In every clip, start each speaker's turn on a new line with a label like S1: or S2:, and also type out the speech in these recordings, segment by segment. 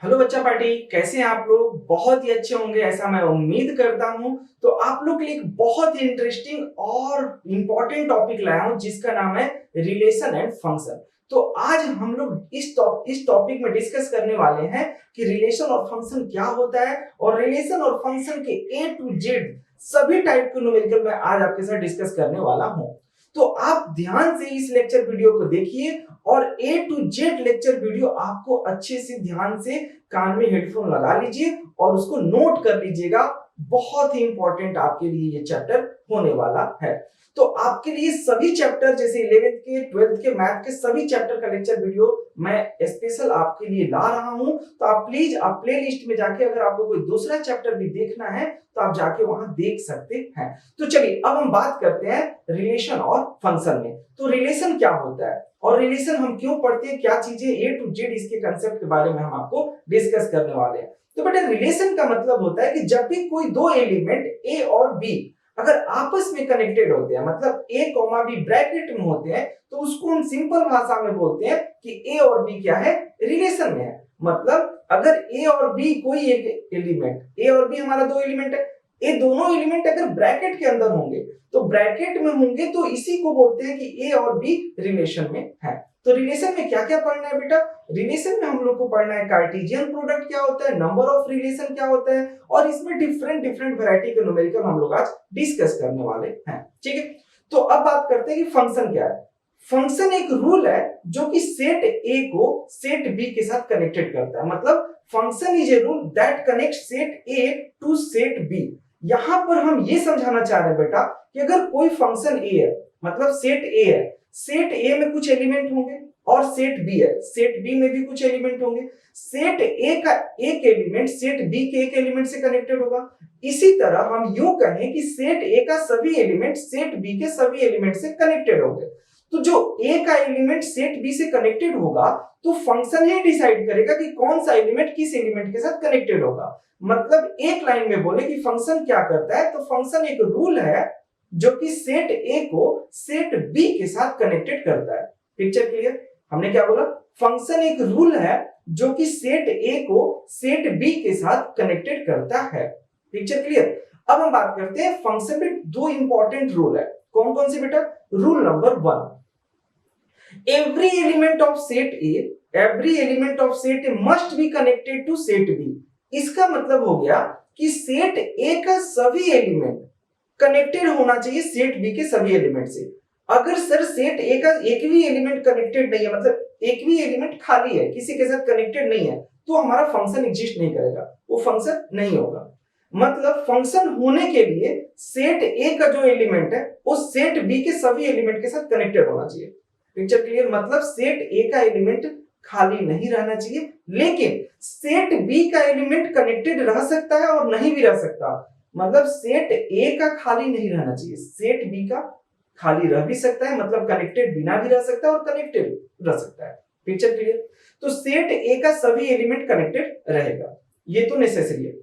S1: Hello बच्चा party, कैसे हैं आप लोग? बहुत ही अच्छे होंगे ऐसा मैं उम्मीद करता हूं। तो आप लोग के लिए एक बहुत ही इंटरेस्टिंग और इम्पोर्टेंट टॉपिक लाया हूं जिसका नाम है रिलेशन एंड फंक्शन। तो आज हम लोग इस टॉपिक में डिस्कस करने वाले हैं कि रिलेशन और फंक्शन क्या होता है, और रिलेशन और फंक्शन के ए टू जेड सभी टाइप के न्यूमेरिकल मैं आज आपके साथ डिस्कस करने वाला हूं। तो आप ध्यान से इस लेक्चर वीडियो को देखिए और ए टू जेड लेक्चर वीडियो आपको अच्छे से ध्यान से कान में हेडफोन लगा लीजिए और उसको नोट कर लीजिएगा। बहुत ही इंपॉर्टेंट आपके लिए ये चैप्टर होने वाला है। तो आपके लिए सभी चैप्टर जैसे 11th के 12th के मैथ के सभी चैप्टर का लेक्चर वीडियो मैं स्पेशल आपके लिए ला रहा हूं। तो आप प्लीज आप प्ले लिस्ट में जाके अगर आपको कोई दूसरा चैप्टर भी देखना है तो आप जाके वहां देख सकते हैं। तो चलिए अब हम बात करते हैं रिलेशन और फंक्शन में। तो रिलेशन क्या होता है और रिलेशन हम क्यों पढ़ते हैं, क्या चीजें ए टू जेड इसके कंसेप्ट के बारे में हम आपको डिस्कस करने वाले हैं। तो बेटा रिलेशन का मतलब होता है कि जब भी कोई दो एलिमेंट ए और बी अगर आपस में कनेक्टेड होते हैं, मतलब ए कॉमा बी ब्रैकेट में होते हैं, तो उसको हम सिंपल भाषा में बोलते हैं कि ए और बी क्या है, रिलेशन में है। मतलब अगर ए और बी कोई एक एलिमेंट, ए और बी हमारा दो एलिमेंट है, ये दोनों एलिमेंट अगर ब्रैकेट के अंदर होंगे तो ब्रैकेट में होंगे तो इसी को बोलते हैं कि ए और बी रिलेशन में है। तो रिलेशन में क्या क्या पढ़ना है बेटा? रिलेशन में हम लोग को पढ़ना है कार्टेशियन प्रोडक्ट क्या होता है, नंबर ऑफ रिलेशन क्या होता है, और इसमें डिफरेंट डिफरेंट वैरायटी के न्यूमेरिकल हम लोग आज डिस्कस करने वाले हैं। ठीक है, तो अब बात करते हैं कि फंक्शन क्या है। फंक्शन एक रूल है जो कि सेट ए को सेट बी के साथ कनेक्टेड करता है। मतलब function is a rule that connect set A to set B. यहां पर हम ये समझाना चाह रहे हैं बेटा कि अगर कोई फंक्शन ए है, मतलब सेट ए है, सेट ए में कुछ एलिमेंट होंगे और सेट बी है, सेट बी में भी कुछ एलिमेंट होंगे। सेट ए का एक एलिमेंट सेट बी के एक एलिमेंट से कनेक्टेड होगा। इसी तरह हम यूं कहें कि सेट ए का सभी एलिमेंट सेट बी के सभी एलिमेंट से कनेक्टेड होंगे। तो जो ए का एलिमेंट सेट बी से कनेक्टेड होगा तो फंक्शन ही डिसाइड करेगा कि कौन सा एलिमेंट किस एलिमेंट के साथ कनेक्टेड होगा। मतलब एक लाइन में बोले कि फंक्शन क्या करता है, तो फंक्शन एक रूल है जो कि सेट ए को सेट बी के साथ कनेक्टेड करता है। Picture clear? हमने क्या बोला? फंक्शन एक रूल है जो कि सेट ए को सेट बी के साथ कनेक्टेड करता है। Picture clear? अब हम बात करते हैं फंक्शन में दो इंपॉर्टेंट रूल है। कौन कौन से बेटा? Rule number 1, every element of set of set A must be connected to set B। इसका मतलब हो गया कि सेट ए का सभी एलिमेंट कनेक्टेड होना चाहिए सेट बी के सभी एलिमेंट से। अगर सर सेट ए का एक भी एलिमेंट कनेक्टेड नहीं है, मतलब एक भी एलिमेंट खाली है, किसी के साथ कनेक्टेड नहीं है, तो हमारा फंक्शन एग्जिस्ट नहीं करेगा, वो फंक्शन नहीं होगा। मतलब फंक्शन होने के लिए सेट ए का जो एलिमेंट है वो सेट बी के सभी एलिमेंट के साथ कनेक्टेड होना चाहिए। Picture clear? मतलब सेट ए का एलिमेंट खाली नहीं रहना चाहिए, लेकिन सेट बी का एलिमेंट कनेक्टेड रह सकता है और नहीं भी रह सकता। मतलब सेट ए का खाली नहीं रहना चाहिए, सेट बी का खाली रह भी सकता है, मतलब कनेक्टेड बिना भी रह सकता है और कनेक्टेड रह सकता है। Picture clear? तो सेट ए का सभी एलिमेंट कनेक्टेड रहेगा, ये तो नेसेसरी है।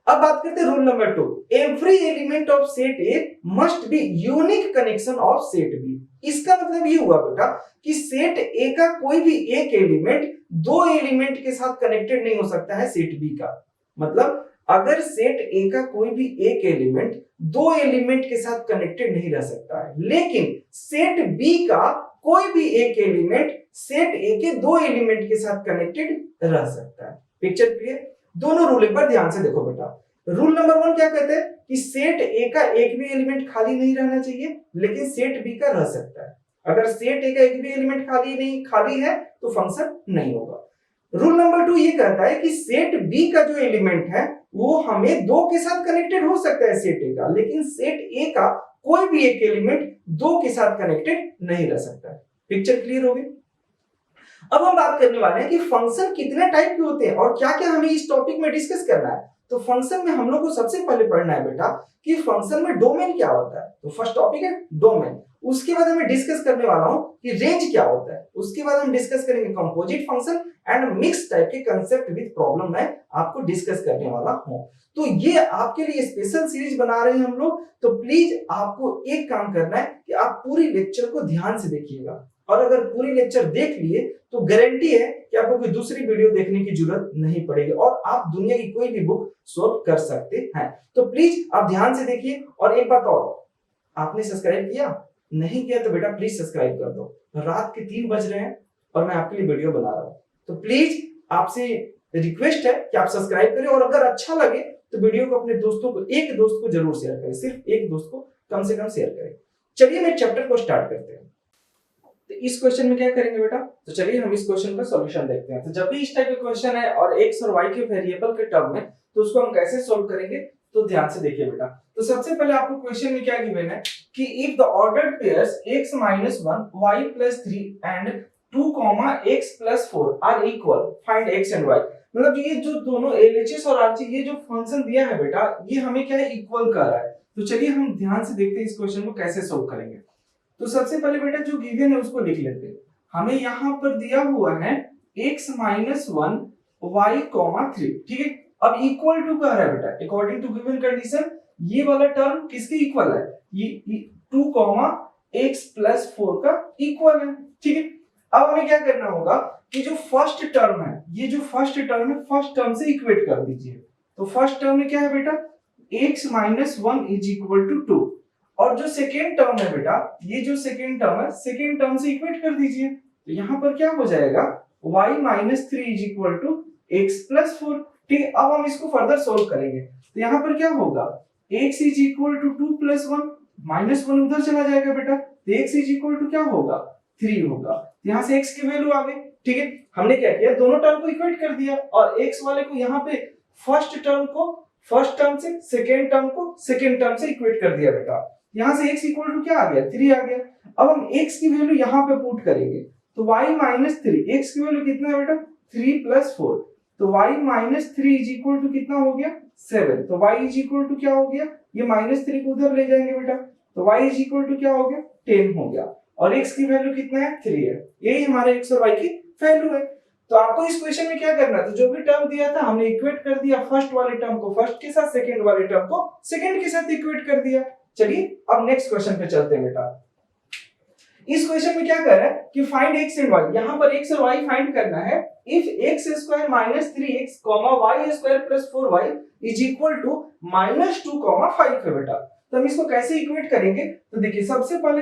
S1: अब बात करते हैं rule number 2, every element of set A must be unique connection of set B. इसका मतलब ये हुआ बेटा कि सेट ए का कोई भी एक एलिमेंट दो एलिमेंट के साथ कनेक्टेड नहीं हो सकता है सेट बी का। मतलब अगर सेट ए का कोई भी एक एलिमेंट दो एलिमेंट के साथ कनेक्टेड नहीं रह सकता है, लेकिन सेट बी का कोई भी एक एलिमेंट सेट ए के दो एलिमेंट के साथ कनेक्टेड रह सकता है। Picture clear? दोनों रूल एक बार ध्यान से देखो बेटा। रूल नंबर 1 क्या कहते हैं कि सेट ए का एक भी एलिमेंट खाली नहीं रहना चाहिए, लेकिन सेट बी का रह सकता है। अगर सेट ए का एक भी एलिमेंट खाली है तो फंक्शन नहीं होगा। रूल नंबर 2 ये कहता है कि सेट बी का जो एलिमेंट है वो हमें दो के साथ कनेक्टेड हो सकता है सेट ए का, लेकिन सेट ए का कोई भी एक एलिमेंट दो के साथ कनेक्टेड नहीं रह सकता है। पिक्चर क्लियर होगी? अब हम बात करने वाले हैं कि फंक्शन कितने टाइप के होते हैं और क्या क्या हमें इस टॉपिक में डिस्कस करना है। तो फंक्शन में हम लोग को सबसे पहले पढ़ना है बेटा कि फंक्शन में डोमेन क्या होता है। तो फर्स्ट टॉपिक है डोमेन। उसके बाद हमें डिस्कस करने वाला हूं कि रेंज क्या होता है। उसके बाद हम डिस्कस करेंगे composite function and mix type के कंसेप्ट विद प्रॉब्लम मैं आपको डिस्कस करने वाला हूं। तो ये आपके लिए स्पेशल सीरीज बना रहे हैं हम लोग। तो प्लीज आपको एक काम करना है कि आप पूरी लेक्चर को ध्यान से देखिएगा और अगर पूरी लेक्चर देख लिए तो गारंटी है कि आपको कोई दूसरी वीडियो देखने की जरूरत नहीं पड़ेगी और आप दुनिया की कोई भी बुक सोल्व कर सकते हैं। तो प्लीज आप ध्यान से देखिए। और एक बात और, आपने सब्सक्राइब किया? नहीं किया तो बेटा प्लीज सब्सक्राइब कर दो। रात के 3 बज रहे हैं और मैं आपके लिए वीडियो बना रहा हूं, तो प्लीज आपसे रिक्वेस्ट है कि आप सब्सक्राइब करें और अगर अच्छा लगे तो वीडियो को अपने दोस्तों को, एक दोस्त को जरूर शेयर करें, सिर्फ एक दोस्त को कम से कम शेयर करें। चलिए मैं चैप्टर को स्टार्ट करते हैं। तो इस क्वेश्चन में क्या करेंगे बेटा, तो चलिए हम इस क्वेश्चन का सॉल्यूशन देखते हैं। तो जब भी इस टाइप का क्वेश्चन है और x और y के वेरिएबल के टर्म में, तो उसको हम कैसे सोल्व करेंगे, तो ध्यान से देखिए बेटा। तो सबसे पहले आपको क्वेश्चन में क्या गिवन है कि if the ordered pairs x - 1 y + 3 and 2, x + 4 are equal, find x and y। मतलब ये जो दोनों LHS और RHS ये जो फंक्शन दिया है बेटा, ये हमें क्या है, इक्वल कर रहा है। तो चलिए हम ध्यान से देखते हैं इस क्वेश्चन को कैसे सोल्व करेंगे। तो सबसे पहले बेटा जो गिवन है उसको लिख लेते हैं। हमें यहाँ पर दिया हुआ है x - 1 y, 3, ठीक है। अब इक्वल टू कह रहा है बेटा, अकॉर्डिंग टू गिवन कंडीशन ये वाला टर्म किसके इक्वल है, ये 2, x + 4 का इक्वल है, ठीक है। अब हमें क्या करना होगा कि जो फर्स्ट टर्म है, ये जो फर्स्ट टर्म है, फर्स्ट टर्म से इक्वेट कर दीजिए। तो फर्स्ट टर्म में क्या है बेटा, x - 1 = 2, और जो सेकेंड टर्म है बेटा, ये जो सेकेंड टर्म है, सेकेंड टर्म से इक्वेट कर दीजिए। तो यहाँ पर क्या हो जाएगा, y - 3 = x + 4, ठीक है। अब हम इसको फर्दर सोल्व करेंगे। तो यहाँ पर क्या होगा, x = 2 + 1, -1 उधर चला जाएगा बेटा, तो x = क्या होगा, 3 होगा। यहाँ से x की वैल्यू आ गई, ठीक है। हमने क्या किया, दोनों टर्म को इक्वेट कर दिया और x वाले को यहाँ पे फर्स्ट टर्म से सेकेंड टर्म को सेकेंड टर्म से इक्वेट कर दिया बेटा। यहाँ से x = क्या आ गया, 3 आ गया। अब हम x की वैल्यू यहाँ पे पुट करेंगे, तो y - 3, x की वैल्यू कितना है बेटा, 3 + 4, तो y - 3 = कितना हो गया, 7। तो y = क्या हो गया, ये -3 को उधर ले जाएंगे बेटा, तो y = क्या हो गया, 10 हो गया। और x की वैल्यू कितना है, 3 है। यही हमारे x और y की वैल्यू है। तो आपको इस क्वेश्चन में क्या करना था, जो भी टर्म दिया था हमने इक्वेट कर दिया, फर्स्ट वाले टर्म को फर्स्ट के साथ, सेकंड वाले टर्म को सेकंड के साथ इक्वेट कर दिया। चलिए अब नेक्स्ट क्वेश्चन पे चलते हैं बेटा। इस क्वेश्चन में क्या कर रहा है कि फाइंड x एंड y, यहाँ पर x और y फाइंड करना है। If x² - 3x, y² + 4y = -2, 5 है बेटा। तो हम इसको कैसे इक्वेट करेंगे, तो देखिए सबसे पहले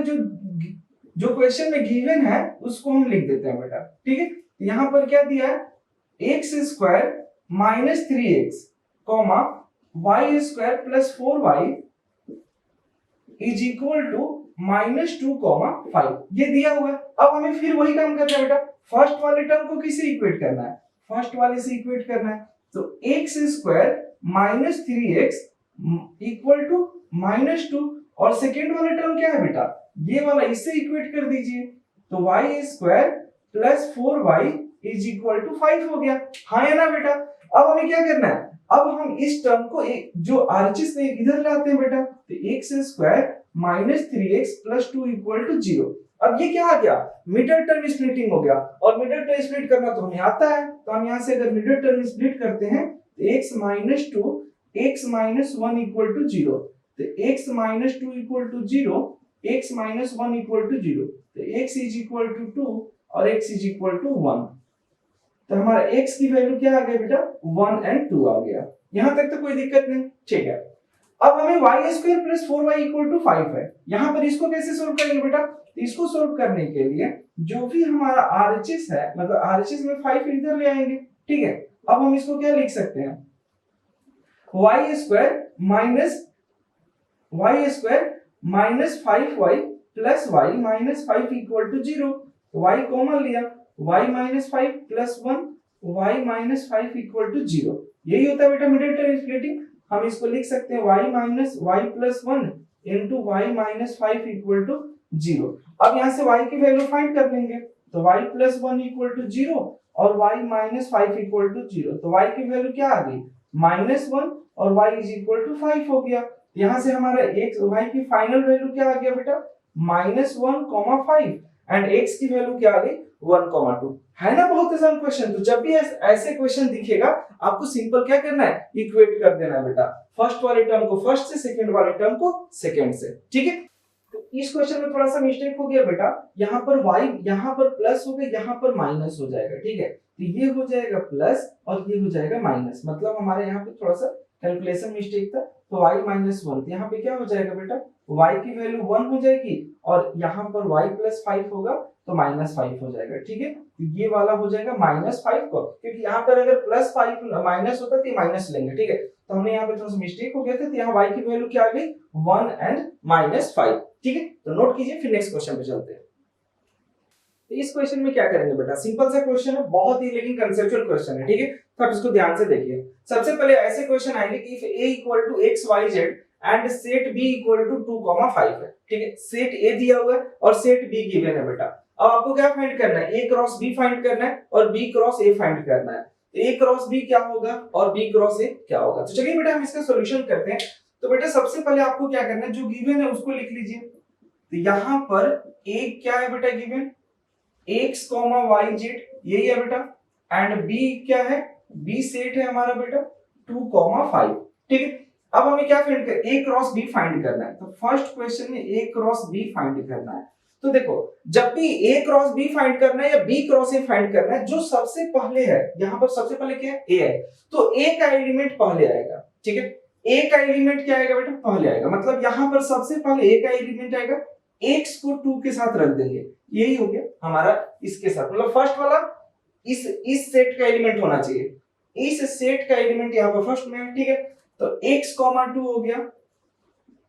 S1: जो क्वेश्चन में गिवन है उसको हम लिख देते हैं बेटा, ठीक है। यहाँ पर क्या दिया है, x² - 3x, y² + 4y = -2, 5, ये दिया हुआ है। अब हमें फिर वही काम करना है बेटा, फर्स्ट वाले टर्म को किससे इक्वेट करना है, फर्स्ट वाले से इक्वेट करना है। तो x² - 3x = -2, और सेकेंड वाला टर्म क्या है बेटा, ये वाला, इससे इक्वेट कर दीजिए। तो y² + 4y = 5 हो गया, हाँ है ना बेटा। अब हमें क्या करना है, अब हम इस टर्म को जो RHS में इधर लाते हैं बेटा, तो x² - 3x + 2 = 0। अब ये क्या आ गया, मिडिल टर्म स्प्लिटिंग हो गया, और मिडिल टर्म स्प्लिट करना तो हमें आता है। तो हम यहाँ से अगर मिडिल टर्म स्प्लिट करते हैं तो x - 2, x - 1 = 0, तो x - 2 = 0, x - 1 = 0, तो x = 2 और x = 1। तो हमारा x की वैल्यू क्या आ गया बेटा, 1 और 2 आ गया। यहां तक तो कोई दिक्कत नहीं, ठीक है। अब हमें y² + 4y = 5 है। यहां पर इसको कैसे सोल्व करेंगे बेटा, इसको सोल्व करने के लिए जो भी हमारा RHS है, मतलब RHS में 5 इधर ले आएंगे, ठीक है। अब हम इसको क्या लिख सकते हैं, y² - 5y + y - 5 = 0, तो y कॉमन लिया, y - 5 + 1 y - 5 = 0। यही होता है बेटा मिडिल टर्म स्प्लिटिंग। हम इसको लिख सकते हैं y - y + 1 * y - 5 = 0। अब यहाँ से y की वैल्यू फाइंड कर लेंगे, तो y + 1 = 0 और y - 5 = 0, तो y की वैल्यू क्या आ गई, -1 और y = 5 हो गया। यहाँ से हमारा x y की फाइनल वैल्यू क्या आ गया बेटा, -1, 5, एंड x की वैल्यू क्या आ गई, 1, 2, है ना। बहुत आसान क्वेश्चन। तो जब भी ऐसे क्वेश्चन दिखेगा आपको सिंपल क्या करना है, इक्वेट कर देना है बेटा, फर्स्ट वाले टर्म को फर्स्ट से, सेकंड वाले टर्म को सेकंड से, ठीक है। तो इस क्वेश्चन में थोड़ा सा मिस्टेक हो गया बेटा, यहाँ पर y यहाँ पर प्लस हो गया, यहाँ पर माइनस हो जाएगा, ठीक है। तो ये हो जाएगा प्लस और ये हो जाएगा माइनस, मतलब हमारे यहाँ पे थोड़ा सा कैलकुलेशन मिस्टेक था। तो y माइनस 1, यहाँ पे क्या हो जाएगा बेटा, y की वैल्यू 1 हो जाएगी और यहाँ पर y प्लस 5 होगा तो माइनस 5 हो जाएगा, ठीक है। तो ये वाला हो जाएगा माइनस 5 को, क्योंकि यहाँ पर अगर प्लस 5 माइनस होता तो माइनस लेंगे, ठीक है। तो हमने यहाँ पे थोड़ा सा मिस्टेक हो गया था, तो यहाँ y की वैल्यू क्या आ गई 1 एंड माइनस 5, ठीक है। तो नोट कीजिए, फिर नेक्स्ट क्वेश्चन पे चलते हैं। तो इस क्वेश्चन में क्या करेंगे बेटा, सिंपल सा क्वेश्चन है, बहुत ही लेकिन कंसेप्चुअल क्वेश्चन है, ठीक है। तो आप इसको ध्यान से देखिए। सबसे पहले ऐसे क्वेश्चन आएंगे कि if a equal to x y z and set b equal to 2,5 है, ठीक है। सेट a दिया हुआ है और सेट b गिवन है बेटा। अब आपको क्या फाइंड करना है, a क्रॉस b फाइंड करना है और b क्रॉस a फाइंड करना है। तो a क्रॉस b क्या होगा और b क्रॉस a क्या होगा। तो चलिए बेटा हम इसका सॉल्यूशन करते हैं। तो बेटा सबसे पहले आपको क्या करना है, जो गिवन है उसको लिख लीजिए। तो यहाँ पर a क्या है बेटा गिवन, x, y, z, यही है बेटा, एंड b क्या है, b सेट है हमारा बेटा 2,5, ठीक है। अब हमें क्या फाइंड कर, a क्रॉस b फाइंड करना है। तो फर्स्ट क्वेश्चन में a क्रॉस b फाइंड करना है। तो देखो जब भी a क्रॉस b फाइंड करना है या b क्रॉस a फाइंड करना है, जो सबसे पहले है, यहाँ पर सबसे पहले क्या है, a है, तो a का एलिमेंट पहले आएगा, ठीक है। a का एलिमेंट क्या आएगा बेटा, पहले आएगा, मतलब यहाँ पर सबसे पहले a का एलिमेंट आएगा, x को 2 के साथ रख देंगे, यही हो गया हमारा इसके साथ, मतलब फर्स्ट वाला इस सेट का एलिमेंट होना चाहिए, इस सेट का एलिमेंट यहाँ पर फर्स्ट में है, ठीक है। तो x, 2 हो गया,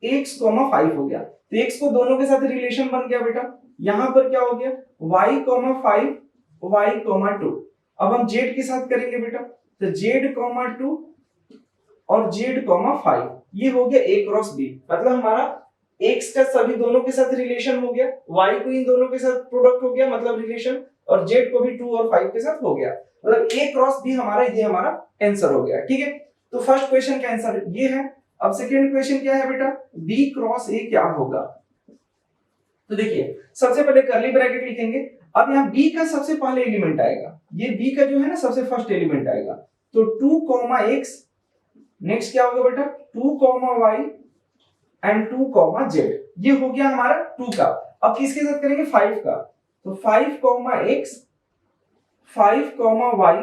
S1: x, 5 हो गया। तो x को दोनों के साथ रिलेशन बन गया बेटा। यहाँ पर क्या हो गया, y, 5, y, 2। अब हम z के साथ करेंगे बेटा, तो z, 2 और z, 5, ये हो गया a क्रॉस b, मतलब हमारा x का सभी दोनों के साथ रिलेशन हो गया, y को इन दोनों के साथ प्रोडक्ट हो गया मतलब रिलेशन, और z को भी 2 और 5 के साथ हो गया, मतलब a क्रॉस b हमारा, ये हमारा आंसर हो गया, ठीक है। तो फर्स्ट क्वेश्चन का आंसर ये है। अब सेकंड क्वेश्चन क्या है बेटा, b क्रॉस a क्या होगा। तो देखिए सबसे पहले कर्ली ब्रैकेट लिखेंगे। अब यहाँ b का सबसे पहले एलिमेंट आएगा, ये b का जो है ना सबसे फर्स्ट एलिमेंट आएगा, तो 2, x, नेक्स्ट क्या होगा बेटा 2, y एंड 2, z, ये हो गया हमारा 2 का। अब किसके साथ करेंगे 5 का, तो 5, x, 5, y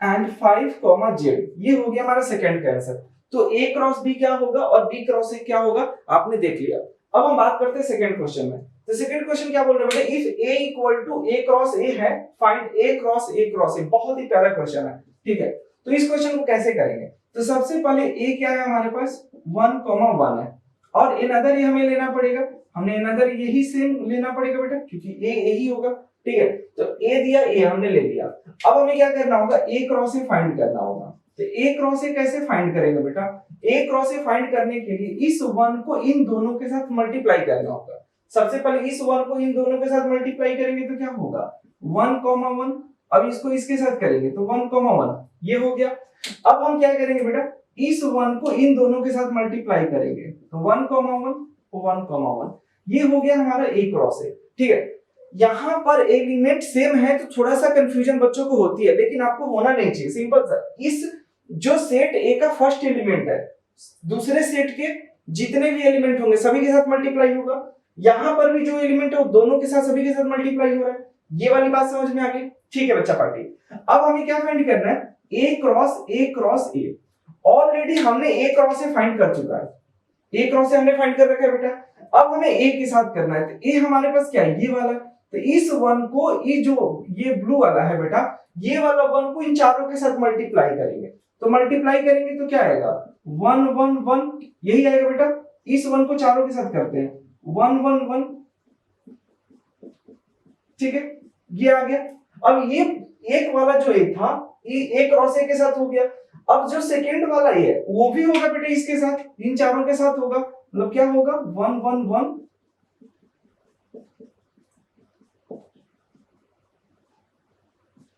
S1: एंड 5, z, ये हो गया हमारा सेकंड का आंसर। तो a क्रॉस b क्या होगा और b क्रॉस a क्या होगा आपने देख लिया। अब हम बात करते हैं सेकंड क्वेश्चन में। तो सेकंड क्वेश्चन क्या बोल रहे हैं बेटा, if a equal to a cross a है, फाइंड a क्रॉस a। बहुत ही प्यारा क्वेश्चन है, ठीक है। तो इस क्वेश्चन को कैसे करेंगे, तो सबसे पहले a क्या है हमारे पास 1, 1 है, और अनदर ये हमें लेना पड़ेगा, हमने अनदर यही सेम लेना पड़ेगा बेटा, क्योंकि a यही होगा, ठीक है। तो a दिया, a हमने ले लिया। अब हमें क्या करना होगा, a क्रॉस a फाइंड करना होगा। तो a क्रॉस a कैसे फाइंड करेंगे बेटा, a क्रॉस a फाइंड करने के लिए इस 1 को इन दोनों के साथ मल्टीप्लाई करना होगा। सबसे पहले इस 1 को इन दोनों के साथ मल्टीप्लाई करेंगे तो क्या होगा 1, 1। अब इसको इसके साथ करेंगे तो 1, 1, ये हो गया। अब हम क्या करेंगे बेटा, इस 1 को इन दोनों के साथ मल्टीप्लाई करेंगे तो 1, 1, 1, ये हो गया हमारा a क्रॉस a, ठीक है। यहाँ पर एलिमेंट सेम है तो थोड़ा सा कंफ्यूजन बच्चों को होती है, लेकिन आपको होना नहीं चाहिए। सिंपल सा, इस जो सेट a का फर्स्ट एलिमेंट है, दूसरे सेट के जितने भी एलिमेंट होंगे सभी के साथ मल्टीप्लाई होगा। यहाँ पर भी जो एलिमेंट है वो दोनों के साथ सभी के साथ मल्टीप्लाई हो रहा है। ये वाली बात समझ में आ गई, ठीक है बच्चा पार्टी। अब हमें क्या फाइंड करना है, a क्रॉस a। ऑलरेडी हमने a क्रॉस a फाइंड कर चुका है, a क्रॉस a हमने फाइंड कर रखा है बेटा। अब हमें a के साथ करना है, तो a हमारे पास क्या है, ये वाला। तो इस 1 को ये ब्लू वाला है बेटा, ये वाला 1 को इन चारों के साथ मल्टीप्लाई करेंगे। तो मल्टीप्लाई करेंगे तो क्या आएगा 1, 1, 1, यही आएगा बेटा। इस 1 को चारों के साथ करते हैं 1, 1, 1, ठीक है, ये आ गया। अब ये एक वाला जो एक था ये a क्रॉस a के साथ हो गया। अब जो सेकेंड वाला ये है वो भी होगा बेटा इसके साथ, इन चारों के साथ होगा, मतलब क्या होगा 1, 1, 1,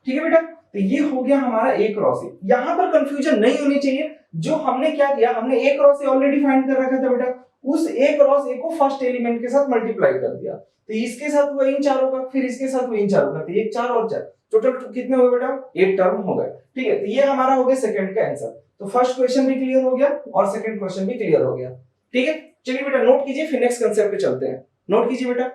S1: ठीक है बेटा। तो ये हो गया हमारा a क्रॉस a। यहां पर कंफ्यूजन नहीं होनी चाहिए। जो हमने क्या किया, हमने a cross a already find कर रखा था बेटा, उस a क्रॉस a को फर्स्ट एलिमेंट के साथ मल्टीप्लाई कर दिया। तो इसके साथ हुआ इन चारों का, फिर इसके साथ हुआ इन चारों का, तो 1, 4 और 4, टोटल कितने हो गए बेटा 8 टर्म हो गए, ठीक है। तो ये हमारा हो गया सेकंड का आंसर। तो फर्स्ट क्वेश्चन भी क्लियर हो गया और सेकंड क्वेश्चन भी क्लियर हो गया, ठीक है। चलिए बेटा नोट कीजिए, फिर नेक्स्ट कंसेप्ट पे चलते हैं। नोट कीजिए बेटा।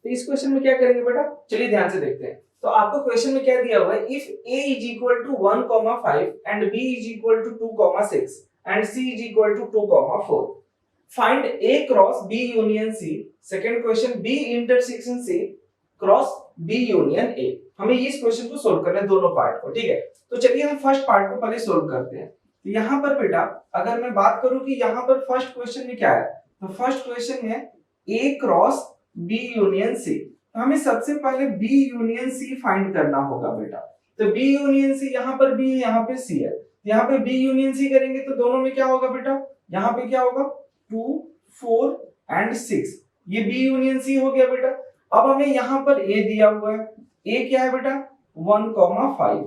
S1: तो इस क्वेश्चन में क्या करेंगे बेटा, चलिए ध्यान से देखते हैं। तो आपको क्वेश्चन में क्या दिया हुआ है, if a is equal to 1,5 and b is equal to 2,6 and c is equal to 2,4, find a cross b union c। Second question, b intersection c cross b union a। हमें इस question को solve करना है, दोनों part को, ठीक है। तो चलिए हम फर्स्ट पार्ट को पहले सोल्व करते हैं। तो यहाँ पर बेटा अगर मैं बात करूं कि यहाँ पर फर्स्ट क्वेश्चन में क्या है, तो फर्स्ट क्वेश्चन में a cross b union c। तो हमें सबसे पहले b यूनियन c फाइंड करना होगा बेटा। तो b यूनियन c, यहाँ पर b है, यहाँ पे c है, यहाँ पे b यूनियन c करेंगे तो दोनों में क्या होगा बेटा, यहाँ पे क्या होगा 2, 4 एंड 6, ये b यूनियन c हो गया बेटा। अब हमें यहाँ पर a दिया हुआ है, a क्या है बेटा 1,5।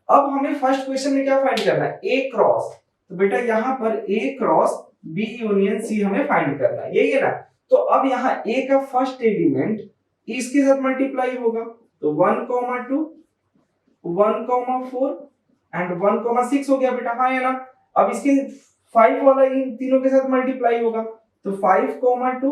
S1: अब हमें फर्स्ट क्वेश्चन में क्या फाइंड करना है, a क्रॉस। तो बेटा यहाँ पर a cross b union c हमें फाइंड करना है, यही है ना। तो अब यहाँ a का फर्स्ट एलिमेंट इसके साथ मल्टीप्लाई होगा, तो 1,2, 1,4 एंड 1,6 हो गया बेटा, हाँ है ना। अब इसके 5 वाला इन तीनों के साथ मल्टीप्लाई होगा, तो 5,2,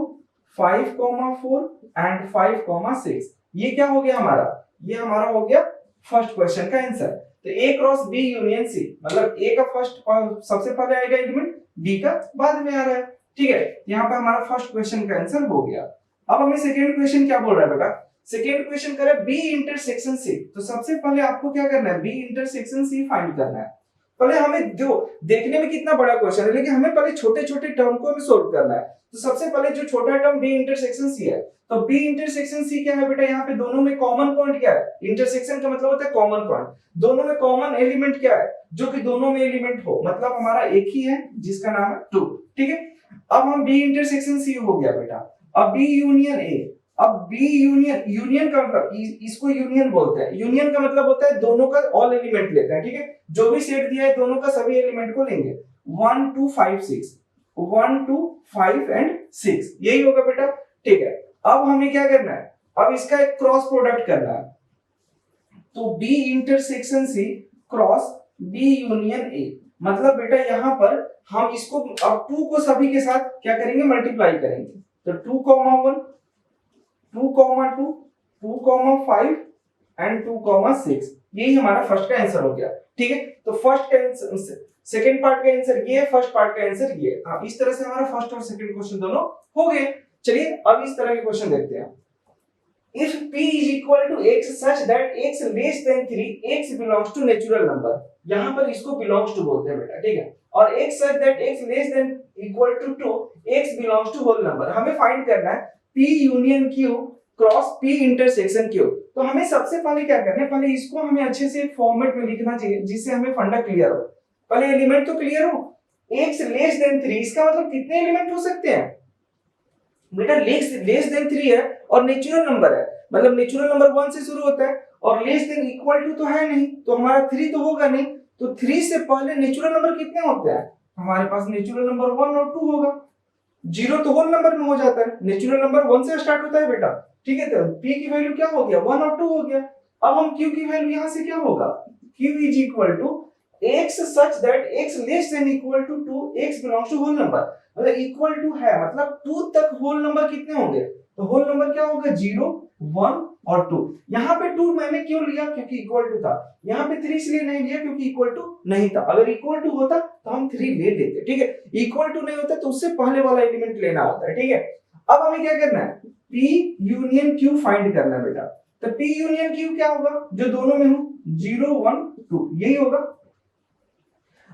S1: 5,4 एंड 5,6। ये क्या हो गया हमारा, ये हमारा हो गया फर्स्ट क्वेश्चन का आंसर। तो a cross b union c, मतलब a का फर्स्ट सबसे पहले आएगा एलिमेंट, b का बाद में आ रहा है, ठीक है। यहाँ पे हमारा फर्स्ट क्वेश्चन का आंसर हो गया। अब हमें सेकंड क्वेश्चन क्या बोल रहा है बेटा, सेकंड क्वेश्चन कर रहा है b इंटरसेक्शन c। तो सबसे पहले आपको क्या करना है, b इंटरसेक्शन c फाइंड करना है। पहले हमें जो देखने में कितना बड़ा क्वेश्चन है, लेकिन हमें पहले छोटे छोटे टर्म को हमें सोल्व करना है। तो सबसे पहले जो छोटा टर्म b इंटरसेक्शन c है, तो b इंटरसेक्शन c क्या है बेटा, यहाँ पे दोनों में कॉमन पॉइंट क्या है, इंटरसेक्शन का मतलब होता है कॉमन पॉइंट, दोनों में कॉमन एलिमेंट क्या है, जो कि दोनों में एलिमेंट हो, मतलब हमारा एक ही है जिसका नाम है 2, ठीक है। अब हम b इंटरसेक्शन c हो गया बेटा। अब b यूनियन a, अब b यूनियन का मतलब इसको यूनियन बोलते हैं, यूनियन का मतलब होता है दोनों का ऑल एलिमेंट लेते हैं, ठीक है। जो भी सेट दिया है दोनों का सभी एलिमेंट को लेंगे, 1, 2, 5, 6, 1, 2, 5 एंड 6, यही होगा बेटा, ठीक है। अब हमें क्या करना है, अब इसका एक क्रॉस प्रोडक्ट करना है। तो b intersection c cross b union a, मतलब बेटा यहाँ पर हम इसको अब 2 को सभी के साथ क्या करेंगे, मल्टीप्लाई करेंगे। तो 2,1, 2,2, 2,5 एंड 2,6, यही हमारा फर्स्ट का आंसर हो गया, ठीक है। तो फर्स्ट का आंसर, सेकंड पार्ट का आंसर ये है, फर्स्ट पार्ट का आंसर ये है। इस तरह से हमारा फर्स्ट और सेकंड क्वेश्चन दोनों हो गए। चलिए अब इस तरह के क्वेश्चन देखते हैं। If p is equal to x such that x less than 3, x belongs to natural number, यहाँ पर इसको belongs to बोलते हैं बेटा, ठीक है। और x such that x less than equal to 2, x belongs to whole number। हमें फाइंड करना है p union q cross p intersection q। तो हमें सबसे पहले क्या करना है, पहले इसको हमें अच्छे से फॉर्मेट में लिखना चाहिए जिससे हमें फंडा क्लियर हो। पहले एलिमेंट तो क्लियर हो, x लेस देन 3, इसका मतलब कितने एलिमेंट हो सकते हैं बेटा, लेस देन 3 है और नेचुरल नंबर है, मतलब नेचुरल नंबर 1 से शुरू होता है और लेस देन इक्वल टू तो है नहीं, तो हमारा 3 तो होगा नहीं। तो 3 से पहले नेचुरल नंबर कितने होते हैं, हमारे पास नेचुरल नंबर 1 और 2 होगा, 0 तो होल नंबर में हो जाता है, नेचुरल नंबर 1 से स्टार्ट होता है बेटा, ठीक है। तो p की वैल्यू क्या हो गया, 1 और 2 हो गया। अब हम q की वैल्यू यहां से क्या होगा, q is equal to x such that x less than equal to 2, x belongs to whole number, मतलब इक्वल टू है मतलब 2 तक होल नंबर कितने होंगे, तो होल नंबर क्या होगा 0, 1 और 2। यहाँ पे 2 मैंने क्यों लिया, क्योंकि इक्वल टू था। यहाँ पे 3 इसलिए नहीं लिया क्योंकि इक्वल टू नहीं था, अगर इक्वल टू होता तो हम 3 ले लेते, ठीक है। इक्वल टू नहीं होता तो उससे पहले वाला एलिमेंट लेना होता है, ठीक है। अब हमें क्या करना है, p यूनियन q फाइंड करना है बेटा। तो p यूनियन q क्या होगा, जो दोनों में हो 0, 1, 2, यही होगा।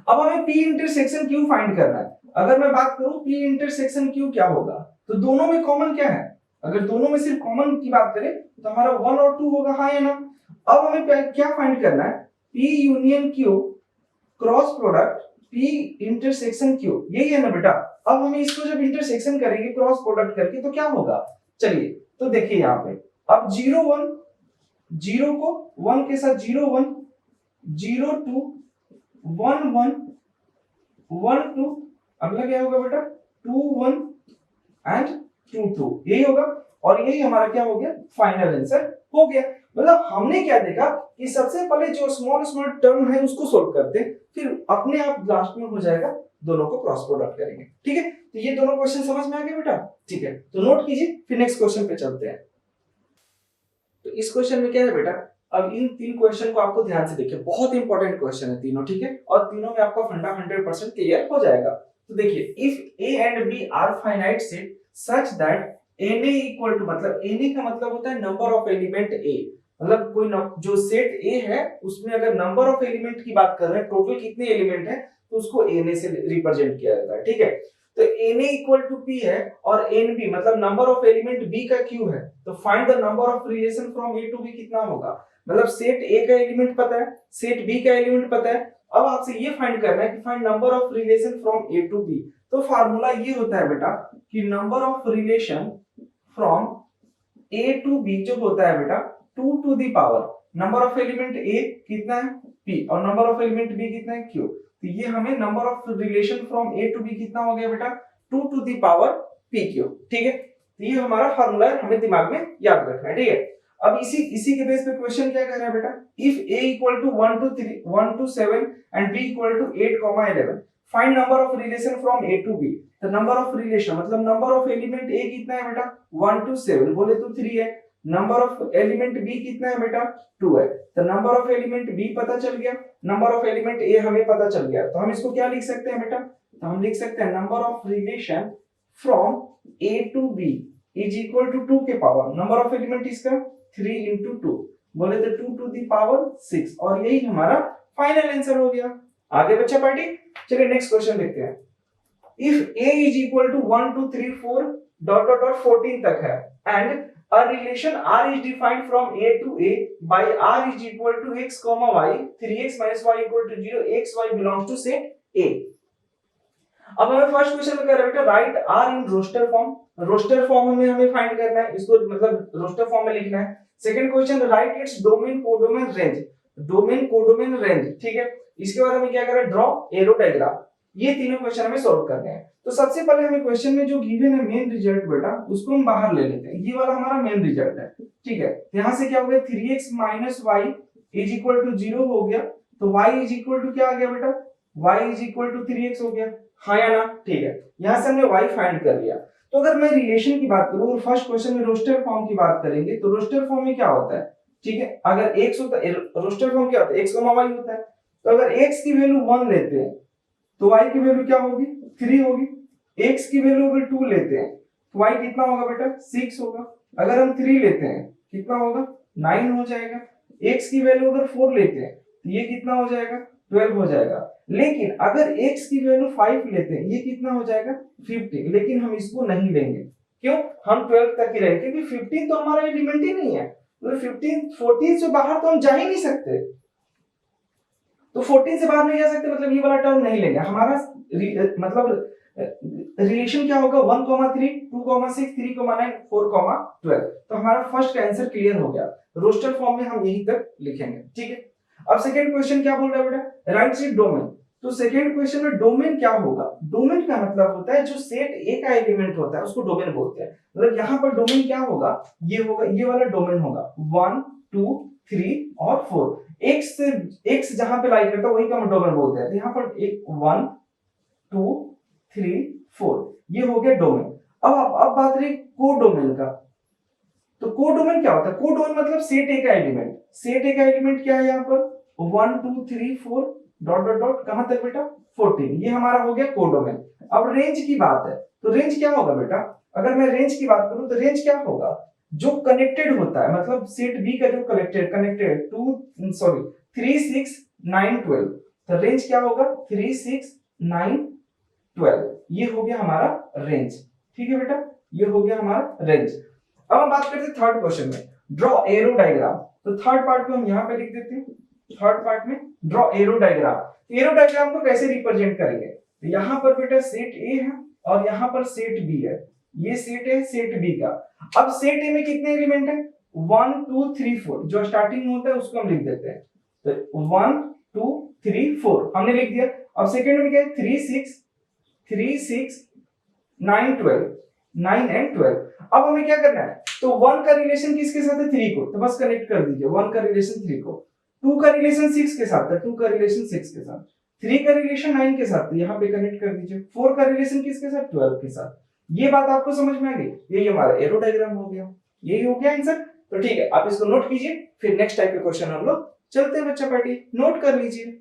S1: अब हमें p इंटरसेक्शन q फाइंड करना है। अगर मैं बात करूं p इंटरसेक्शन q क्या होगा, तो दोनों में कॉमन क्या है, अगर दोनों में सिर्फ कॉमन की बात करें तो हमारा 1 और 2 होगा, हाँ या ना। अब हमें क्या फाइंड करना है, p union q cross product p intersection q, यही है ना बेटा। अब हमें इसको जब इंटरसेक्शन करेंगे क्रॉस प्रोडक्ट करके तो क्या होगा, चलिए तो देखिए यहाँ पे अब 0, 1, 0 को 1 के साथ 0, 1, 0, 2, 1, 1, 1, 2, अगला क्या होगा बेटा 2, 1 एंड 2, 2, यही होगा। और यही हमारा क्या हो गया, फाइनल आंसर हो गया। मतलब हमने क्या देखा कि सबसे पहले जो स्मॉल स्मॉल टर्म है उसको सोल्व करते हैं, फिर अपने आप लास्ट में हो जाएगा, दोनों को क्रॉस प्रोडक्ट करेंगे। ठीक है, तो ये दोनों क्वेश्चन समझ में आ गए बेटा? ठीक है, तो नोट कीजिए, फिर नेक्स्ट क्वेश्चन पे चलते हैं। तो इस क्वेश्चन में क्या है बेटा, अब इन तीन क्वेश्चन को आपको ध्यान से देखिए, बहुत इंपॉर्टेंट क्वेश्चन है तीनों। ठीक है, और तीनों में आपका फंडा 100% क्लियर हो जाएगा। तो देखिए, if A and B are finite set such that n A equal to, मतलब एन ए का मतलब होता है नंबर ऑफ एलिमेंट ए, मतलब कोई जो सेट ए है उसमें अगर नंबर ऑफ एलिमेंट की बात कर रहे हैं, टोटल कितने एलिमेंट है, तो उसको एन ए से रिप्रेजेंट किया जाता है। ठीक है, तो n A equal to p है और एन बी मतलब नंबर ऑफ एलिमेंट बी का क्यू है, तो find the number of relation from A to B कितना होगा। मतलब सेट ए का एलिमेंट पता है, सेट बी का एलिमेंट पता है, अब आपसे ये फाइंड करना है कि find number of relation from A to B. तो फार्मूला ये होता है बेटा कि number of relation from A to B जो होता है बेटा 2 to the power number of element A कितना है पी और नंबर ऑफ एलिमेंट बी कितना है क्यू। तो ये हमें number of relation from A to B कितना हो गया बेटा 2 to the power p q. ठीक है, तो ये हमारा फार्मूला है, हमें दिमाग में याद रखना है। ठीक है, अब इसी के बेस पे क्वेश्चन क्या कर रहा है बेटा, if a equal to 1 to 3 1 to 7 and b equal to 8, 11 find number of relation from a to b। तो नंबर ऑफ रिलेशन मतलब नंबर ऑफ एलिमेंट a कितना है बेटा 1 to 7 बोले तो 3 है, नंबर ऑफ एलिमेंट b कितना है बेटा 2 है। तो नंबर ऑफ एलिमेंट b पता चल गया, नंबर ऑफ एलिमेंट a हमें पता चल गया, तो हम इसको क्या लिख सकते हैं बेटा, तो हम लिख सकते हैं number of relation from a to b is equal to 2 के पावर नंबर ऑफ एलिमेंट इसका 3 into 2 बोले तो 2 to the power 6, और यही हमारा फाइनल आंसर हो गया। आगे बच्चा पार्टी, चलिए नेक्स्ट क्वेश्चन देखते हैं। If a is equal to 1 2 3 4 dot dot dot 14 तक है and a relation r is defined from a to a by r is equal to x comma y 3x minus y equal to 0 x y belongs to set a। अब हमें first question में कह रहा है बेटा write R in roster form, roster form में हमें find करना है, इसको मतलब रोस्टर फॉर्म में लिखना है। Second question right its domain codomain range, domain codomain range. ठीक है, इसके बाद हमें क्या करना है ड्रॉ एरो डायग्राम। ये तीनों क्वेश्चन हमें सॉल्व करने हैं। तो सबसे पहले हमें क्वेश्चन में जो गिवन है मेन रिजल्ट बेटा उसको हम बाहर ले लेते हैं, ये वाला हमारा मेन रिजल्ट है। ठीक है, यहां से क्या हो गया 3x - y is equal to 0 हो गया, तो y इज इक्वल टू क्या आ गया बेटा y is equal to 3x हो गया, हाँ या ना। ठीक है, यहां से हमने y फाइंड कर लिया। तो अगर मैं रिलेशन की बात करूं और फर्स्ट क्वेश्चन में रोस्टर फॉर्म की बात करेंगे तो रोस्टर फॉर्म में क्या होता है, ठीक है, अगर x होता है रोस्टर फॉर्म क्या होता है x, y होता है, तो अगर x की वैल्यू 1 लेते हैं तो y की वैल्यू क्या होगी 3 होगी, x की वैल्यू अगर 2 लेते हैं तो y कितना होगा बेटा 6 होगा, अगर हम 3 लेते हैं कितना होगा 9 हो जाएगा, x की वैल्यू अगर 4 लेते हैं तो ये कितना हो जाएगा 12 हो जाएगा। लेकिन अगर x की वैल्यू 5 लेते हैं ये कितना हो जाएगा 15, लेकिन हम इसको नहीं लेंगे, क्यों, हम 12 तक ही रहेंगे क्योंकि 15 तो हमारा एलिमेंट ही नहीं है, तो 15 14 से बाहर तो हम जा ही नहीं सकते, तो 14 से बाहर नहीं जा सकते मतलब ये वाला टर्म नहीं लेंगे। हमारा मतलब रिलेशन क्या होगा 1, 3, 2, 6, 3, 9, 4, 12। तो हमारा फर्स्ट का आंसर क्लियर हो गया, रोस्टर फॉर्म में हम यही तक लिखेंगे। ठीक है, अब सेकंड क्वेश्चन क्या बोल रहा है बेटा राइट साइड डोमेन। तो सेकंड क्वेश्चन में डोमेन क्या होगा, डोमेन का मतलब होता है जो सेट ए का एलिमेंट होता है उसको डोमेन बोलते हैं। मतलब यहाँ पर डोमेन क्या होगा, ये वाला डोमेन होगा 1, 2, 3 और 4। एक्स जहां पे लाई करता है वही का हम डोमेन बोलते हैं। तो यहाँ पर 1, 2, 3, 4 ये हो गया डोमेन। अब बात रही कोडोमेन का। तो कोडोमेन क्या होता है, कोडोमेन मतलब सेट ए का एलिमेंट, सेट ए का एलिमेंट क्या है यहाँ पर 1, 2, 3, 4 डॉट डॉट डॉट कहां तक बेटा 14, ये हमारा हो गया कोडोमेन। अब रेंज की बात है तो रेंज क्या होगा बेटा, अगर मैं रेंज की बात करूं तो रेंज क्या होगा जो कनेक्टेड होता है, मतलब सेट बी का जो कनेक्टेड 3, 6, 9, 12। तो रेंज क्या होगा 3, 6, 9, 12 ये हो गया हमारा रेंज। ठीक है बेटा, ये हो गया हमारा रेंज। अब हम बात करते हैं थर्ड क्वेश्चन में ड्रॉ एरो डायग्राम। तो थर्ड पार्ट को हम यहाँ पे लिख देते हैं, थर्ड पार्ट में draw arrow diagram. Arrow diagram को कैसे रिप्रेजेंट करेंगे, तो यहाँ पर बेटा सेट ए है और यहाँ पर सेट बी है, ये सेट है सेट बी का। अब सेट ए में कितने एलिमेंट है 1, 2, 3, 4, जो स्टार्टिंग में होता है उसको हम लिख देते हैं। तो 1, 2, 3, 4 हमने लिख दिया। अब सेकंड में क्या है 3, 6, 9, 12 9 एंड 12। अब हमें क्या करना है, तो 1 का रिलेशन किसके साथ है, 3 को, तो बस कनेक्ट कर दीजिए 1 का रिलेशन 3 को, 2 का रिलेशन 6 के साथ है, 2 का रिलेशन 6 के साथ, 3 का रिलेशन 9 के साथ, तो यहाँ पे कनेक्ट कर दीजिए, 4 का रिलेशन किसके साथ, 12 के साथ। ये बात आपको समझ में आ गई, यही हमारा एरो डायग्राम हो गया, यही हो गया आंसर। तो ठीक है, आप इसको नोट कीजिए, फिर नेक्स्ट टाइप के क्वेश्चन हम लोग चलते हैं बच्चा पार्टी, नोट कर लीजिए।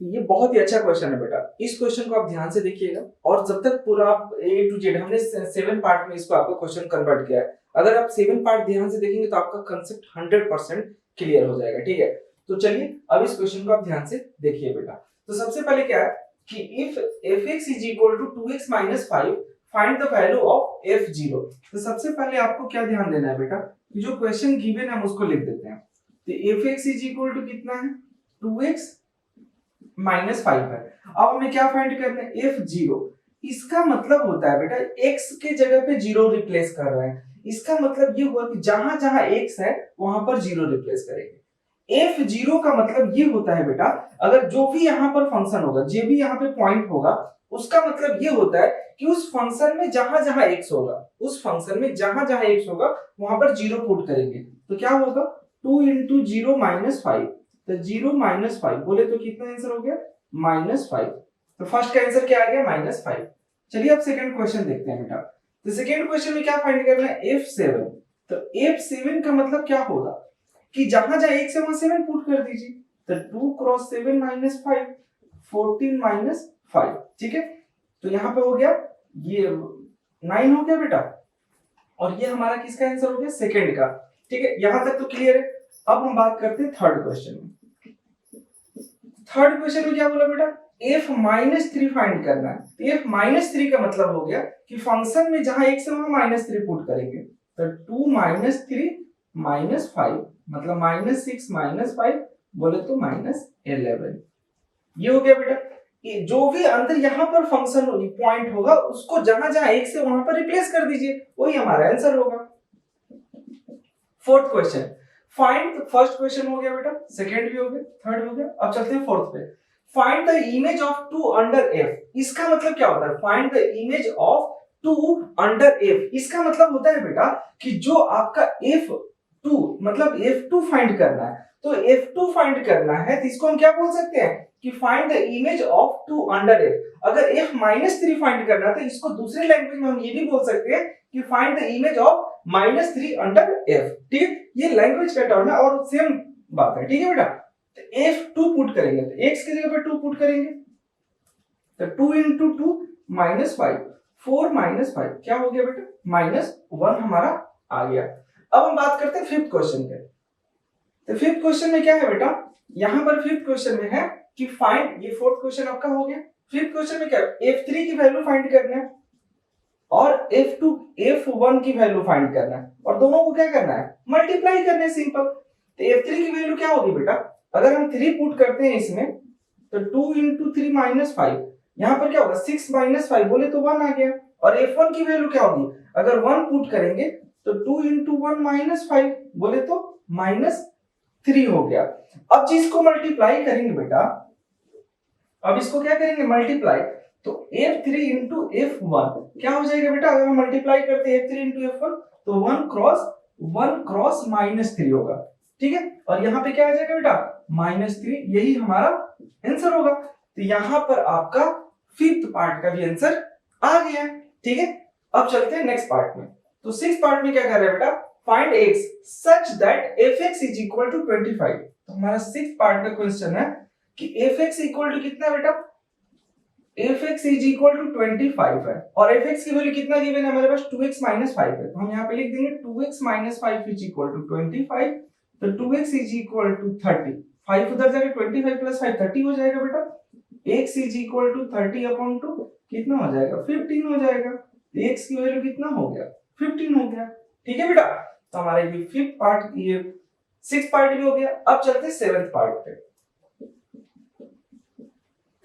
S1: ये बहुत ही अच्छा क्वेश्चन है बेटा, इस क्वेश्चन को आप ध्यान से देखिएगा, और जब तक पूरा आप ए टू जेड, हमने 7 पार्ट में इसको आपको क्वेश्चन कन्वर्ट किया है, अगर आप 7 पार्ट ध्यान से देखेंगे तो आपका कंसेप्ट 100% क्लियर हो जाएगा। ठीक है, तो चलिए अब इस क्वेश्चन को आप ध्यान से देखिए बेटा। तो सबसे पहले क्या है कि if fx is equal to 2x minus 5 find the value of f0। तो सबसे पहले आपको क्या ध्यान देना है बेटा, कि जो क्वेश्चन गिवन है हम उसको लिख देते हैं। तो fx is equal to कितना है, 2x माइनस 5 है। अब हमें क्या फाइंड करना है, f0। इसका मतलब होता है बेटा x के जगह पे 0 रिप्लेस कर रहे हैं, इसका मतलब ये हुआ कि जहां जहां x है वहां पर 0 रिप्लेस करेंगे। f0 का मतलब ये होता है बेटा, अगर जो भी यहाँ पर फंक्शन होगा, जो भी यहाँ पे पॉइंट होगा, उसका मतलब ये होता है कि उस फंक्शन में जहां जहां x होगा, उस फंक्शन में जहां जहां x होगा वहां पर 0 पुट करेंगे। तो क्या होगा, 2 into 0 minus 5, तो 0 minus 5 बोले तो कितना आंसर हो गया, -5। तो फर्स्ट का आंसर क्या आ गया, -5। चलिए अब सेकंड क्वेश्चन देखते हैं बेटा। तो सेकंड क्वेश्चन में क्या फाइंड करना है, f7। तो f7 का मतलब क्या होगा कि जहां जहां x है वहां 7 पुट कर दीजिए, तो 2 क्रॉस 7 -5, 14 -5। ठीक है, तो यहाँ पे हो गया ये 9 हो गया बेटा, और ये हमारा किसका आंसर हो गया, सेकंड का। ठीक है, यहां तक तो क्लियर है। अब हम बात करते हैं थर्ड क्वेश्चन में। थर्ड क्वेश्चन में क्या बोला बेटा, f-3 फाइंड करना है। f-3 का मतलब हो गया कि फंक्शन में जहां x है वहां -3 पुट करेंगे, तो 2 -3 -5 मतलब -6 -5 बोले तो -11। ये हो गया बेटा, ये जो भी अंदर यहाँ पर फंक्शन पॉइंट होगा उसको जहां जहां x है वहां पर रिप्लेस कर दीजिए, वही हमारा आंसर होगा। Fourth question, find, first question हो गया बेटा, सेकंड भी हो गया, थर्ड हो गया, अब चलते हैं फोर्थ पे। Find the image of 2 under f। इसका मतलब क्या होता है, find the image of 2 under f। इसका मतलब होता है बेटा कि जो आपका f2 मतलब f2 फाइंड करना है, तो f2 फाइंड करना है तो इसको हम क्या बोल सकते हैं कि find the image of 2 under f। अगर f-3 फाइंड करना है तो इसको दूसरे लैंग्वेज में हम ये भी बोल सकते हैं कि find the image of -3 under f। ठीक है, ये लैंग्वेज का टर्म है और सेम बात है। ठीक है बेटा, तो f2 पुट करेंगे तो x की जगह पे 2 पुट करेंगे, तो 2 into 2 -5, 4 -5 क्या हो गया बेटा, -1 हमारा आ गया। अब हम बात करते हैं फिफ्थ क्वेश्चन पे। तो फिफ्थ क्वेश्चन में क्या है बेटा, यहां पर फिफ्थ क्वेश्चन में है कि फाइंड, ये फोर्थ क्वेश्चन आपका हो गया। फिफ्थ क्वेश्चन में क्या है, f3 की वैल्यू फाइंड करना है और f2 f1 की वैल्यू फाइंड करना है, और दोनों को क्या करना है, मल्टीप्लाई करना है, सिंपल। तो f3 की वैल्यू क्या होगी बेटा, अगर हम 3 पुट करते हैं इसमें तो 2 into 3 -5, यहाँ पर क्या होगा 6 -5 बोले तो 1 आ गया। और f1 की वैल्यू क्या होगी, अगर 1 पुट करेंगे तो 2 into 1 -5 बोले तो -3 हो गया। अब जिसको मल्टीप्लाई करेंगे बेटा, अब इसको क्या करेंगे मल्टीप्लाई, तो f3 into f1 क्या हो जाएगा बेटा, अगर हम मल्टीप्लाई करते हैं f3 into f1 तो 1 क्रॉस -3 होगा। ठीक है, और यहाँ पे क्या आ जाएगा बेटा -3, यही हमारा आंसर होगा। तो यहाँ पर आपका फिफ्थ पार्ट का भी आंसर आ गया। ठीक है, अब चलते हैं नेक्स्ट पार्ट में। तो सिक्स पार्ट में क्या कर रहे हैं बेटा, find x such that fx is equal to 25। तो हमारा सिक्स पार्ट का क्वेश्चन है कि fx इक्वल टू कितना बेटा, fx is equal to 25 है, और fx की वैल्यू कितना गिवन है हमारे पास 2x minus 5 है, तो हम यहाँ पे लिख देंगे 2x minus 5 is equal to 25। तो 2x is equal to 30, 5 उधर जाके 25 plus 5 30 हो जाएगा बेटा, x is equal to 30 upon 2 कितना हो जाएगा 15 हो जाएगा। तो x की वैल्यू कितना हो गया 15 हो गया। ठीक है बेटा, तो हमारा ये फिफ्थ पार्ट, ये सिक्स पार्ट भी हो गया। अब चलते हैं सेवेंथ पार्ट पे।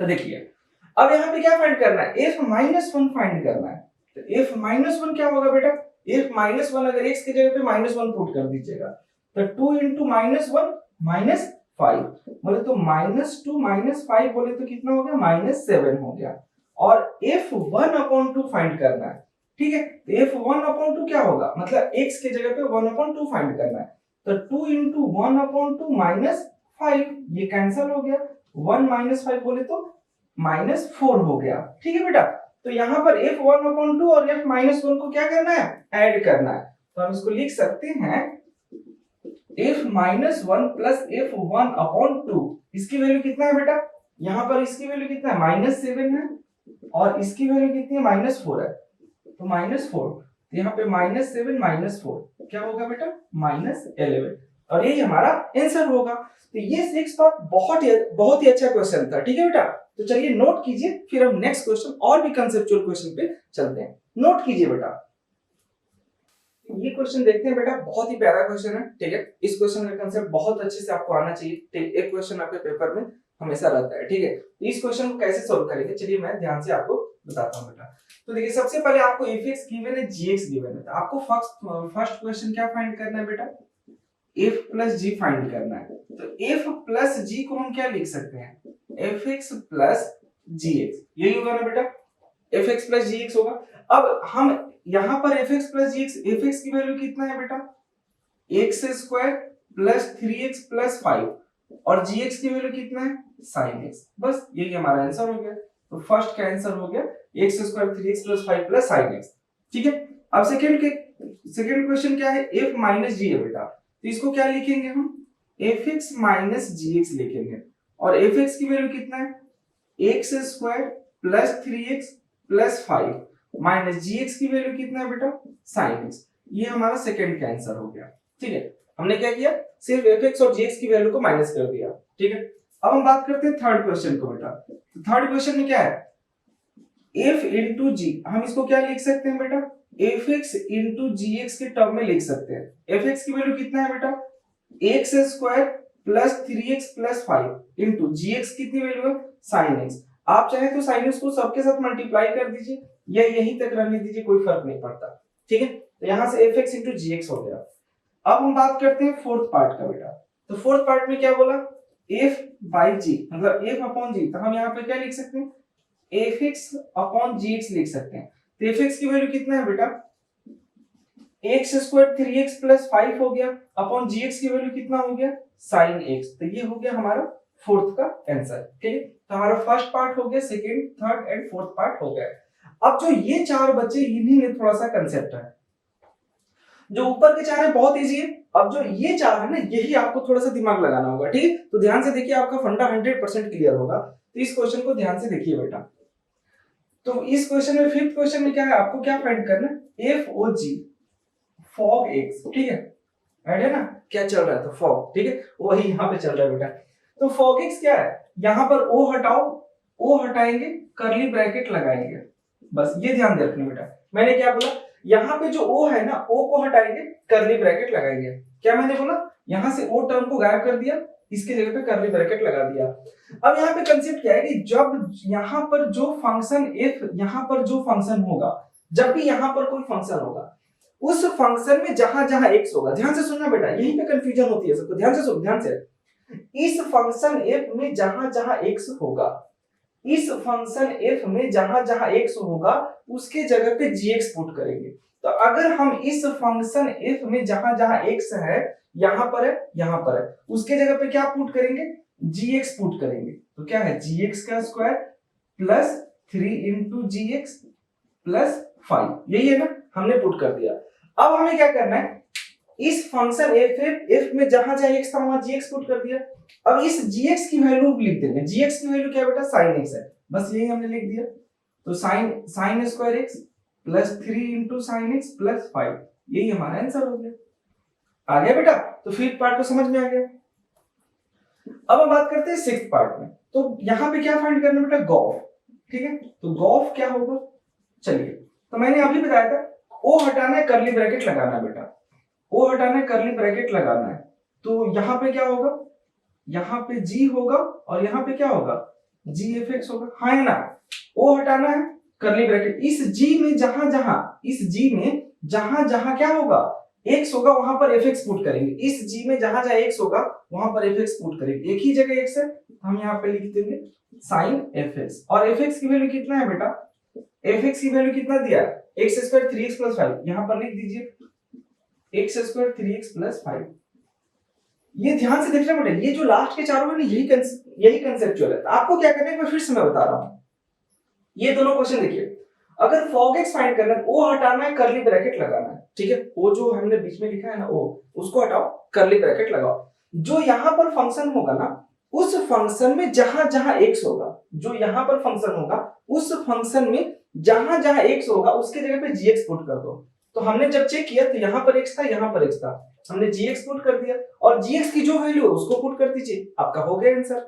S1: तो देखिए अब यहाँ पे क्या फाइंड करना है, f-1 फाइंड करना है। तो f-1 क्या होगा बेटा, f-1 अगर x की जगह पे -1 पुट कर दीजिएगा तो 2 into -1 -5 बोले तो -2 -5 बोले तो कितना हो गया -7 हो गया। और f1 upon 2 फाइंड करना है। ठीक है, तो f 1/2 क्या होगा, मतलब x के जगह पे 1/2 फाइंड करना है, तो 2 into 1/2 minus 5, ये कैंसिल हो गया, 1 minus 5 बोले तो -4 हो गया। ठीक है बेटा, तो यहाँ पर f 1/2 और f -1 को क्या करना है, ऐड करना है, तो हम इसको लिख सकते हैं f -1 प्लस f 1/2, इसकी वैल्यू कितना है बेटा, यहाँ पर इसकी वैल्यू कितना है, -7 है, और इसकी वैल्यू कितनी है, -4 है, तो -4, तो यहाँ पे -7 -4 क्या होगा बेटा, -11, और यही हमारा आंसर होगा। तो ये 6 पार्ट बहुत ही अच्छा क्वेश्चन था। ठीक है बेटा, तो चलिए नोट कीजिए, फिर हम नेक्स्ट क्वेश्चन और भी कंसेप्चुअल क्वेश्चन पे चलते हैं। नोट कीजिए बेटा, ये क्वेश्चन देखते हैं बेटा, बहुत ही प्यारा क्वेश्चन है। ठीक है, इस क्वेश्चन का कंसेप्ट बहुत अच्छे से आपको आना चाहिए। ठीक, एक क्वेश्चन आपके पेपर में हमेशा रहता है। ठीक है, तो इस क्वेश्चन को कैसे सोल्व करेंगे, चलिए मैं ध्यान से आपको बताता हूँ बेटा। तो देखिए, सबसे पहले आपको fx गिवन है, gx गिवन है, तो आपको फर्स्ट क्वेश्चन क्या फाइंड करना है बेटा, f प्लस g फाइंड करना है। तो f प्लस g को हम क्या लिख सकते हैं, fx प्लस gx, यही होगा ना बेटा, fx प्लस gx होगा। अब हम यहाँ पर fx प्लस gx, fx की वैल्यू कितना है बेटा, x square plus 3x plus 5, और gx की वैल्यू कितना है, sin x, बस यही हमारा आंसर हो गया। तो फर्स्ट का आंसर हो गया x square 3x plus 5 plus sin x। ठीक है, अब सेकंड क्वेश्चन क्या है, f माइनस g है बेटा, तो इसको क्या लिखेंगे हम, fx माइनस gx लिखेंगे, और fx की वैल्यू कितना है, x square plus 3x plus 5 minus gx की वैल्यू कितना है बेटा, sin x, ये हमारा सेकंड का आंसर हो गया। ठीक है, हमने क्या किया, सिर्फ fx और gx की वैल्यू को माइनस कर दिया। ठीक है, अब हम बात करते हैं थर्ड क्वेश्चन को बेटा। तो थर्ड क्वेश्चन में क्या है, f इंटू जी, हम इसको क्या लिख सकते हैं बेटा, fx इंटू gx के टर्म में लिख सकते हैं। fx की वैल्यू कितना है बेटा, x square plus 3x plus 5 into gx कितनी वैल्यू है, sin x। आप चाहे तो sin x को सबके साथ मल्टीप्लाई कर दीजिए या यहीं तक रहने दीजिए, कोई फर्क नहीं पड़ता। ठीक है, तो यहां से fx इंटू gx हो गया। अब हम बात करते हैं फोर्थ पार्ट का बेटा। तो फोर्थ पार्ट में क्या बोला, f बाई g, मतलब f अपॉन g, तो हम यहाँ पे क्या लिख सकते हैं, fx अपॉन gx लिख सकते हैं। तो fx की वैल्यू कितना है बेटा, x स्क्वायर 3x प्लस 5 हो गया, अपॉन gx की वैल्यू कितना हो गया, sin x। तो ये हो गया हमारा फोर्थ का आंसर। ठीक है, तो हमारा फर्स्ट पार्ट हो गया, second, third and fourth part हो गया। अब जो ये चार बच्चे, इन्हीं में थोड़ा सा कंसेप्ट है, जो ऊपर के चार है बहुत इजी है, अब जो ये चार है ना, यही आपको थोड़ा सा दिमाग लगाना होगा। ठीक है, तो ध्यान से देखिए, आपका फंडा 100% क्लियर होगा। तो इस क्वेश्चन को ध्यान से देखिए बेटा। तो इस क्वेश्चन में, फिफ्थ क्वेश्चन में क्या है, आपको क्या फाइंड करना है, FOG फॉग एक्स। ठीक है, ऐड है ना, क्या चल रहा है, तो फॉग। ठीक है, वही यहाँ पे चल रहा है बेटा। तो फॉग एक्स क्या है, यहाँ पर ओ हटाओ, ओ हटाएंगे, करली ब्रैकेट लगाएंगे, बस ये ध्यान दे रखना बेटा। मैंने क्या बोला, यहाँ पे जो ओ है ना, ओ को हटाएंगे, करली ब्रैकेट लगाएंगे। क्या मैंने बोला, यहाँ से ओ टर्म को गायब कर दिया, इसके जगह पे करली ब्रैकेट लगा दिया। अब यहाँ पे कंसेप्ट क्या है कि जब यहाँ पर जो फंक्शन एफ, यहाँ पर जो फंक्शन होगा, जब भी यहाँ पर कोई फंक्शन होगा, उस फंक्शन में जहां जहां एक्स होगा, ध्यान से सुनना बेटा, यहीं पे कंफ्यूजन होती है सबको, ध्यान से सुन, ध्यान से। इस फंक्शन एफ में जहां जहां एक्स होगा, इस फंक्शन एफ में जहां जहां एक्स होगा, उसके जगह पे जीएक्स पुट करेंगे। तो अगर हम इस फंक्शन एफ में जहां जहां एक्स है, यहां पर है, यहां पर है, उसके जगह पे क्या पुट करेंगे, जीएक्स पुट करेंगे। तो क्या है, जीएक्स का square plus 3 into GX plus 5, यही है ना, हमने पुट कर दिया। अब हमें क्या करना है, इस फंक्शन एफ में जहां जहां एक्स था वहां जीएक्स पुट कर दिया। अब इस जीएक्स की वैल्यू लिख देंगे, जीएक्स की वैल्यू क्या बेटा, sin x है, बस यही हमने लिख दिया। तो sin square x plus 3 into sine x plus 5, यही हमारा आंसर हो गया। आ गया बेटा, तो फिफ्थ पार्ट को समझ में आ गया। अब हम बात करते हैं सिक्स्थ पार्ट में। तो यहाँ पे क्या फाइंड करना बेटा, गॉफ। ठीक है, तो गॉफ क्या होगा, चलिए, तो मैंने अभी बताया था, ओ हटाना है, करली ब्रैकेट लगाना है बेटा, ओ हटाना है, करली ब्रैकेट लगाना है। तो यहाँ पे क्या होगा, यहाँ पे जी होगा, और यहाँ पे क्या होगा, जी एफ एक्स होगा, हाँ है ना। ओ हटाना है, करली ब्रैकेट, इस जी में जहां जहां, इस जी में जहां जहां क्या होगा, एक्स होगा, वहां पर एफ एक्स पुट करेंगे। इस जी में जहां जहां एक्स होगा, वहां पर एफ एक्स पुट करेंगे। एक ही जगह एक्स है, हम यहाँ पे लिख देंगे साइन एफ एक्स, और एफ एक्स की वैल्यू कितना है बेटा, fx की वैल्यू कितना दिया, x स्क्वायर 3x प्लस 5, यहां पर लिख दीजिए x स्क्वायर 3x प्लस 5। ये ध्यान से देखना बेटा, ये जो लास्ट के चारों है ना, यही कंसेप्चुअल है। आपको क्या करना है मैं फिर से मैं बता रहा हूं, ये दोनों क्वेश्चन देखिए। अगर fog x फाइंड करना है, ओ हटाना है, करली ब्रैकेट लगाना है, ठीक है, वो जो हमने बीच में लिखा है ना ओ, उसको हटाओ, करली ब्रैकेट लगाओ। जो यहां पर फंक्शन होगा ना, उस फंक्शन में जहां जहां x होगा, जो यहां पर फंक्शन होगा उस फंक्शन में जहां जहां x होगा उसके जगह पे gx पुट कर दो। तो हमने जब चेक किया तो यहां पर x था, यहां पर x था, हमने gx पुट कर दिया और gx की जो वैल्यू है उसको पुट कर दीजिए, आपका हो गया आंसर।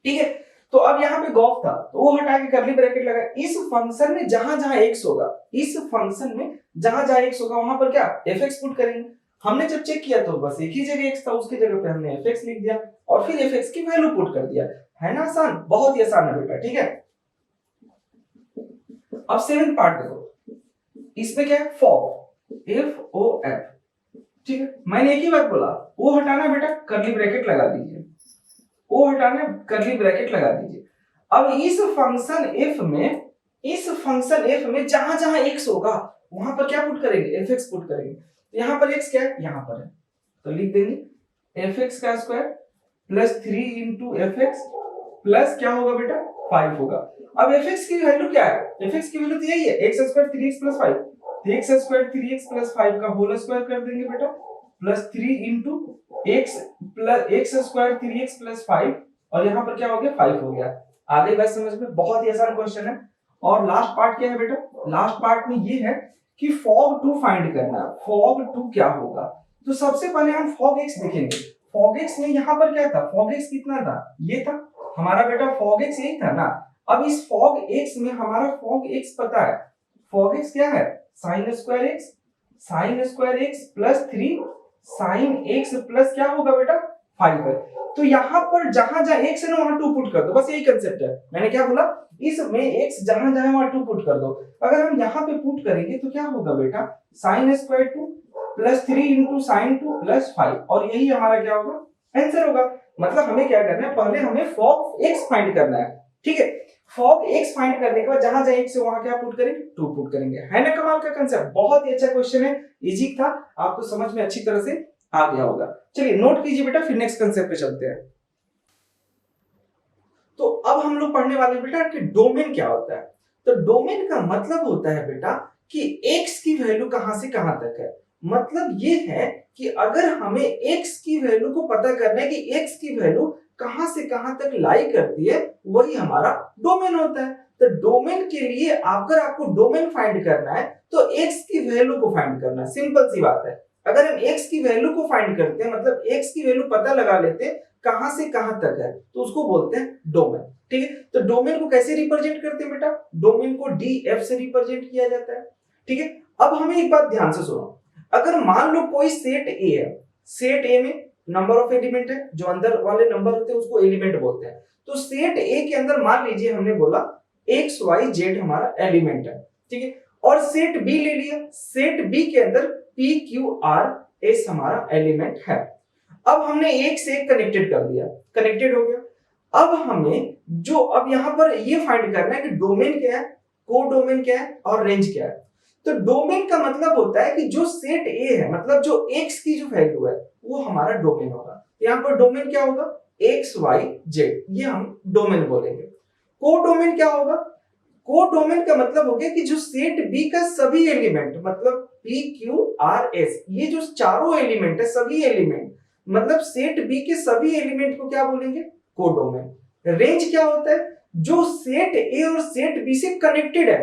S1: ठीक है, तो अब यहाँ पे गॉफ था तो वो हटा के करली ब्रैकेट लगा। इस फंक्शन में जहां जहां x होगा, इस फंक्शन में जहां जहां x होगा वहां पर क्या fx पुट करेंगे। हमने जब चेक किया तो बस एक ही जगह x था, उसकी जगह पे हमने fx लिख दिया और फिर fx की वैल्यू पुट कर दिया। है ना आसान, बहुत ही आसान है बेटा। ठीक है, अब सेवेंथ पार्ट देखो, इसमें क्या है फॉग, FOF। ठीक है, मैंने एक ही बात बोला, वो हटाना बेटा करली ब्रैकेट लगा दीजिए, वो हटाना करली ब्रैकेट लगा दीजिए। अब इस फंक्शन f में जहां जहां x होगा वहां पर क्या पुट करेंगे, fx पुट करेंगे। तो यहां पर x क्या है, यहां पर है, तो लिख देंगे fx का square plus 3 into fx plus क्या होगा बेटा 5 होगा। अब fx की वैल्यू क्या है, fx की वैल्यू तो यही है x स्क्वायर 3x प्लस 5, तो x स्क्वायर 3x प्लस 5 का होल स्क्वायर कर देंगे बेटा plus 3 into x plus x square 3x plus 5 और यहाँ पर क्या हो गया 5 हो गया। आगे बात समझ में, बहुत ही आसान क्वेश्चन है। और लास्ट पार्ट क्या है बेटा, लास्ट पार्ट में ये है कि fog 2 फाइंड करना है। fog 2 क्या होगा, तो सबसे पहले हम fog x देखेंगे। fog x में यहाँ पर क्या था, fog x कितना था, ये था हमारा बेटा, fog x यही था ना। अब इस fog x में हमारा fog x पता है, fog x क्या है sin square x plus 3 sin x plus क्या होगा बेटा 5 है। तो यहाँ पर जहां जहां x है ना वहां 2 पुट कर दो, बस यही कंसेप्ट है। मैंने क्या बोला, इसमें x जहां जहां वहां 2 पुट कर दो। अगर हम यहाँ पे पुट करेंगे तो क्या होगा बेटा sin square 2 plus 3 into sine 2 plus 5 और यही हमारा क्या होगा आंसर होगा। मतलब हमें क्या करना है, पहले हमें fog x फाइंड करना है। ठीक है, fog x फाइंड करने के बाद जहां जहां x है वहां क्या पुट करेंगे 2 पुट करेंगे। है ना कमाल का कंसेप्ट, बहुत ही अच्छा क्वेश्चन है, इजी था, आपको समझ में अच्छी तरह से आ गया होगा। चलिए नोट कीजिए बेटा, फिर नेक्स्ट कंसेप्ट पे चलते हैं। तो अब हम लोग पढ़ने वाले बेटा कि डोमेन क्या होता है। तो डोमेन का मतलब होता है बेटा कि x की वैल्यू कहां से कहां तक है। मतलब ये है कि अगर हमें x की वैल्यू को पता करना है कि x की वैल्यू कहां से कहां तक लाई करती है, वही हमारा डोमेन होता है। तो डोमेन के लिए अगर आपको डोमेन फाइंड करना है तो x की वैल्यू को फाइंड करना है, सिंपल सी बात है। अगर हम x की वैल्यू को फाइंड करते हैं, मतलब x की वैल्यू पता लगा लेते हैं कहां से कहां तक है, तो उसको बोलते हैं डोमेन। ठीक है, तो डोमेन को कैसे रिप्रेजेंट करते हैं बेटा, डोमेन को df से रिप्रेजेंट किया जाता है। ठीक है, अब हमें एक बात ध्यान से सुनो, अगर मान लो कोई सेट A है, सेट A में नंबर ऑफ एलिमेंट है, जो अंदर वाले नंबर होते हैं उसको एलिमेंट बोलते हैं। तो सेट A के अंदर मान लीजिए हमने बोला x y z हमारा एलिमेंट है, ठीक है, और सेट B ले लिया, सेट B के अंदर p q r s हमारा एलिमेंट है। अब हमने एक से एक कनेक्टेड कर दिया, कनेक्टेड हो गया। अब हमें जो अब यहां पर ये फाइंड करना है कि डोमेन क्या है, कोडोमेन क्या है और रेंज क्या है। तो डोमेन का मतलब होता है कि जो सेट A है, मतलब जो x की जो वैल्यू है वो हमारा डोमेन होगा। यहां पर डोमेन क्या होगा x y z, ये हम डोमेन बोलेंगे। कोडोमेन क्या होगा, कोडोमेन का मतलब हो गया कि जो सेट B का सभी एलिमेंट, मतलब p q r s, ये जो चारों एलिमेंट है, सभी एलिमेंट, मतलब सेट B के सभी एलिमेंट को क्या बोलेंगे कोडोमेन। रेंज क्या होता है, जो सेट A और सेट B से कनेक्टेड है,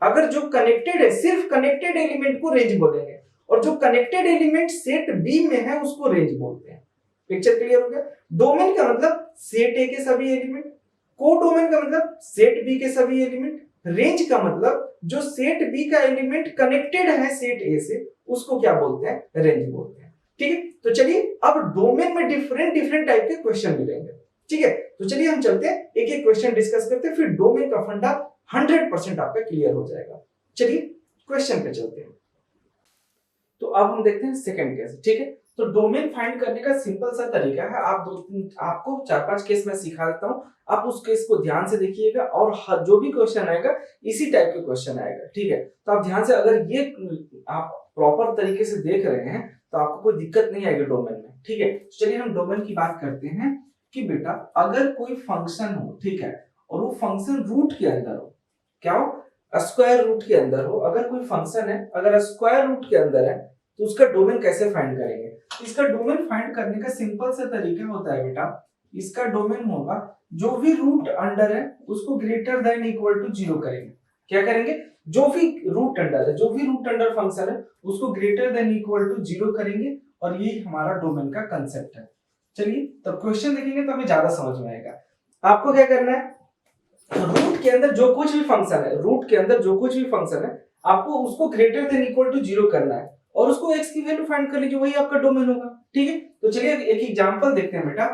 S1: अगर जो कनेक्टेड है सिर्फ कनेक्टेड एलिमेंट को रेंज बोलेंगे, और जो कनेक्टेड एलिमेंट सेट B में है उसको रेंज बोलते हैं। पिक्चर क्लियर हो गया। डोमेन का मतलब सेट A के सभी एलिमेंट, कोडोमेन का मतलब सेट B के सभी एलिमेंट, रेंज का मतलब जो सेट B का एलिमेंट कनेक्टेड है सेट A से उसको क्या बोलते हैं रेंज बोलते हैं। ठीक है, तो चलिए अब डोमेन में डिफरेंट डिफरेंट टाइप के क्वेश्चन मिलेंगे। ठीक है, तो चलिए हम चलते हैं एक एक क्वेश्चन डिस्कस करते हैं, फिर डोमेन का फंडा 100% आपका क्लियर हो जाएगा। चलिए क्वेश्चन पे चलते हैं। तो अब हम देखते हैं सेकंड केस। ठीक है, तो डोमेन फाइंड करने का सिंपल सा तरीका है, आपको 4-5 केस मैं सिखा देता हूँ, आप उस केस को ध्यान से देखिएगा और जो भी क्वेश्चन आएगा इसी टाइप के क्वेश्चन आएगा, ठीक है। तो आप ध्यान से अगर ये आप प्रॉपर तरीके से देख रहे हैं तो आपको कोई दिक्कत नहीं आएगी डोमेन में, ठीक है। चलिए हम डोमेन की बात करते हैं कि बेटा अगर कोई फंक्शन हो, ठीक है, और वो फंक्शन रूट के अंदर हो, क्या हो, स्क्वायर रूट के अंदर हो, अगर कोई फंक्शन है अगर स्क्वायर रूट के अंदर है तो उसका डोमेन कैसे फाइंड करेंगे। इसका डोमेन फाइंड करने का सिंपल सा तरीका होता है बेटा, इसका डोमेन होगा जो भी रूट अंडर है उसको ग्रेटर देन इक्वल टू 0 करेंगे। क्या करेंगे, जो भी रूट अंडर है, जो भी रूट अंडर फंक्शन है उसको ग्रेटर देन इक्वल टू 0 करेंगे, और यही हमारा डोमेन का कंसेप्ट है। चलिए तब क्वेश्चन देखेंगे तो हमें ज्यादा समझ में आएगा। आपको क्या करना है, रूट के अंदर जो कुछ भी फंक्शन है, रूट के अंदर जो कुछ भी फंक्शन है आपको उसको ग्रेटर देन इक्वल टू 0 करना है और उसको x की वैल्यू फाइंड कर लीजिए, वही आपका डोमेन होगा, ठीक है। तो चलिए एक एग्जांपल देखते हैं बेटा।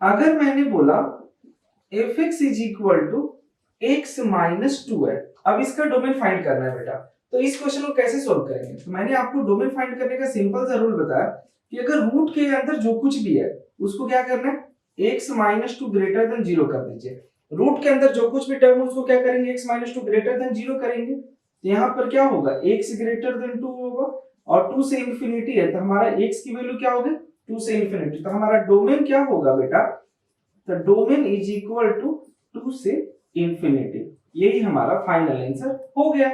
S1: अगर मैंने बोला fx is equal to x minus 2 है, अब इसका डोमेन फाइंड करना है बेटा, तो इस क्वेश्चन को कैसे सोल्व करेंगे। तो मैंने आपको डोमेन फाइंड करने का सिंपल सा रूल बताया कि अगर रूट के अंदर जो कुछ भी है उसको क्या करना है, x माइनस 2 ग्रेटर देन 0 कर दीजिए। रूट के अंदर जो कुछ भी टर्म है उसको क्या करेंगे, x माइनस 2 ग्रेटर देन 0 करेंगे। तो यहाँ पर क्या होगा, x ग्रेटर देन 2 होगा और 2 से इंफिनिटी है तो हमारा x की वैल्यू क्या होगी, 2 से इंफिनिटी। तो हमारा डोमेन क्या होगा बेटा, तो डोमेन इज इक्वल टू 2 से इंफिनिटी। यही हमारा फाइनल आंसर हो गया।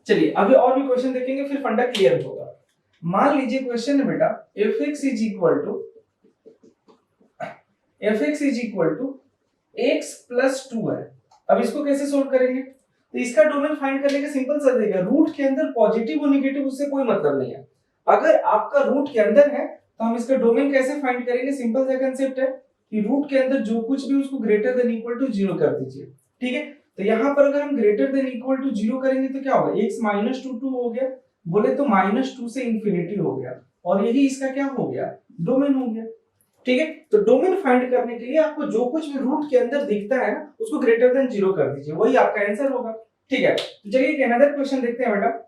S1: चलिए अभी और भी क्वेश्चन देखेंगे फिर फंडा क्लियर होगा। मान लीजिए क्वेश्चन है बेटा fx is equal to x plus 2 है। अब इसको कैसे सोल्व करेंगे, तो इसका डोमेन फाइंड करने का सिंपल सा तरीका, रूट के अंदर पॉजिटिव और नेगेटिव उससे कोई मतलब नहीं है। अगर आपका रूट के अंदर है तो हम इसका डोमेन कैसे फाइंड करेंगे, सिंपल सा कंसेप्ट है कि रूट के अंदर जो कुछ भी उसको ग्रेटर देन इक्वल टू 0 कर दीजिए, ठीक है। तो यहाँ पर अगर हम ग्रेटर देन इक्वल टू 0 करेंगे तो क्या होगा, x माइनस 2 हो गया, बोले तो माइनस 2 से इंफिनिटी हो गया, और यही इसका क्या हो गया, डोमेन हो गया, ठीक है। तो डोमेन फाइंड करने के लिए आपको जो कुछ भी रूट के अंदर दिखता है ना उसको ग्रेटर देन 0 कर दीजिए, वही आपका आंसर होगा, ठीक है। तो चलिए एक अनदर क्वेश्चन देखते हैं बेटा।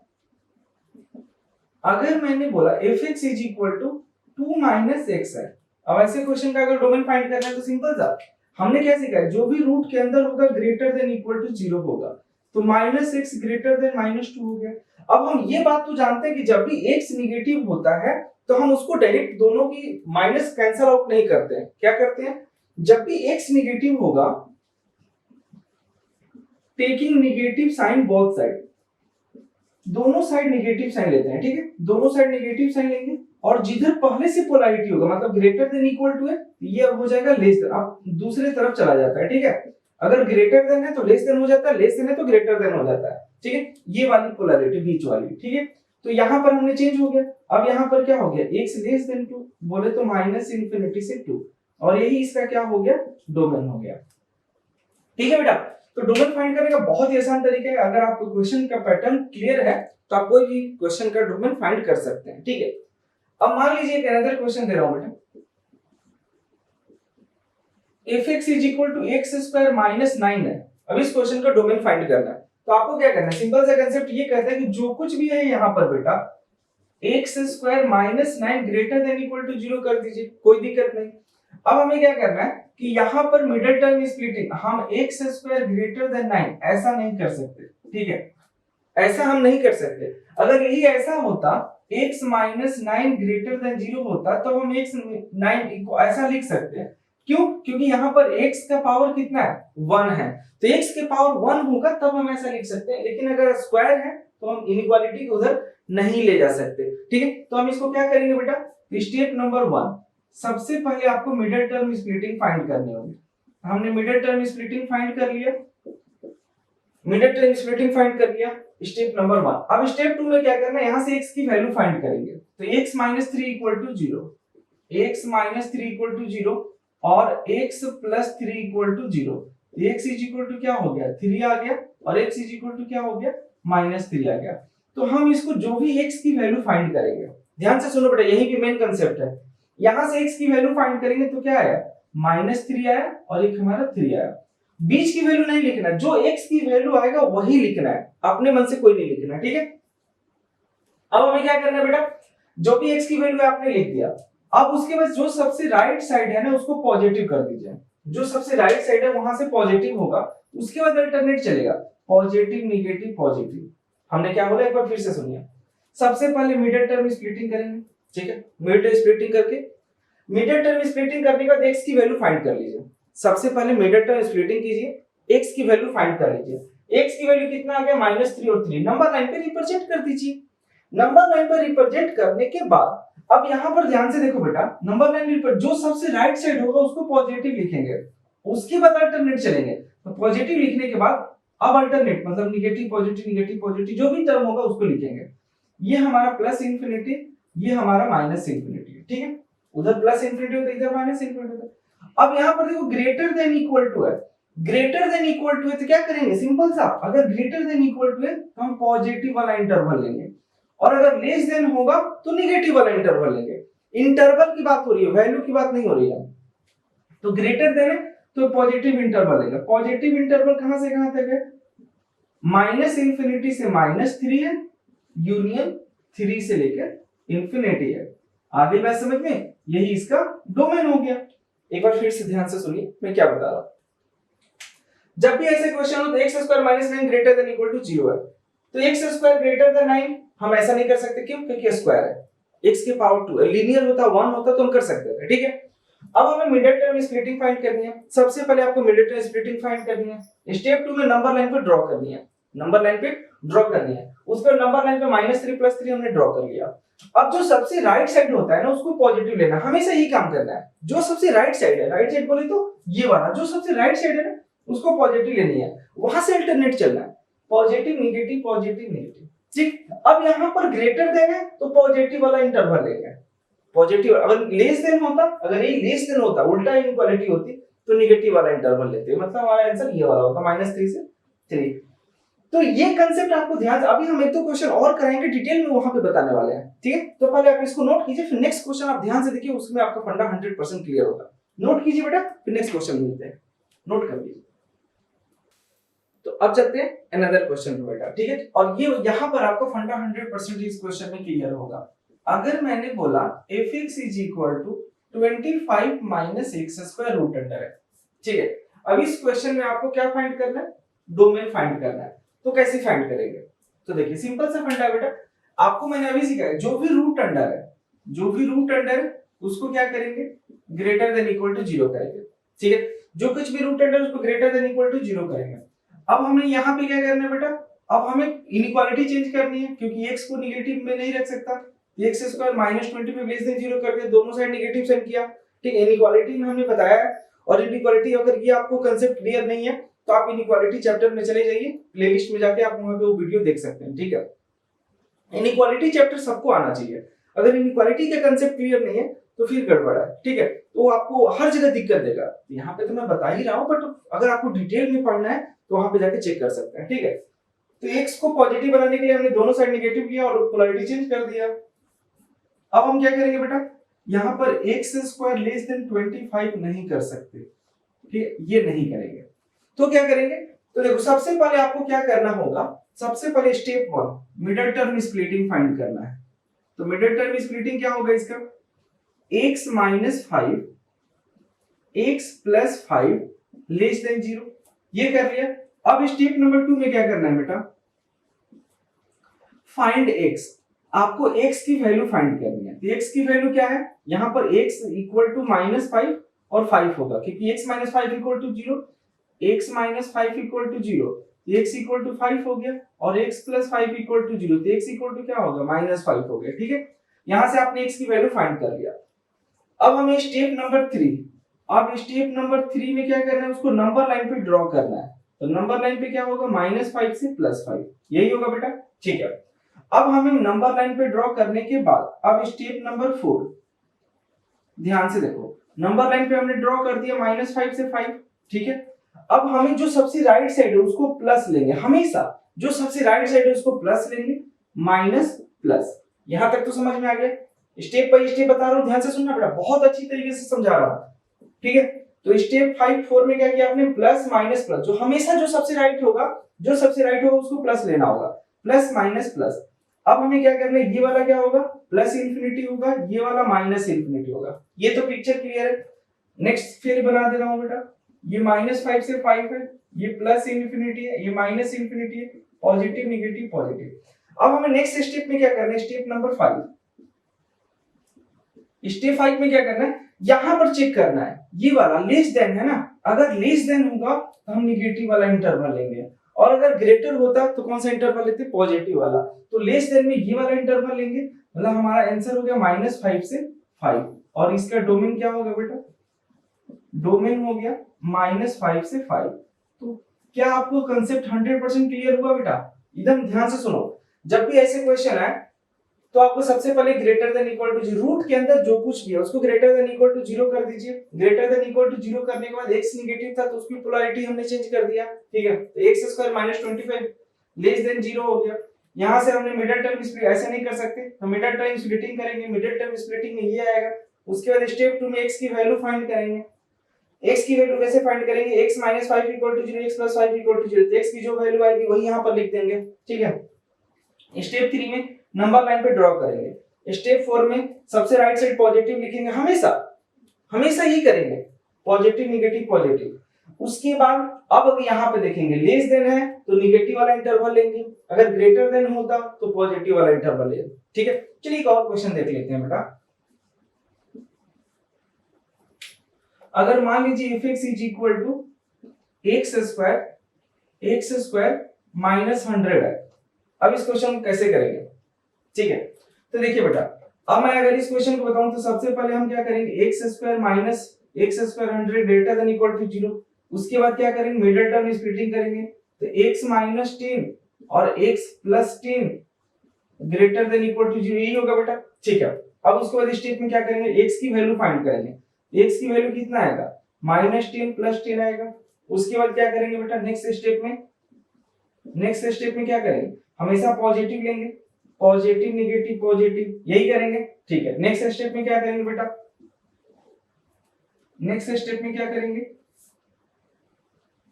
S1: अगर मैंने बोला fx is equal to 2 minus x है, अब ऐसे क्वेश्चन का अगर डोमेन फाइंड करना है तो सिंपल सा हमने क्या सीखा है, जो भी रूट के अंदर होगा ग्रेटर देन इक्वल टू 0 होगा, तो minus x greater then minus 2 हो गया। अब हम ये बात तो जानते हैं कि जब भी x निगेटिव होता है तो हम उसको डायरेक्ट दोनों की माइनस कैंसिल आउट नहीं करते हैं, क्या करते हैं, जब भी x निगेटिव होगा taking negative sign both side, दोनों साइड नेगेटिव साइन लेते हैं, ठीक है, दोनों साइड नेगेटिव साइन लेंगे और जिधर पहले से पोलैरिटी होगा मतलब ग्रेटर देन इक्वल टू है ये अब हो जाएगा लेस देन, अब दूसरे तरफ चला जाता है, ठीक है। अगर ग्रेटर देन है तो लेस देन हो जाता है, लेस देन है तो ग्रेटर देन हो जाता है, ठीक है, ये वाली पोलैरिटी बीच वाली, ठीक है। तो यहाँ पर हमने चेंज हो गया, अब यहाँ पर क्या हो गया, x लेस देन 2 बोले तो माइनस इंफिनिटी से 2, और यही इसका क्या हो गया, डोमेन हो गया, ठीक है बेटा। तो डोमेन फाइंड करने का बहुत ही आसान तरीका है, अगर आपको क्वेश्चन का पैटर्न क्लियर है तो आप कोई भी क्वेश्चन का डोमेन फाइंड कर सकते हैं, ठीक है। अब मान लीजिए एक अनदर क्वेश्चन दे रहा हूं बेटा, fx is equal to x square minus 9 है, अब इस क्वेश्चन का डोमेन फाइंड करना है। तो आपको क्या करना है, सिंपल सा कंसेप्ट ये कहता है कि जो कुछ भी है यहाँ पर बेटा x square minus 9 greater than equal to 0 कर दीजिए, कोई दिक्कत नहीं। अब हमें क्या करना है कि यहाँ पर मिडिल टर्म स्प्लिटिंग, हम x स्क्वायर ग्रेटर देन 9 ऐसा नहीं कर सकते, ठीक है, ऐसा हम नहीं कर सकते। अगर यही ऐसा होता x माइनस 9 ग्रेटर देन 0 होता तो हम x 9 को ऐसा लिख सकते हैं, क्यों, क्योंकि यहाँ पर x का पावर कितना है, 1 है, तो x के पावर 1 होगा तब हम ऐसा लिख सकते हैं, लेकिन अगर स्क्वायर है तो हम इनइक्वालिटी को उधर नहीं ले जा सकते, ठीक है। तो हम इसको क्या करेंगे बेटा, स्टेप नंबर 1, सबसे पहले आपको मिडिल टर्म स्प्लिटिंग फाइंड करनी होगी। हमने मिडिल टर्म स्प्लिटिंग फाइंड कर लिया, मिडिल टर्म स्प्लिटिंग फाइंड कर लिया, स्टेप नंबर 1। अब स्टेप 2 में क्या करना है, यहां से x की वैल्यू फाइंड करेंगे, तो x minus 3 equal to 0, x minus 3 equal to 0 और x plus 3 equal to 0, x is equal to क्या हो गया, 3 आ गया, और x इज इक्वल टू क्या हो गया, माइनस 3 आ गया। तो हम इसको जो भी x की वैल्यू फाइंड करेंगे, ध्यान से सुनो बेटा, यही भी मेन कंसेप्ट है, यहां से x की वैल्यू फाइंड करेंगे तो क्या आया, माइनस 3 आया और एक हमारा 3 आया। बीच की वैल्यू नहीं लिखना, जो x की वैल्यू आएगा वही लिखना है, अपने मन से कोई नहीं लिखना, ठीक है। अब हमें क्या करना है बेटा, जो भी x की वैल्यू आपने लिख दिया। अब उसके बाद जो सबसे राइट साइड है ना उसको पॉजिटिव कर दीजिए, जो सबसे राइट साइड है वहां से पॉजिटिव होगा, उसके बाद अल्टरनेट चलेगा पॉजिटिव नेगेटिव पॉजिटिव। हमने क्या बोला एक बार फिर से सुनिए। सबसे पहले मिडिल टर्म स्प्लिटिंग करेंगे, ठीक है, मिडिल स्प्लिटिंग करके, मिडिल टर्म स्प्लिटिंग करने के बाद x की वैल्यू फाइंड कर लीजिए। सबसे पहले मिडिल टर्म स्प्लिटिंग कीजिए, x की वैल्यू फाइंड कर लीजिए। x की वैल्यू कितना आ गया -3 और 3, नंबर लाइन पे रिप्रेजेंट कर दीजिए। नंबर लाइन पर रिप्रेजेंट करने के बाद अब यहां पर ध्यान से देखो बेटा, नंबर लाइन पर जो सबसे राइट साइड होगा उसको पॉजिटिव लिखेंगे, उसके बाद अल्टरनेट चलेंगे। तो पॉजिटिव लिखने के बाद अब अल्टरनेट मतलब नेगेटिव पॉजिटिव जो भी टर्म होगा उसको लिखेंगे। ये हमारा प्लस इंफिनिटी, ये हमारा माइनस इंफिनिटी, ठीक है, उधर प्लस इंफिनिटी होता है इधर माइनस इंफिनिटी होता है। अब यहां पर देखो ग्रेटर देन इक्वल टू है, ग्रेटर देन इक्वल टू है तो क्या करेंगे, सिंपल सा, अगर ग्रेटर देन इक्वल टू है तो हम पॉजिटिव वाला इंटरवल लेंगे, और अगर लेस देन होगा तो नेगेटिव वाला इंटरवल लेंगे। इंटरवल की बात हो रही है, वैल्यू की बात नहीं हो रही है। तो ग्रेटर देन है तो पॉजिटिव इंटरवल लेंगे। पॉजिटिव इंटरवल कहां से कहां तक है, माइनस इंफिनिटी से -3 है, यूनियन 3 से लेकर इंफिनिटी है। आगे बात समझ में, यही इसका डोमेन हो गया। एक बार फिर से ध्यान से सुनिए मैं क्या बता रहा हूं। जब भी ऐसे क्वेश्चन हो तो x square minus 9 greater than equal to 0 है, तो x स्क्वायर ग्रेटर देन 9 हम ऐसा नहीं कर सकते, क्यों, क्योंकि स्क्वायर है, x के पावर 2 है, लीनियर होता 1 होता तो हम कर सकते थे, ठीक है। अब हमें मिडिल टर्म स्प्लिटिंग फाइंड करनी है। सबसे पहले आपको मिडिल टर्म स्प्लिटिंग फाइंड करनी है। स्टेप 2 में नंबर लाइन पे ड्रॉ करनी है, नंबर लाइन पे ड्रॉ करनी है। उस पर नंबर लाइन पे -3 +3 हमने ड्रॉ कर लिया। अब जो सबसे राइट साइड होता है ना उसको पॉजिटिव लेना, हमेशा यही काम करना है। जो सबसे राइट साइड है, राइट साइड बोले तो ये वाला, जो सबसे राइट साइड है ना उसको पॉजिटिव लेनी है, वहां से अल्टरनेट चलना है, पॉजिटिव नेगेटिव, ठीक। अब यहां पर ग्रेटर देन है तो पॉजिटिव वाला इंटरवल लेंगे, पॉजिटिव। अगर लेस देन होता, अगर ये लेस देन होता, उल्टा इनइक्वालिटी होती तो नेगेटिव वाला इंटरवल लेते, मतलब हमारा आंसर ये वाला होता -3 से 3। तो ये कांसेप्ट आपको ध्यान से, अभी हम एक दो क्वेश्चन और कराएंगे डिटेल में, वहां पे बताने वाले हैं, ठीक है। तो पहले आप इसको नोट कीजिए, फिर नेक्स्ट क्वेश्चन आप ध्यान से देखिए, उसमें आपका फंडा 100% क्लियर होगा। नोट कीजिए बेटा, फिर नेक्स्ट क्वेश्चन मिलते हैं, नोट कर लीजिए। तो अब चलते हैं अनदर क्वेश्चन पे बेटा, ठीक है। और ये यहाँ पर आपको फंडा 100% इस क्वेश्चन में क्लियर होगा। अगर मैंने बोला fx is equal to 25 minus x square root under है, ठीक है। अब इस क्वेश्चन में आपको क्या फाइंड करना है, डोमेन फाइंड करना है। तो कैसे फाइंड करेंगे, तो देखिए सिंपल सा फंडा है बेटा, आपको मैंने अभी सिखाया, जो भी रूट अंडर है, जो भी रूट अंडर है उसको क्या करेंगे, ग्रेटर देन इक्वल टू 0 करेंगे, ठीक है। जो कुछ भी रूट अंडर उसको ग्रेटर देन इक्वल टू 0 करेंगे। अब हमें यहाँ पे क्या करना है बेटा, अब हमें इनइक्वालिटी चेंज करनी है, क्योंकि x को नेगेटिव में नहीं रख सकता, x स्क्वायर -20 पे लेस देन 0 कर दिया, दोनों साइड नेगेटिव सेंड किया, ठीक है। इनइक्वालिटी में हमने बताया है, और इनइक्वालिटी अगर ये आपको कांसेप्ट क्लियर नहीं है तो आप इनइक्वालिटी चैप्टर में चले जाइए, प्लेलिस्ट में जाके आप वहां पे वो वीडियो देख सकते हैं, ठीक है। इनइक्वालिटी चैप्टर सबको आना चाहिए, अगर इनइक्वालिटी का कांसेप्ट क्लियर नहीं है तो फिर गड़बड़ है, ठीक है। तो आपको हर जगह दिक्कत देगा, यहाँ पे तो मैं बता ही रहा हूँ, बट अगर आपको डिटेल में पढ़ना है तो वहां पे जाके चेक कर सकते हैं, ठीक है। तो x को पॉजिटिव बनाने के लिए हमने दोनों साइड नेगेटिव किया और पोलैरिटी चेंज कर दिया। अब हम क्या करेंगे बेटा, यहाँ पर x स्क्वायर लेस देन 25 नहीं कर सकते, ठीक है, ये नहीं करेंगे। तो क्या करेंगे, तो देखो सबसे पहले आपको क्या करना होगा, सबसे पहले step 1 middle term splitting find करना है। तो मिडिल टर्म स्प्लिटिंग क्या होगा इसका, x -5 x + 5 लेस देन 0, ये कर लिया। अब स्टेप नंबर 2 में क्या करना है बेटा, फाइंड x, आपको x की वैल्यू फाइंड करनी है। तो x की वैल्यू क्या है, यहाँ पर x इक्वल टू -5 और 5 होगा, क्योंकि x -5 equal to 0, x -5 equal to 0, x equal to 5 हो गया, और x + 5 इक्वल टू 0, तो x इक्वल टू क्या होगा, -5 हो गया, ठीक है। यहां से आपने x की वैल्यू फाइंड कर लिया। अब हमें स्टेप नंबर 3, अब स्टेप नंबर 3 में क्या करना है, उसको नंबर लाइन पे ड्रॉ करना है। तो नंबर लाइन पे क्या होगा, -5 से +5, यही होगा बेटा, ठीक है। अब हमें नंबर लाइन पे ड्रॉ करने के बाद अब स्टेप नंबर 4, ध्यान से देखो, नंबर लाइन पे हमने ड्रॉ कर दिया -5 से 5, ठीक है। अब हमें जो सबसे राइट साइड है उसको प्लस लेंगे, हमेशा जो सबसे राइट साइड है उसको प्लस लेंगे, माइनस प्लस। यहां तक तो समझ में आ गया, स्टेप बाय स्टेप बता रहा हूं, ध्यान से सुनना बेटा, बहुत अच्छी तरीके से समझा रहा हूं, ठीक है। तो स्टेप 4 में क्या किया आपने, प्लस माइनस प्लस, जो हमेशा जो सबसे राइट होगा उसको प्लस लेना होगा, प्लस माइनस प्लस। अब हमें क्या करना है, ये वाला क्या होगा, प्लस इंफिनिटी होगा, ये वाला माइनस इंफिनिटी होगा। ये तो पिक्चर क्लियर है। नेक्स्ट फिर बना दे रहा हूं बेटा, ये -5 से 5 है, ये प्लस इंफिनिटी है, ये माइनस इंफिनिटी है, पॉजिटिव नेगेटिव पॉजिटिव। अब हमें नेक्स्ट स्टेप में क्या करना है, स्टेप नंबर 5। स्टेप 5 में क्या करना है, यहां पर चेक करना है, ये वाला लेस देन है ना, अगर लेस देन होगा तो हम नेगेटिव वाला इंटरवल लेंगे, और अगर ग्रेटर होता तो कौन सा इंटरवल लेते, पॉजिटिव वाला। तो लेस देन में ये वाला इंटरवल लेंगे, मतलब हमारा आंसर हो गया -5 से 5, और इसका डोमेन क्या होगा बेटा, डोमेन हो गया -5 से 5। तो क्या आपको कंसेप्ट 100% क्लियर हुआ बेटा? एकदम ध्यान से सुनो, जब भी ऐसे क्वेश्चन आए तो आपको सबसे पहले greater than equal to 0, root के अंदर जो कुछ भी है उसको ग्रेटर देन इक्वल टू 0 कर दीजिए। ग्रेटर देन इक्वल टू 0 करने के बाद x नेगेटिव था तो उसकी पोलैरिटी हमने चेंज कर दिया, ठीक है, तो x² - 25 लेस देन 0 हो गया। यहां से हमने मिडिल टर्म स्प्लिट ऐसे नहीं कर सकते, तो मिडिल टर्म स्प्लिटिंग करेंगे, मिडिल टर्म स्प्लिटिंग में ये आएगा। उसके बाद स्टेप 2 में x की वैल्यू फाइंड करेंगे। x की वैल्यू कैसे फाइंड करेंगे, x - 5 = 0, x + 5 = 0, तो x की जो वैल्यू आएगी वही यहां पर लिख देंगे, ठीक है। स्टेप 3 में नंबर लाइन पे ड्रॉ करेंगे। स्टेप 4 में सबसे राइट साइड पॉजिटिव लिखेंगे, हमेशा हमेशा ही करेंगे, पॉजिटिव नेगेटिव पॉजिटिव। उसके बाद अब यहां पे देखेंगे, लेस देन है तो नेगेटिव वाला इंटरवल लेंगे, अगर ग्रेटर देन होता तो पॉजिटिव वाला इंटरवल लेंगे, ठीक है। चलिए एक और क्वेश्चन देख लेते हैं बेटा। अगर मान लीजिए fx = x² -100 है। अब इस क्वेश्चन को कैसे करेंगे, ठीक है। तो देखिए बेटा, अब मैं अगर इस क्वेश्चन को बताऊं तो सबसे पहले हम क्या करेंगे, x² - x² 100 greater than equal to 0। उसके बाद क्या करेंगे, मिडिल टर्म स्प्लिटिंग करेंगे, तो x - 10 और x + 10 greater than equal to 0, यही होगा बेटा, ठीक है। अब उसके बाद स्टेप में क्या करेंगे, x की वैल्यू फाइंड करेंगे। x की वैल्यू कितना आएगा, -10 + 10 आएगा। उसके बाद क्या करेंगे बेटा, नेक्स्ट स्टेप में क्या करेंगे, हमेशा पॉजिटिव लेंगे, पॉजिटिव नेगेटिव पॉजिटिव, यही करेंगे, ठीक है। नेक्स्ट स्टेप में क्या करेंगे बेटा, नेक्स्ट स्टेप में क्या करेंगे,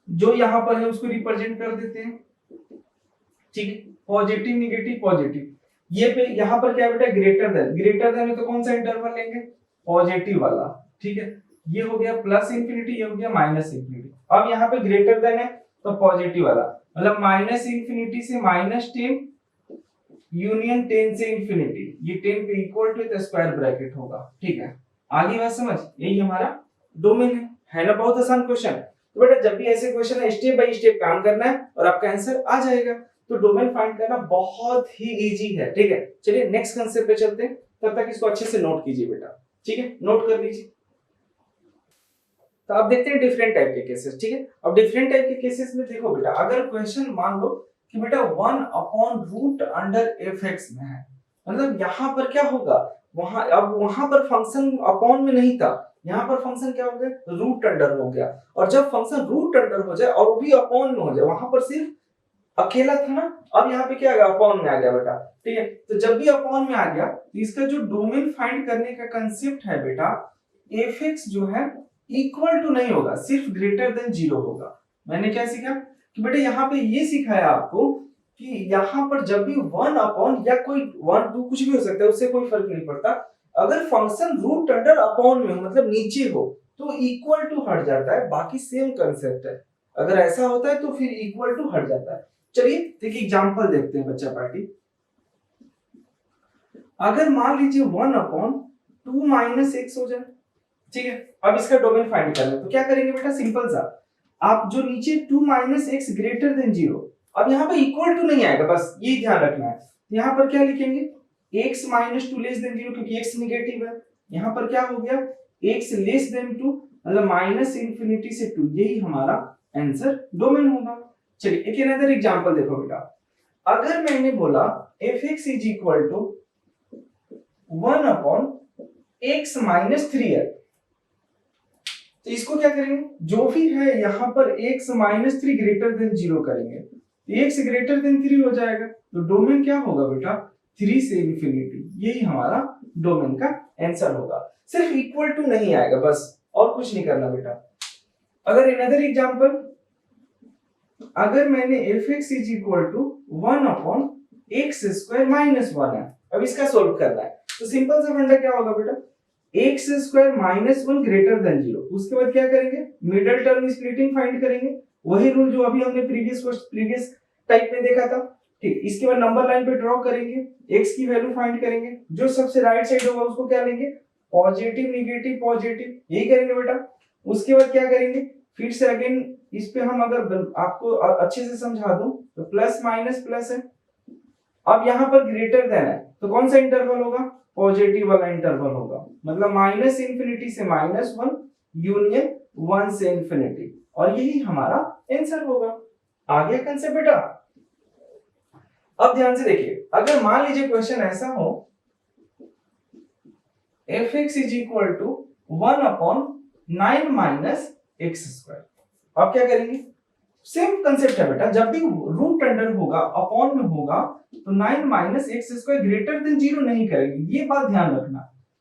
S1: जो यहां पर है उसको रिप्रेजेंट कर देते हैं, ठीक है, पॉजिटिव नेगेटिव पॉजिटिव। ये पे यहां पर क्या बेटा, ग्रेटर देन में तो कौन सा इंटरवल लेंगे, पॉजिटिव वाला, ठीक है। ये हो गया प्लस इंफिनिटी, ये हो गया माइनस इंफिनिटी। अब यहाँ पे ग्रेटर देन है तो पॉजिटिव वाला, मतलब -इंफिनिटी से -10 यूनियन 10 से इंफिनिटी, ये 10 पे इक्वल टू तो स्क्वायर ब्रैकेट होगा, ठीक है। आगे बात समझ, यही हमारा डोमेन है ना, बहुत आसान क्वेश्चन। तो बेटा जब भी ऐसे क्वेश्चन है स्टेप बाय स्टेप काम करना है और आपका आंसर आ जाएगा। तो डोमेन फाइंड करना बहुत ही इजी है, ठीक है। चलिए नेक्स्ट कांसेप्ट पे चलते हैं, तब तक इसको अच्छे से नोट कीजिए बेटा, ठीक है, नोट कर लीजिए। तो अब देखते हैं डिफरेंट टाइप के केसेस, ठीक है। अब डिफरेंट टाइप के केसेस में देखो बेटा, अगर क्वेश्चन मान लो कि बेटा 1/√f(x) में है, मतलब यहाँ पर क्या होगा, वहां पर फंक्शन अपॉन में नहीं था, यहाँ पर फंक्शन क्या हो गया, रूट अंडर हो गया। और जब फंक्शन रूट अंडर हो जाए और वो भी अपॉन में हो जाए, वहां पर सिर्फ अकेला था ना, अब यहाँ पे क्या आ गया, अपॉन में आ गया बेटा, ठीक है। तो जब भी अपॉन में आ गया तो इसका जो डोमेन फाइंड करने का कंसेप्ट है बेटा, f(x) जो है इक्वल टू नहीं होगा, सिर्फ ग्रेटर देन 0 होगा। मैंने क्या सीखा कि बेटा यहाँ पे ये सिखाया आपको कि यहाँ पर जब भी 1 या कोई 1 2 कुछ भी हो सकता है, उससे कोई फर्क नहीं पड़ता, अगर फंक्शन रूट अंडर अपॉन में हो, मतलब नीचे हो, तो इक्वल टू हट जाता है, बाकी सेम कंसेप्ट है। अगर ऐसा होता है तो फिर इक्वल टू हट जाता है। चलिए देखिए एग्जांपल देखते हैं बच्चा पार्टी। अगर मान लीजिए 1/2 - x हो जाए, ठीक है। अब इसका डोमेन फाइंड करना है तो क्या करेंगे बेटा, सिंपल सा, आप जो नीचे 2 - x ग्रेटर देन 0, अब यहाँ पे इक्वल टू नहीं आएगा, बस ये ध्यान रखना है। यहाँ पर क्या लिखेंगे, x - 2 लेस देन 0, क्योंकि x नेगेटिव है। यहाँ पर क्या हो गया, x लेस देन 2, मतलब -इंफिनिटी से 2, यही हमारा आंसर डोमेन होगा। चलिए एक अनदर एग्जांपल देखो बेटा, अगर मैंने बोला f(x) = 1/x - 3 है, तो इसको क्या करेंगे, जो भी है यहाँ पर x - 3 ग्रेटर देन 0 करेंगे, x ग्रेटर देन 3 हो जाएगा, तो डोमेन क्या होगा बेटा, 3 से इंफिनिटी, यही हमारा डोमेन का आंसर होगा। सिर्फ इक्वल टू नहीं आएगा, बस, और कुछ नहीं करना बेटा। अगर अनदर एग्जांपल, अगर मैंने f(x) = 1/2 एक्स स्क्वायर माइनस 1 है। अब इसका सोल्व करना है तो सिंपल सा फंडा क्या होगा बेटा, x square minus 1 greater than 0। उसके बाद क्या करेंगे, मिडिल टर्म स्प्लिटिंग फाइंड करेंगे, वही रूल जो अभी हमने प्रीवियस टाइप में देखा था। ठीक, इसके बाद नंबर लाइन पे ड्रॉ करेंगे, x की वैल्यू फाइंड करेंगे, जो सबसे राइट साइड होगा उसको क्या लेंगे, पॉजिटिव नेगेटिव पॉजिटिव, यही करेंगे बेटा। उसके बाद क्या करेंगे, फिर से अगेन इस पे हम अगर आपको अच्छे से समझा दूं तो प्लस माइनस प्लस है। अब यहाँ पर ग्रेटर देन है तो कौन सा इंटरवल होगा, पॉजिटिव वाला इंटरवल होगा, मतलब माइनस इंफिनिटी से -1 यूनियन 1 से इंफिनिटी, और यही हमारा आंसर होगा। आ गया कंसेप्ट बेटा। अब ध्यान से देखिए, अगर मान लीजिए क्वेश्चन ऐसा हो fx is equal to 1/9 minus x square, अब क्या करेंगे, सेम कंसेप्ट है बेटा, जब भी रूट अंडर होगा अपॉन में होगा तो 9 minus x square greater than 0 नहीं करेंगे, ये बात ध्यान रखना।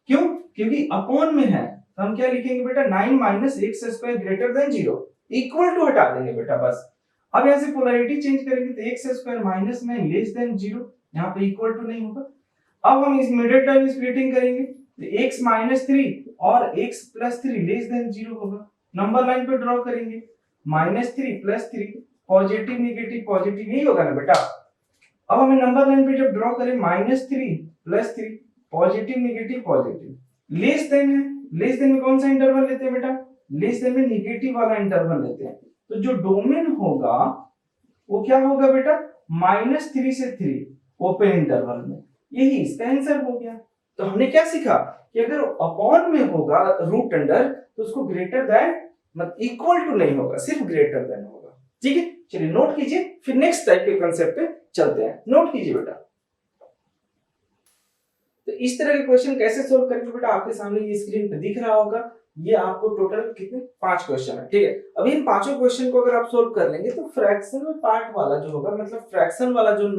S1: क्यों, क्योंकि अपॉन में है तो हम क्या लिखेंगे बेटा, 9 minus x square greater than 0, equal to हटा देंगे बेटा बस। अब यहाँ से पोलैरिटी चेंज करेंगे तो x square minus 9 less than 0, यहाँ पे इक्वल टू नहीं होगा। अब हम इस मिडिल टर्म स्प्लिटिंग करेंगे तो x माइनस 3 और x प्लस 3 लेस देन 0 होगा। नंबर लाइन पे ड्रॉ करेंगे, -3 प्लस 3, पॉजिटिव नेगेटिव पॉजिटिव, यही होगा ना बेटा। अब हमें नंबर लाइन पे जब ड्रॉ करें -3 plus 3, positive negative positive, less than है, लेस देन में कौन सा इंटरवल लेते हैं बेटा, लेस देन में नेगेटिव वाला इंटरवल लेते हैं। तो जो डोमेन होगा वो क्या होगा बेटा, -3 से 3 ओपन इंटरवल में, यही इसका आंसर हो गया। तो हमने क्या सीखा कि अगर अपॉन में होगा रूट अंडर तो उसको ग्रेटर देन मतलब इक्वल टू नहीं होगा, सिर्फ ग्रेटर देन होगा। ठीक है, चलिए नोट कीजिए, फिर नेक्स्ट टाइप के कांसेप्ट पे चलते हैं। नोट कीजिए बेटा, तो इस तरह के क्वेश्चन कैसे सोल्व करेंगे बेटा, आपके सामने ये स्क्रीन पे दिख रहा होगा। ये आपको टोटल कितने 5 क्वेश्चन है। ठीक है, अभी इन पांचों क्वेश्चन को अगर आप सोल्व कर लेंगे तो फ्रैक्शनल पार्ट वाला जो होगा, मतलब फ्रैक्शन वाला जो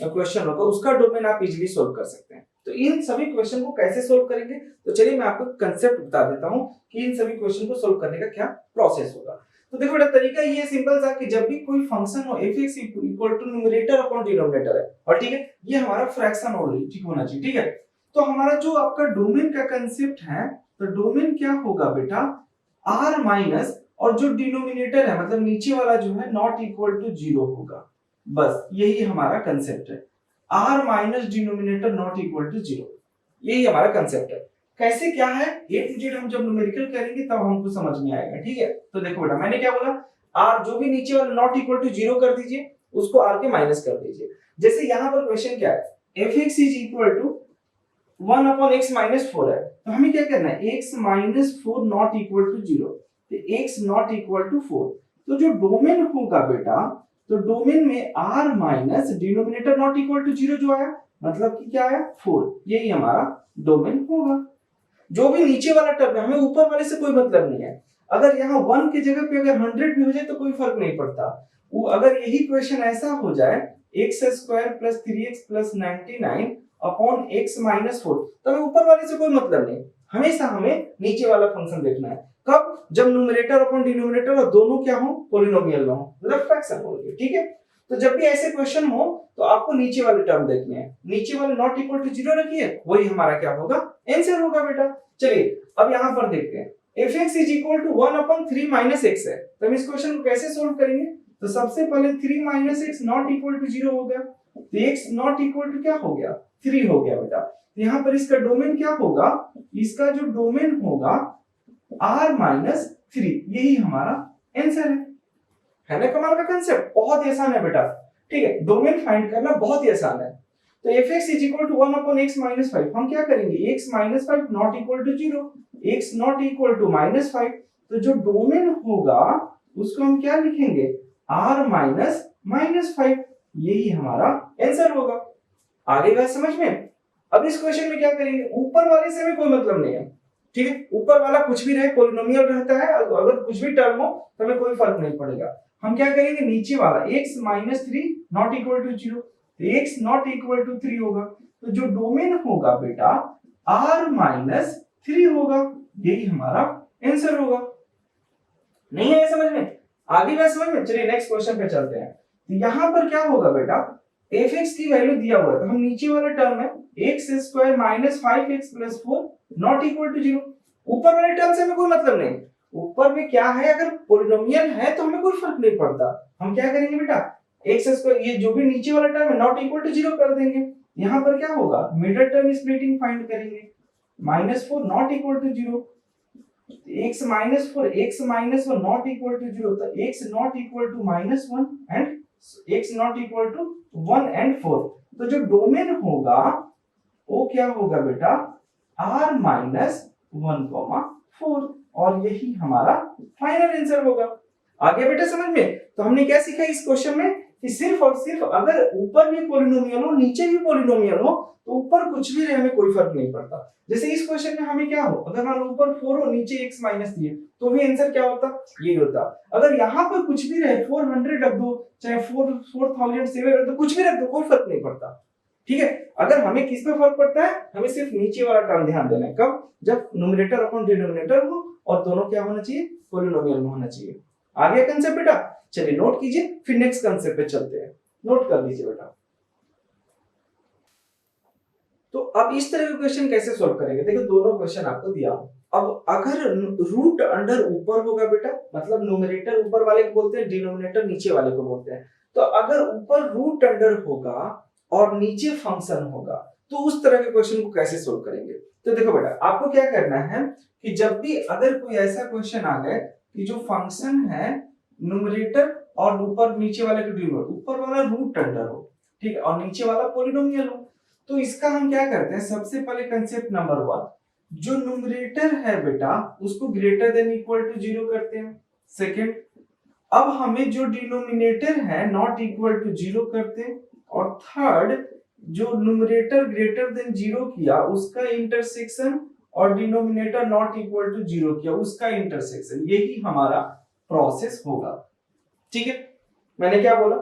S1: क्वेश्चन होगा उसका डोमेन आप इजीली सोल्व कर सकते हैं। तो इन सभी क्वेश्चन को कैसे सोल्व करेंगे, तो चलिए मैं आपको कंसेप्ट बता देता हूं कि इन सभी क्वेश्चन को सोल्व करने का क्या प्रोसेस होगा। तो देखो बेटा, तरीका ये सिंपल सा कि जब भी कोई फंक्शन हो f(x) equal to numerator upon denominator है, और ठीक है ये हमारा फ्रैक्शन होना चाहिए। ठीक है, तो हमारा जो आपका डोमेन का कंसेप्ट है, तो डोमेन क्या होगा बेटा, r माइनस, और जो डिनोमिनेटर है मतलब नीचे वाला जो है नॉट इक्वल टू 0 होगा, बस यही हमारा कंसेप्ट है, r minus denominator not equal to 0, यही हमारा कंसेप्ट है। कैसे क्या है ए टू जेड हम जब न्यूमेरिकल करेंगे तब हमको समझ में आएगा। ठीक है, तो देखो बेटा मैंने क्या बोला, r जो भी नीचे वाला नॉट इक्वल टू 0 कर दीजिए, उसको r के माइनस कर दीजिए। जैसे यहाँ पर क्वेश्चन क्या है, fx is equal to 1/x minus 4 है, तो हमें क्या करना है, x minus 4 not equal to 0, तो x नॉट इक्वल टू 4। तो जो डोमेन होगा बेटा, तो डोमेन में r minus denominator not equal to 0 जो आया, मतलब कि क्या आया 4, यही हमारा डोमेन होगा। जो भी नीचे वाला टर्म है, हमें ऊपर वाले से कोई मतलब नहीं है। अगर यहाँ 1 की जगह पे अगर 100 भी हो जाए तो कोई फर्क नहीं पड़ता। अगर यही क्वेश्चन ऐसा हो जाए x square plus 3x plus 99 upon x minus 4, तो हमें ऊपर वाले से कोई मतलब नहीं, हमेशा हमें नीचे वाला फंक्शन देखना है। कब, जब न्यूमरेटर अपॉन डिनोमिनेटर और दोनों क्या हो, पॉलिनोमियल हो, मतलब फ्रैक्शन हो। ठीक है, तो जब भी ऐसे क्वेश्चन हो तो आपको नीचे वाले टर्म देखने हैं, नीचे वाले नॉट इक्वल टू 0 रखिए, वही हमारा क्या होगा, आंसर होगा बेटा। चलिए अब यहाँ पर देखते हैं, fx is equal to 1/3 minus x है, तो हम इस क्वेश्चन को कैसे सोल्व करेंगे, तो सबसे पहले 3 minus x not equal to 0 हो गया, तो x नॉट इक्वल टू क्या हो गया, 3 हो गया बेटा। तो यहाँ पर इसका डोमेन क्या होगा, इसका जो डोमेन होगा r माइनस 3, यही हमारा आंसर है ना। कमाल का कंसेप्ट, बहुत ही आसान है बेटा। ठीक है, डोमेन फाइंड करना बहुत ही आसान है। तो fx is equal to 1/x minus 5, हम क्या करेंगे, x minus 5 not equal to 0, x not equal to -5, तो जो डोमेन होगा उसको हम क्या लिखेंगे, r माइनस -5, यही हमारा आंसर होगा। आगे बात समझ में। अब इस क्वेश्चन में क्या करेंगे, ऊपर वाले से हमें कोई मतलब नहीं है। ठीक है, ऊपर वाला कुछ भी रहे, पॉलिनोमियल रहता है, अगर कुछ भी टर्म हो तो हमें कोई फर्क नहीं पड़ेगा। हम क्या करेंगे, नीचे वाला x minus 3 not equal to 0, तो x नॉट इक्वल टू 3 होगा, तो जो डोमेन होगा बेटा r माइनस 3 होगा, यही हमारा आंसर होगा। नहीं है समझ में, आगे बात समझ में। चलिए नेक्स्ट क्वेश्चन पे चलते हैं। तो यहाँ पर क्या होगा बेटा, एफ एक्स की वैल्यू दिया हुआ है तो हम नीचे वाला टर्म है x square minus 5x plus 4 not equal to 0। ऊपर वाले टर्म से हमें कोई मतलब नहीं, ऊपर में क्या है, अगर पॉलिनोमियल है तो हमें कोई फर्क नहीं पड़ता। हम क्या करेंगे बेटा, एक्स स्क्वायर ये जो भी नीचे वाला टर्म है नॉट इक्वल टू 0 कर देंगे। यहाँ पर क्या होगा, मिडिल टर्म स्प्लिटिंग फाइंड करेंगे, -4 not equal to 0, x -4 not equal to 0, तो x not equal to -1 and x not equal to 1 and 4। तो जो डोमेन होगा वो क्या होगा बेटा, r-1,4 और यही हमारा फाइनल आंसर होगा। आगे बेटा समझ में, तो हमने क्या सीखा इस क्वेश्चन में कि सिर्फ और सिर्फ अगर ऊपर भी पॉलिनोमियल हो नीचे भी पॉलिनोमियल हो तो ऊपर कुछ भी रहे हमें कोई फर्क नहीं पड़ता। जैसे इस क्वेश्चन में हमें क्या हो, अगर मान लो ऊपर 4 हो नीचे x माइनस दिए तो भी आंसर क्या होता, ये होता। अगर यहाँ पर कुछ भी रहे 400 रख दो चाहे 4007 रख दो, कुछ भी रख दो कोई फर्क नहीं पड़ता। ठीक है, अगर हमें किस पे फर्क पड़ता है, हमें सिर्फ नीचे वाला टर्म ध्यान देना है, कब, जब न्यूमरेटर अपॉन डिनोमिनेटर हो और दोनों क्या होना चाहिए, पॉलिनोमियल में होना चाहिए। आगे कंसेप्ट बेटा, चलिए नोट कीजिए, फिर नेक्स्ट कंसेप्ट पे चलते हैं, नोट कर लीजिए बेटा। तो अब इस तरह के क्वेश्चन कैसे सॉल्व करेंगे, देखो दोनों क्वेश्चन आपको दिया। अब अगर रूट अंडर ऊपर होगा बेटा, मतलब न्यूमरेटर ऊपर वाले को बोलते हैं, डिनोमिनेटर नीचे वाले को बोलते हैं। तो अगर ऊपर रूट अंडर होगा और नीचे फंक्शन होगा तो उस तरह के क्वेश्चन को कैसे सोल्व करेंगे। तो देखो बेटा, आपको क्या करना है कि जब भी अगर कोई ऐसा क्वेश्चन आ गए कि जो फंक्शन है न्यूमरेटर और ऊपर नीचे वाले के डिनोमिनेटर, ऊपर वाला रूट अंडर हो, ठीक है, और नीचे वाला पॉलिनोमियल हो, तो इसका हम क्या करते हैं, सबसे पहले कंसेप्ट नंबर 1, जो न्यूमरेटर है बेटा उसको ग्रेटर देन इक्वल टू 0 करते हैं। सेकंड, अब हमें जो डिनोमिनेटर है नॉट इक्वल टू 0 करते हैं। और थर्ड, जो न्यूमरेटर ग्रेटर देन 0 किया उसका इंटरसेक्शन और डिनोमिनेटर नॉट इक्वल टू 0 किया उसका इंटरसेक्शन, यही हमारा प्रोसेस होगा। ठीक है, मैंने क्या बोला,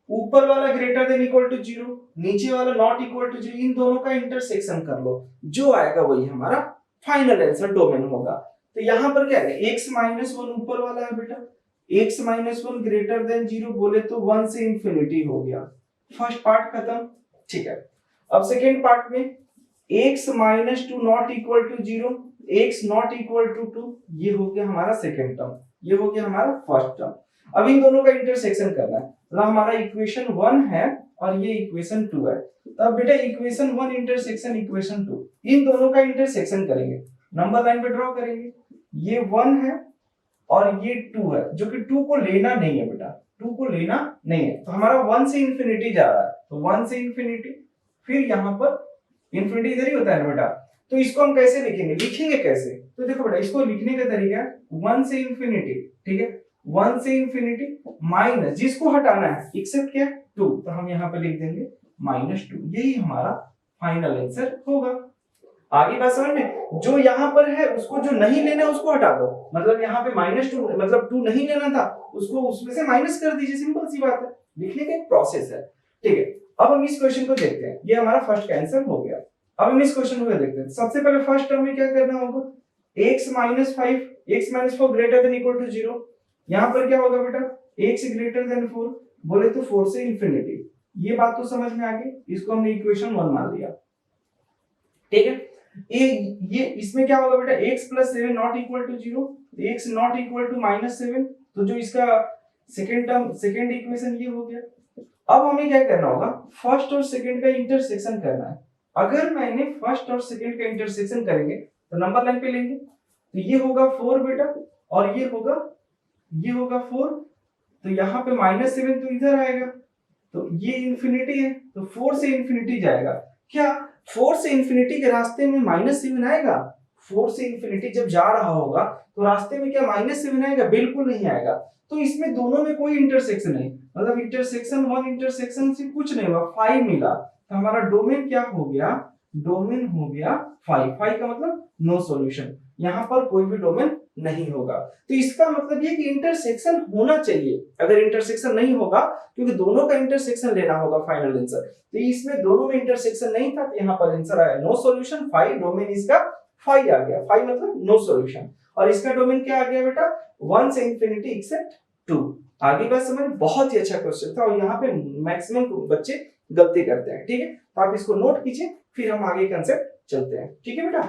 S1: ऊपर वाला ग्रेटर देन इक्वल टू 0, नीचे वाला नॉट इक्वल टू 0, इन दोनों का इंटरसेक्शन कर लो, जो आएगा वही हमारा फाइनल आंसर डोमेन होगा। तो यहां पर क्या है, x -1 ऊपर वाला है बेटा, x -1 ग्रेटर देन 0 बोले तो 1 से इंफिनिटी हो गया, फर्स्ट पार्ट खत्म। ठीक है, अब सेकेंड पार्ट में x -2 not equal to 0, x not equal to 2, ये हो गया हमारा सेकेंड टर्म, ये हो गया हमारा फर्स्ट टर्म। अब इन दोनों का इंटरसेक्शन करना है, मतलब हमारा इक्वेशन 1 है और ये इक्वेशन 2 है। तब बेटा इक्वेशन 1 इंटरसेक्शन इक्वेशन 2, इन दोनों का इंटरसेक्शन करेंगे, नंबर लाइन पे ड्रॉ करेंगे, ये 1 है और ये 2 है, जो कि 2 को लेना नहीं है बेटा, 2 को लेना नहीं है, तो हमारा 1 से इंफिनिटी जा रहा है, तो 1 से इंफिनिटी, फिर यहाँ पर इंफिनिटी इधर ही होता है बेटा। तो इसको हम कैसे लिखेंगे, लिखेंगे कैसे, तो देखो बेटा इसको लिखने का तरीका है 1 से इंफिनिटी, ठीक है, 1 से इंफिनिटी माइनस, जिसको हटाना है एक्सेप्ट क्या 2, तो हम यहाँ पे लिख देंगे -2, यही हमारा फाइनल आंसर होगा। आगे बात समझ में, जो यहाँ पर है उसको जो नहीं लेना उसको हटा दो, मतलब यहाँ पे -2 मतलब 2 नहीं लेना था उसको उसमें से माइनस कर दीजिए, सिंपल सी बात है, लिखने का एक प्रोसेस है। ठीक है, अब हम इस क्वेश्चन को देखते हैं, ये हमारा फर्स्ट का आंसर हो गया। अब हम इस क्वेश्चन को देखते हैं, सबसे पहले फर्स्ट टर्म में क्या करना होगा, x -4 greater than equal to 0, यहाँ पर क्या होगा बेटा, x ग्रेटर देन 4 बोले तो 4 से इंफिनिटी, ये बात तो समझ में आ गई, इसको हमने इक्वेशन 1 मान लिया। ठीक है, ये इसमें क्या होगा बेटा, x + 7 not equal to 0, x not equal to -7, तो जो इसका सेकंड टर्म सेकंड इक्वेशन ये हो गया। अब हमें क्या करना होगा, फर्स्ट और सेकंड का इंटरसेक्शन करना है। अगर मैंने फर्स्ट और सेकंड का इंटरसेक्शन करेंगे तो नंबर लाइन पे लेंगे, तो ये होगा 4 बेटा और ये होगा 4, तो यहाँ पे -7 तो इधर आएगा, तो ये इंफिनिटी है तो 4 से इंफिनिटी जाएगा। क्या 4 से इंफिनिटी के रास्ते में -7 आएगा, 4 से इंफिनिटी जब जा रहा होगा तो रास्ते में क्या -7 आएगा, बिल्कुल नहीं आएगा। तो इसमें दोनों में कोई इंटरसेक्शन नहीं, मतलब इंटरसेक्शन 1 इंटरसेक्शन से कुछ नहीं हुआ, 5 मिला, तो हमारा डोमेन क्या हो गया, डोमेन हो गया 5 का मतलब नो सॉल्यूशन, यहाँ पर कोई भी डोमेन नहीं होगा। तो इसका मतलब ये कि इंटरसेक्शन होना चाहिए, अगर इंटरसेक्शन नहीं होगा, क्योंकि दोनों का इंटरसेक्शन लेना होगा फाइनल आंसर, तो इसमें दोनों में इंटरसेक्शन नहीं था, तो यहाँ पर आंसर आया नो सॉल्यूशन 5, डोमेन इसका 5 आ गया, 5 मतलब नो सॉल्यूशन, और इसका डोमेन क्या आ गया बेटा, 1 से इंफिनिटी एक्सेप्ट 2। आगे बात समझ, बहुत ही अच्छा क्वेश्चन था और यहाँ पे मैक्सिमम बच्चे गलती करते हैं, ठीक है। तो आप इसको नोट कीजिए, फिर हम आगे कंसेप्ट चलते हैं, ठीक है बेटा।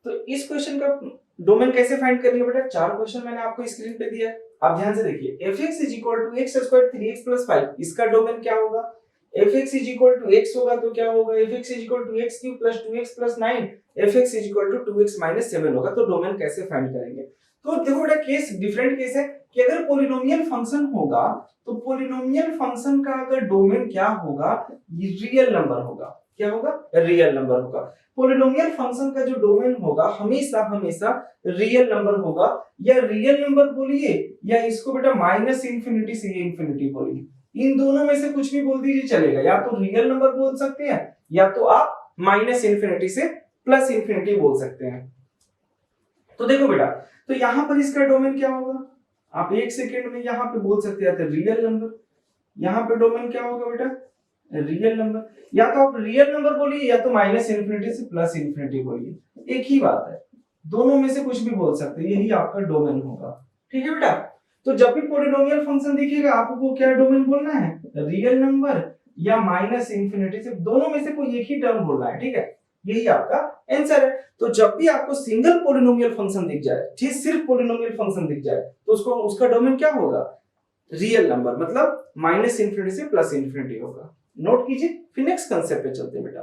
S1: तो इस क्वेश्चन का डोमेन कैसे फाइंड करेंगे बेटा, 4 क्वेश्चन मैंने आपको स्क्रीन पे दिया है, आप ध्यान से देखिए। fx = x² 3x + 5, इसका डोमेन क्या होगा? fx = x होगा तो क्या होगा? fx = x³ + 2x + 9, fx = 2x - 7 होगा। तो डोमेन कैसे फाइंड करेंगे? तो देखो बेटा, केस डिफरेंट केस है कि अगर पॉलिनोमियल फंक्शन होगा तो पॉलिनोमियल फंक्शन का अगर डोमेन क्या होगा, ये रियल नंबर होगा। क्या होगा? रियल नंबर होगा। पॉलिनोमियल फंक्शन का जो डोमेन होगा हमेशा हमेशा रियल नंबर होगा, या रियल नंबर बोलिए या इसको बेटा -∞ से इंफिनिटी बोलिए, इन दोनों में से कुछ भी बोल दीजिए चलेगा। या तो रियल नंबर बोल सकते हैं या तो आप -∞ से +∞ बोल सकते हैं। तो देखो बेटा, तो यहां पर इसका डोमेन क्या होगा, आप एक सेकेंड में यहां पे बोल सकते हैं रियल नंबर। यहां पे डोमेन क्या होगा बेटा? Real number. या तो आप रियल नंबर बोलिए या तो -∞ से +∞ बोलिए, एक ही बात है, दोनों में से कुछ भी बोल सकते हैं, यही आपका डोमेन होगा, ठीक है बेटा। तो जब भी पॉलिनोमियल फंक्शन दिखेगा आपको क्या डोमेन बोलना है? रियल नंबर या -∞ से, दोनों में से कोई एक ही टर्म बोलना है, ठीक है, यही आपका आंसर है। तो जब भी आपको सिंगल पॉलिनोमियल फंक्शन दिख जाए, ठीक, सिर्फ पॉलिनोमियल फंक्शन दिख जाए, तो उसका डोमेन क्या होगा? रियल नंबर, मतलब -∞ से +∞ होगा। नोट कीजिए, फिर नेक्स्ट कंसेप्ट पे चलते हैं बेटा।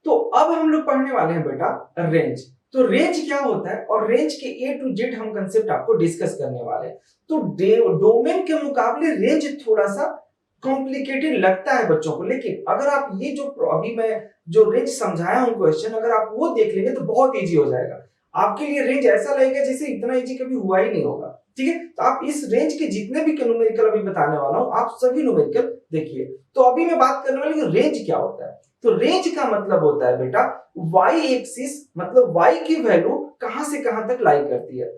S1: तो अब हम लोग पढ़ने वाले हैं बेटा रेंज। तो रेंज क्या होता है और रेंज के A to Z हम कंसेप्ट आपको डिस्कस करने वाले हैं। तो डोमेन के मुकाबले रेंज थोड़ा सा कॉम्प्लिकेटेड लगता है बच्चों को, लेकिन अगर आप ये जो अभी मैं जो रेंज समझाया हूं क्वेश्चन, अगर आप वो देख लेंगे तो बहुत इजी हो जाएगा आपके लिए। रेंज ऐसा लगेगा जैसे इतना इजी कभी हुआ ही नहीं होगा, ठीक है। तो आप इस रेंज के जितने भी न्यूमेरिकल अभी बताने वाला हूं, आप सभी न्यूमेरिकल देखिए। तो अभी मैं बात करने वाली हूं रेंज क्या होता है। तो रेंज का मतलब होता है बेटा y एक्सिस, मतलब y की वैल्यू कहां से कहां तक लाई करती है,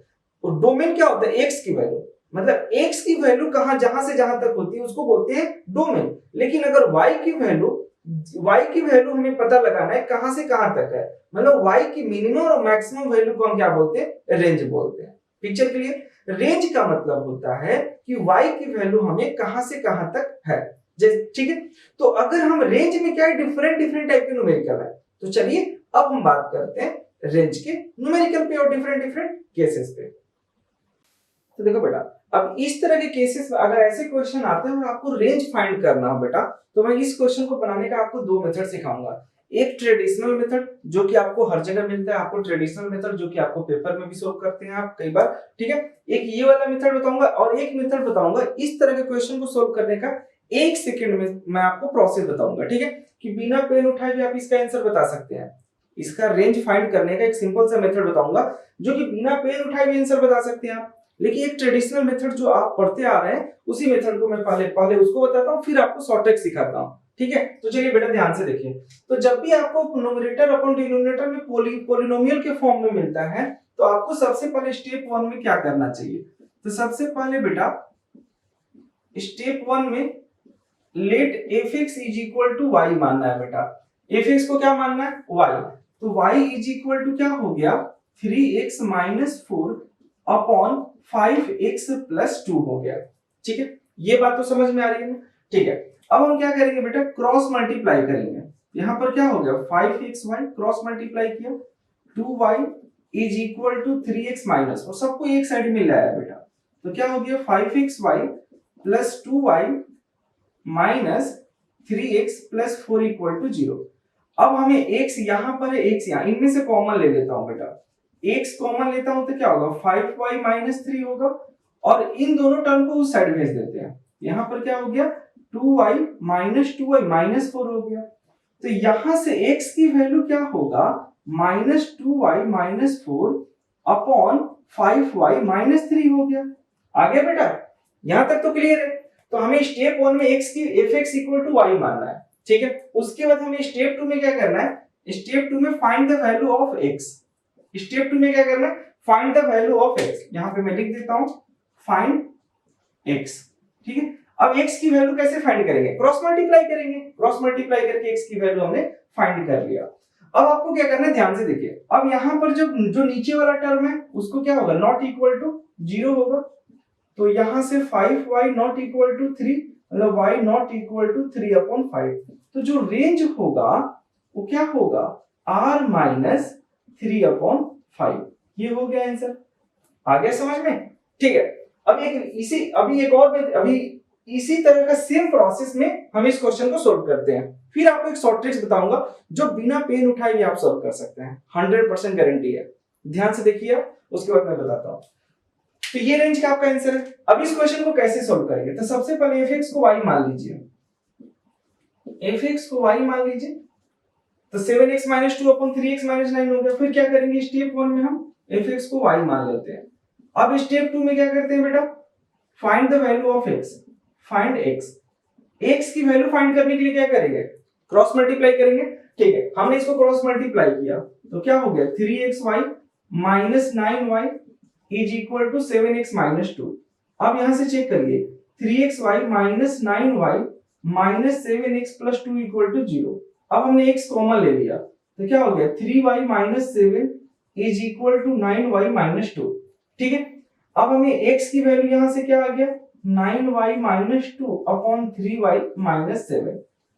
S1: और डोमेन क्या होता है? x की वैल्यू, मतलब x की वैल्यू कहां जहां से जहां तक होती है उसको बोलते हैं डोमेन। लेकिन अगर y की वैल्यू हमें पता लगाना है कहां से कहां तक है, मतलब y की मिनिमम और मैक्सिमम वैल्यू को हम क्या बोलते हैं? रेंज बोलते हैं। Picture clear? रेंज का मतलब होता है कि y की वैल्यू हमें कहां से कहां तक है, ठीक है। तो अगर हम रेंज में क्या है, डिफरेंट टाइप के न्यूमेरिकल है। तो चलिए अब हम बात करते हैं रेंज के न्यूमेरिकल पे और डिफरेंट केसेस पे। तो देखो बेटा, अब इस तरह के केसेस में अगर ऐसे क्वेश्चन आते हैं और आपको रेंज फाइंड करना हो बेटा, तो मैं इस क्वेश्चन को बनाने का आपको 2 मेथड सिखाऊंगा। एक ट्रेडिशनल मेथड जो कि आपको हर जगह मिलता है, आपको ट्रेडिशनल मेथड जो कि आपको पेपर में भी सॉल्व करते हैं आप कई बार, ठीक है। एक ये वाला मेथड बताऊंगा और एक मेथड बताऊंगा इस तरह के क्वेश्चन को सॉल्व करने का 1 सेकंड में मैं आपको प्रोसेस बताऊंगा, ठीक है, कि बिना पेन उठाए भी आप इसका आंसर बता सकते हैं। इसका रेंज फाइंड करने का एक सिंपल सा मेथड बताऊंगा जो कि बिना पेन उठाए भी आंसर बता सकते हैं आप। लेकिन एक ट्रेडिशनल मेथड जो आप पढ़ते आ रहे हैं उसी मेथड को मैं पहले उसको बताता हूँ, फिर आपको शॉर्ट ट्रिक सिखाता हूँ, ठीक है। तो चलिए बेटा ध्यान से देखिए। तो जब भी आपको न्यूमरेटर अपॉन डिनोमिनेटर में पॉलिनोमियल के फॉर्म में मिलता है, तो आपको सबसे पहले स्टेप 1 में क्या करना चाहिए? तो सबसे पहले बेटा स्टेप 1 में लेट fx = y मानना है बेटा। fx को क्या मानना है? y। तो y क्या हो गया? 3x - 4 अपॉन 5x + 2 हो गया, ठीक है। ये बात तो समझ में आ रही है ना, ठीक है। अब हम क्या करेंगे बेटा? क्रॉस मल्टीप्लाई करेंगे। यहां पर क्या हो गया? 5xy क्रॉस मल्टीप्लाई किया, 2y = 3x- और सबको एक साइड में लाया बेटा, तो क्या हो गया? 5xy + 2y - 3x + 4 = 0। अब हमें x यहां पर है, x यहां, इनमें से कॉमन ले लेता हूं बेटा। x कॉमन लेता हूं तो क्या होगा? 5y - 3 होगा, और इन दोनों टर्म को उस साइड भेज देते हैं। यहां पर क्या हो गया? 2y - 2y - 4 हो गया। तो यहां से x की वैल्यू क्या होगा? -2y - 4 अपॉन 5y - 3 हो गया। आ गया बेटा? यहां तक तो क्लियर है। तो हमें स्टेप 1 में x की fx = y मानना है, ठीक है। उसके बाद हमें स्टेप 2 में क्या करना है? स्टेप 2 में find the value of x। Step 2 में क्या करना है? Find the value of x। यहां पे मैं लिख देता हूं फाइंड x, ठीक है। अब x की वैल्यू कैसे फाइंड करेंगे? क्रॉस मल्टीप्लाई करेंगे। क्रॉस मल्टीप्लाई करके x की वैल्यू हमने फाइंड कर लिया। अब आपको क्या करना है? ध्यान से देखिए। अब यहां पर जो नीचे वाला टर्म है उसको क्या होगा? नॉट इक्वल टू 0 होगा। तो यहां से 5y ≠ 3, मतलब y नॉट इक्वल टू 3/5। तो जो रेंज होगा वो क्या होगा, r माइनस 3/5। ये हो गया आंसर। आ गया समझ में? ठीक है। अभी इसी तरह का सेम प्रोसेस में हम इस क्वेश्चन को सोल्व करते हैं। फिर आपको एक शॉर्ट ट्रिक्स बताऊंगा जो बिना पेन उठाए भी आप सोल्व कर सकते हैं, 100% गारंटी है। ध्यान से देखिए, उसके बाद मैं बताता हूं। तो ये रेंज का आपका आंसर है। अब इस क्वेश्चन को कैसे सोल्व करेंगे, तो सबसे पहले fx को y मान लीजिए, fx को y मान लीजिए, तो 7x माइनस 2/3x माइनस 9 हो गया। फिर क्या करेंगे, स्टेप 1 में हम fx को y मान लेते हैं। अब स्टेप 2 में क्या करते हैं बेटा, find the value of x, find x। x की वैल्यू फाइंड करने के लिए क्या करेंगे, क्रॉस मल्टीप्लाई करेंगे। ठीक है, हमने इसको क्रॉस मल्टीप्लाई किया तो क्या हो गया, 3xy minus 9y is equal to 7x minus 2। अब यहां से चेक करिए, 3xy minus 9y minus 7x plus 2 equal to 0। अब हमने x कॉमन ले लिया तो क्या हो गया, 3y minus 7 is equal to 9y minus 2। ठीक है, अब हमें x की वैल्यू यहां से क्या आ गया, 9y minus 2 upon 3y minus 7,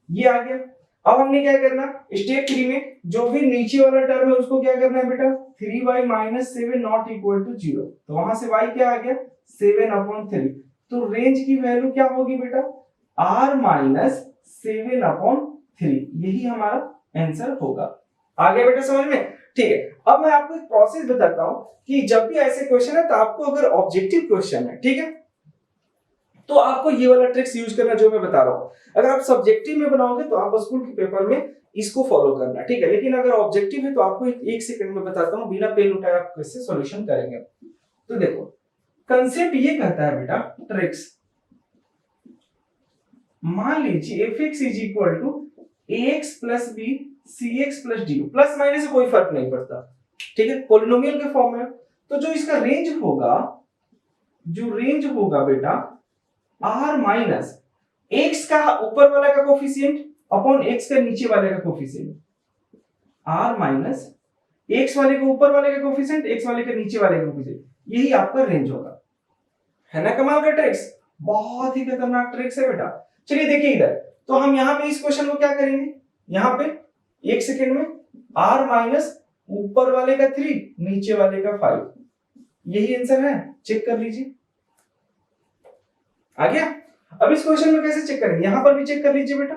S1: ये आ गया। अब हमने क्या करना, स्टेप 3 में जो भी नीचे वाला टर्म है उसको क्या करना है बेटा, 3y minus 7 not equal to 0। तो वहां से y क्या आ गया, 7 अपॉन 3। तो रेंज की वैल्यू क्या होगी बेटा, r माइनस 7 अपॉन 3। यही हमारा आंसर होगा। आ गया बेटा समझ में? ठीक है, अब मैं आपको एक प्रोसेस बताता हूं कि जब भी ऐसे क्वेश्चन है तो आपको अगर ऑब्जेक्टिव क्वेश्चन है, ठीक है, तो आपको ये वाला ट्रिक्स यूज करना जो मैं बता रहा हूं। अगर आप सब्जेक्टिव में बनाओगे तो आप स्कूल के पेपर में इसको फॉलो करना, ठीक है। लेकिन अगर ऑब्जेक्टिव है तो आपको एक सेकंड में बताता हूं, बिना पेन उठाए आप कैसे सॉल्यूशन करेंगे। तो देखो, कंसेप्ट ये कहता है बेटा, ट्रिक्स, मान लीजिए fx is equal to ax plus b cx plus dy, plus minus से कोई फर्क नहीं पड़ता, ठीक है, पॉलिनोमियल के फॉर्म में। तो जो इसका रेंज होगा, जो रेंज होगा बेटा, r माइनस x का ऊपर वाले का कोफिशिएंट अपॉन x का नीचे वाले का कोफिशिएंट, r माइनस x वाले के ऊपर वाले का कोफिशिएंट, x वाले के नीचे वाले का कोफिशिएंट, यही आपका रेंज होगा। है ना कमाल का ट्रिक्स, बहुत ही खतरनाक ट्रिक्स है बेटा। चलिए देखिए इधर, तो हम यहाँ पे इस क्वेश्चन को क्या करेंगे, यहाँ पे एक सेकेंड में r माइनस ऊपर वाले का 3 नीचे वाले का 5, यही आंसर है, चेक कर लीजिए। आ गया। अब इस क्वेश्चन में कैसे चेक करेंगे, यहां पर भी चेक कर लीजिए बेटा,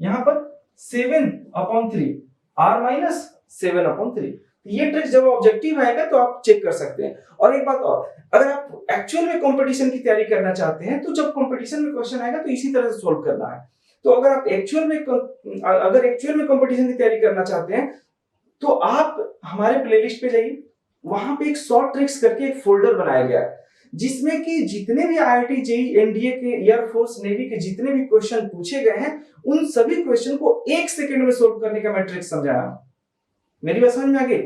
S1: यहां पर 7/3 r माइनस 7/3। ये ट्रिक जब ऑब्जेक्टिव आएगा तो आप चेक कर सकते हैं। और एक बात और, अगर आप एक्चुअल में कंपटीशन की तैयारी करना चाहते हैं तो जब कंपटीशन में क्वेश्चन आएगा तो इसी तरह से सोल्व करना है। तो अगर आप एक्चुअल में कंपटीशन की तैयारी करना चाहते हैं तो आप हमारे प्लेलिस्ट पे जाइए, वहां पे एक शॉर्ट ट्रिक्स करके एक फोल्डर बनाया गया है जिसमें कि जितने भी IIT जेईई एनडीए के एयरफोर्स नेवी के जितने भी क्वेश्चन पूछे गए हैं उन सभी क्वेश्चन को 1 सेकंड में सोल्व करने का मैं ट्रिक समझाया हूं। मेरी बात समझ में आ गई?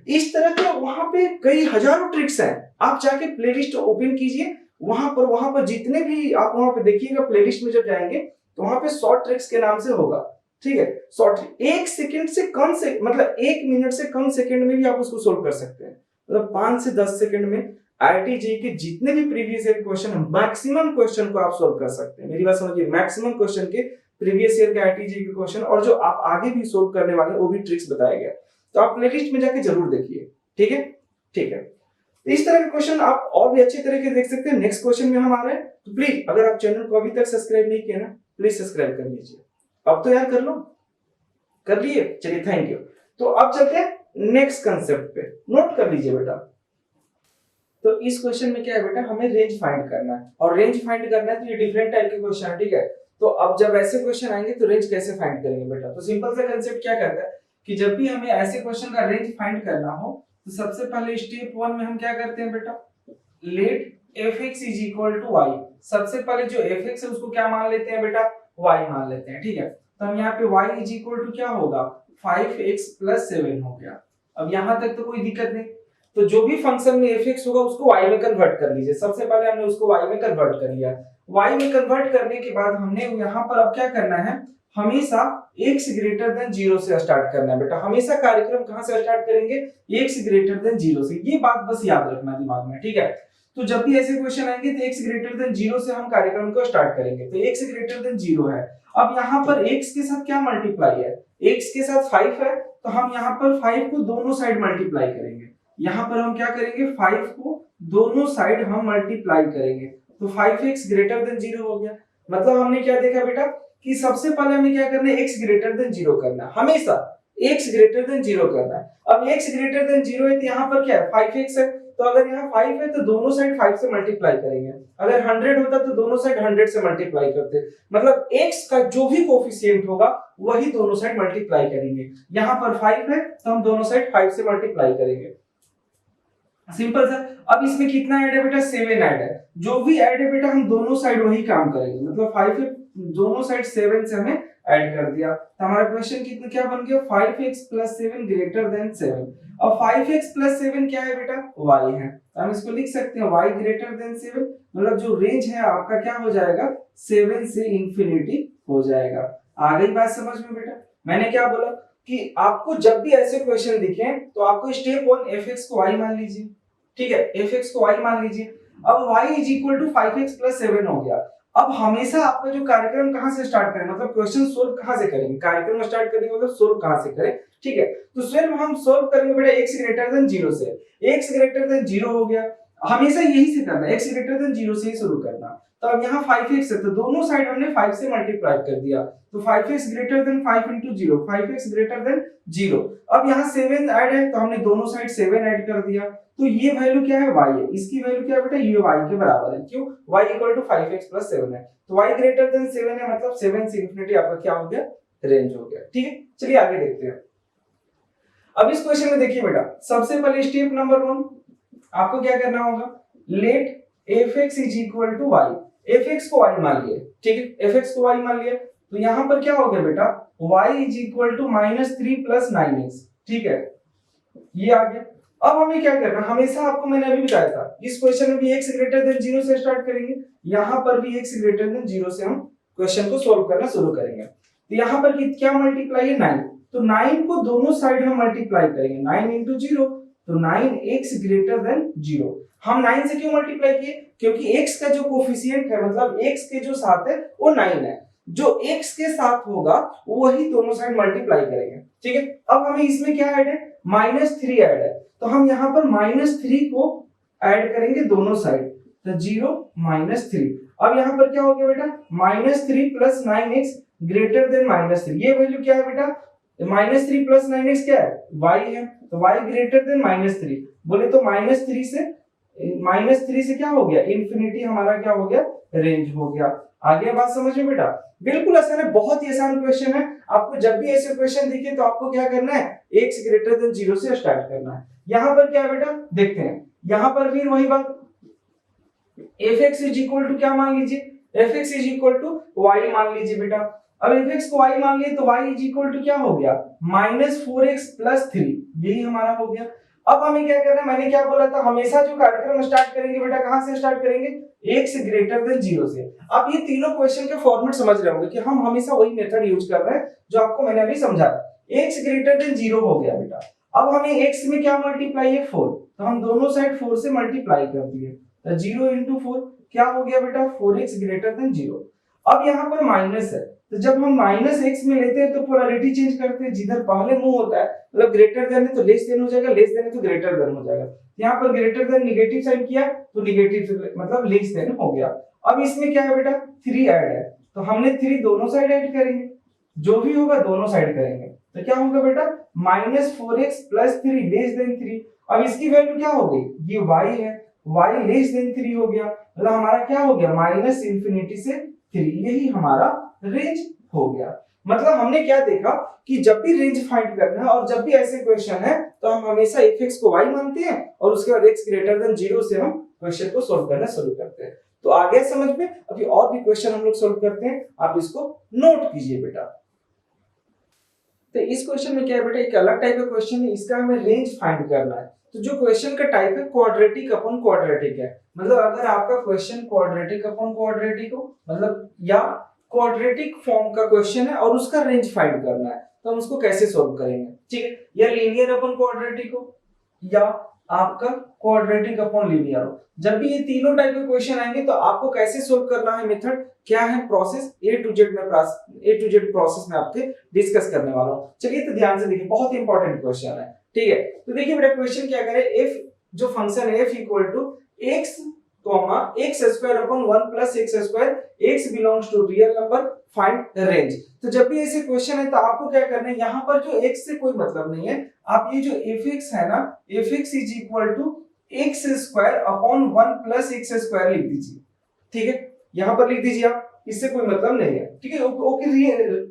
S1: इस तरह के वहां पे कई हजारों ट्रिक्स हैं, आप जाके प्लेलिस्ट ओपन कीजिए, वहां पर जितने भी आप वहां पे देखिएगा, प्लेलिस्ट में जब जाएंगे तो वहां पे शॉर्ट ट्रिक्स के नाम से होगा, ठीक है। शॉर्ट 1 सेकंड से कम से मतलब 1 मिनट से कम सेकंड में भी आप उसको सोल्व कर सकते हैं। मतलब 5 से 10 सेकंड में IIT जेईई के जितने भी प्रीवियस ईयर क्वेश्चन है, मैक्सिमम क्वेश्चन को आप सोल्व कर सकते हैं। मेरी बात समझिए, मैक्सिमम क्वेश्चन के प्रीवियस ईयर के IIT जेईई के क्वेश्चन और जो आप आगे भी सोल्व करने वाले वो भी ट्रिक्स बताया गया, तो आप प्लेलिस्ट में जाके जरूर देखिए, ठीक है। ठीक है, तो इस तरह के क्वेश्चन आप और भी अच्छे तरीके देख सकते हैं। नेक्स्ट क्वेश्चन में हम आ रहे हैं, तो प्लीज अगर आप चैनल को अभी तक सब्सक्राइब नहीं किया ना, प्लीज सब्सक्राइब कर लीजिए। अब तो यार कर लो, कर लिए, चलिए थैंक यू। तो अब चलते हैं नेक्स्ट कंसेप्ट पे, नोट कर लीजिए बेटा। तो इस क्वेश्चन में क्या है बेटा, हमें रेंज फाइंड करना है, और रेंज फाइंड करना है तो ये डिफरेंट टाइप के क्वेश्चन है, ठीक है। तो अब जब ऐसे क्वेश्चन आएंगे तो रेंज कैसे फाइंड करेंगे बेटा, तो सिंपल सा कंसेप्ट क्या कहता है कि जब भी हमें ऐसे क्वेश्चन का रेंज फाइंड करना हो तो सबसे पहले स्टेप 1 में हम क्या करते हैं बेटा, let fx is equal to y। सबसे पहले जो fx है उसको क्या मान लेते हैं बेटा, y मान लेते हैं, ठीक है। तो हम यहाँ पे y इज इक्वल टू क्या होगा, 5x प्लस 7 हो गया। अब यहाँ तक तो कोई दिक्कत नहीं, तो जो भी फंक्शन में fx होगा उसको y में कन्वर्ट कर लीजिए। सबसे पहले हमने उसको y में कन्वर्ट कर लिया, y में कन्वर्ट करने के बाद हमने यहाँ पर अब क्या करना है, हमेशा x ग्रेटर देन 0 से स्टार्ट करना है बेटा। हमेशा कार्यक्रम कहां से स्टार्ट करेंगे, x ग्रेटर देन 0 से, ये बात बस याद रखना दिमाग में, ठीक है। तो जब भी ऐसे क्वेश्चन आएंगे तो x ग्रेटर देन 0 से हम कार्यक्रम को स्टार्ट करेंगे। तो x ग्रेटर देन 0 है, अब यहाँ पर x के साथ क्या मल्टीप्लाई है, x के साथ 5 है, तो हम यहाँ पर 5 को दोनों साइड मल्टीप्लाई करेंगे। यहाँ पर हम क्या करेंगे, 5 को दोनों साइड हम मल्टीप्लाई करेंगे, तो 5x ग्रेटर देन 0 हो गया। मतलब हमने क्या देखा बेटा कि सबसे पहले हमें क्या करना है, x ग्रेटर देन 0 करना है, हमेशा x ग्रेटर देन 0 करना है। अब x ग्रेटर देन 0 है तो यहाँ पर क्या है, 5x है, तो अगर यहाँ 5 है तो दोनों साइड 5 से मल्टीप्लाई करेंगे। अगर 100 होता तो दोनों साइड 100 से मल्टीप्लाई करते, मतलब x का जो भी कोफिशिएंट होगा वही दोनों साइड मल्टीप्लाई करेंगे। यहाँ पर 5 है तो हम दोनों साइड 5 से मल्टीप्लाई करेंगे, सिंपल सा। अब इसमें कितना ऐड है बेटा, 7 ऐड है, जो भी ऐड है बेटा हम दोनों साइड वही काम करेंगे, मतलब 5 है दोनों साइड 7 से हमें ऐड कर दिया, तो हमारा क्वेश्चन कितना क्या बन गया, 5x + 7 ग्रेटर देन 7। अब 5x + 7 क्या है बेटा, y है, तो हम इसको लिख सकते हैं y ग्रेटर देन 7, मतलब जो रेंज है आपका क्या हो जाएगा, 7 से इंफिनिटी हो जाएगा। आ गई बात समझ में बेटा। मैंने क्या बोला कि आपको जब भी ऐसे क्वेश्चन दिखे तो आपको स्टेप 1 fx को y मान लीजिए, ठीक है, fx को y मान लीजिए। अब y = 5x + 7 हो गया। अब हमेशा आपका जो कार्यक्रम कहां से स्टार्ट करें, मतलब क्वेश्चन सोल्व कहां से करेंगे, कार्यक्रम स्टार्ट करेंगे मतलब सोल्व कहां से करें, ठीक है। तो स्वयं हम सोल्व करेंगे बेटा x ग्रेटर देन 0 से, x ग्रेटर देन 0 हो गया, हमेशा यही से करना है, x ग्रेटर देन 0 से ही शुरू करना। तो अब यहाँ 5x है तो दोनों साइड हमने 5 से मल्टीप्लाई कर दिया, तो 5x greater than 5 × 0, 5x greater than 0। अब यहाँ 7 ऐड है तो हमने दोनों साइड 7 ऐड कर दिया, तो ये वैल्यू क्या है, y है, इसकी वैल्यू क्या है बेटा, ये y के बराबर है, क्यों, y = 5x + 7 है, तो y ग्रेटर देन 7 है, मतलब 7 से इंफिनिटी आपका क्या हो गया, रेंज हो गया, ठीक है। चलिए आगे देखते हैं। अब इस क्वेश्चन में देखिए बेटा, सबसे पहले स्टेप नंबर 1 आपको क्या करना होगा, लेट fx = y, fx को y मान लिए, ठीक है, fx को y मान लिया, तो यहाँ पर क्या हो गया बेटा, y = -3 + 9x, ठीक है, ये आ गया। अब हमें क्या करना, हमेशा आपको मैंने अभी बताया था, इस क्वेश्चन में भी x ग्रेटर देन 0 से स्टार्ट करेंगे, यहाँ पर भी x ग्रेटर देन 0 से हम क्वेश्चन को सोल्व करना शुरू करेंगे। तो यहाँ पर क्या मल्टीप्लाई है, 9, तो 9 को दोनों साइड हम मल्टीप्लाई करेंगे, 9 × 0, तो 9x ग्रेटर देन 0। हम 9 से क्यों मल्टीप्लाई किए, क्योंकि x का जो कोफिशिएंट है, मतलब x के जो साथ है वो 9 है, जो x के साथ होगा वही दोनों साइड मल्टीप्लाई करेंगे, ठीक है। अब हमें इसमें क्या ऐड है, -3 ऐड है, तो हम यहाँ पर -3 को ऐड करेंगे दोनों साइड, तो 0 -3। अब यहाँ पर क्या हो गया बेटा, -3 + 9x ग्रेटर देन -3, ये वैल्यू क्या है बेटा, -3 + 9x क्या है, y है, तो y ग्रेटर देन -3, बोले तो -3 से क्या हो गया, इंफिनिटी हमारा क्या हो गया, रेंज हो गया। आगे बात समझ में बेटा, बिल्कुल आसान है, बहुत ही आसान क्वेश्चन है। आपको जब भी ऐसे क्वेश्चन दिखे तो आपको क्या करना है, x ग्रेटर देन 0 से स्टार्ट करना है। यहाँ पर क्या है बेटा, देखते हैं, यहाँ पर फिर वही बात, fx = क्या मान लीजिए, fx = y मान लीजिए बेटा। अब fx को y मान लिए तो y = क्या हो गया, -4x + 3, यही हमारा हो गया। अब हमें क्या करना है, मैंने क्या बोला था, हमेशा जो कार्यक्रम स्टार्ट करेंगे बेटा कहां से स्टार्ट करेंगे, x ग्रेटर देन 0 से। अब ये तीनों क्वेश्चन के फॉर्मेट समझ रहे होंगे कि हम हमेशा वही मेथड यूज कर रहे हैं जो आपको मैंने अभी समझाया। x ग्रेटर देन 0 हो गया बेटा, अब हमें x में क्या मल्टीप्लाई है, 4, तो हम दोनों साइड 4 से मल्टीप्लाई कर दिए, तो 0 × 4 क्या हो गया बेटा, 4x ग्रेटर देन 0। अब यहाँ पर माइनस है, तो जब हम -x में लेते हैं तो पोलैरिटी चेंज करते हैं, जिधर पहले मूव होता है, मतलब ग्रेटर देन है तो लेस देन हो जाएगा, लेस देन है तो ग्रेटर देन हो जाएगा। यहाँ पर ग्रेटर देन नेगेटिव साइन किया तो नेगेटिव मतलब लेस देन हो गया। अब इसमें क्या है बेटा, 3 ऐड है, तो हमने 3 दोनों साइड ऐड करेंगे, जो भी होगा दोनों साइड करेंगे, तो क्या होगा बेटा, -4x + 3 लेस देन 3। अब इसकी वैल्यू क्या हो गई, ये y है, y लेस देन 3 हो गया, मतलब हमारा क्या हो गया, -∞ से 3, यही हमारा रेंज हो गया। मतलब हमने क्या देखा कि जब भी रेंज फाइंड करना है और जब भी ऐसे क्वेश्चन है तो हम हमेशा fx को y मानते हैं और उसके बाद x ग्रेटर देन 0 से हम क्वेश्चन को सोल्व करना शुरू करते हैं। तो आ गया समझ में। अभी और भी क्वेश्चन हम लोग सोल्व करते हैं, आप इसको नोट कीजिए बेटा। तो इस क्वेश्चन में क्या है बेटा, एक अलग टाइप का क्वेश्चन है, इसका हमें रेंज फाइंड करना है। तो जो क्वेश्चन का टाइप है क्वाड्रेटिक अपॉन क्वाड्रेटिक है, मतलब अगर आपका क्वेश्चन क्वाड्रेटिक अपॉन क्वाड्रेटिक हो, मतलब या क्वाड्रेटिक फॉर्म का क्वेश्चन है और उसका रेंज फाइंड करना है, तो हम उसको कैसे सोल्व करेंगे, ठीक है। या लीनियर अपॉन क्वाड्रेटिक हो या आपका क्वाड्रेटिक अपॉन लीनियर हो। जब भी ये तीनों टाइप के क्वेश्चन आएंगे तो आपको कैसे सोल्व करना है, मेथड क्या है, process A to Z process में आपके डिस्कस करने वाला हूं। चलिए तो ध्यान से देखिए, बहुत इंपॉर्टेंट क्वेश्चन है, ठीक है। तो देखिए बेटा क्वेश्चन क्या करे, एफ जो फंक्शन है f equal to x x square upon 1 plus x square, x belongs to real number, find range. तो जब भी ऐसे क्वेश्चन है तो आपको क्या करना है, यहाँ पर जो x से कोई मतलब नहीं है, आप ये जो fx है ना, fx is equal to x square upon 1 plus x square लिख दीजिए, ठीक है। यहाँ पर लिख दीजिए आप, इससे कोई मतलब नहीं है, ठीक है। ओके,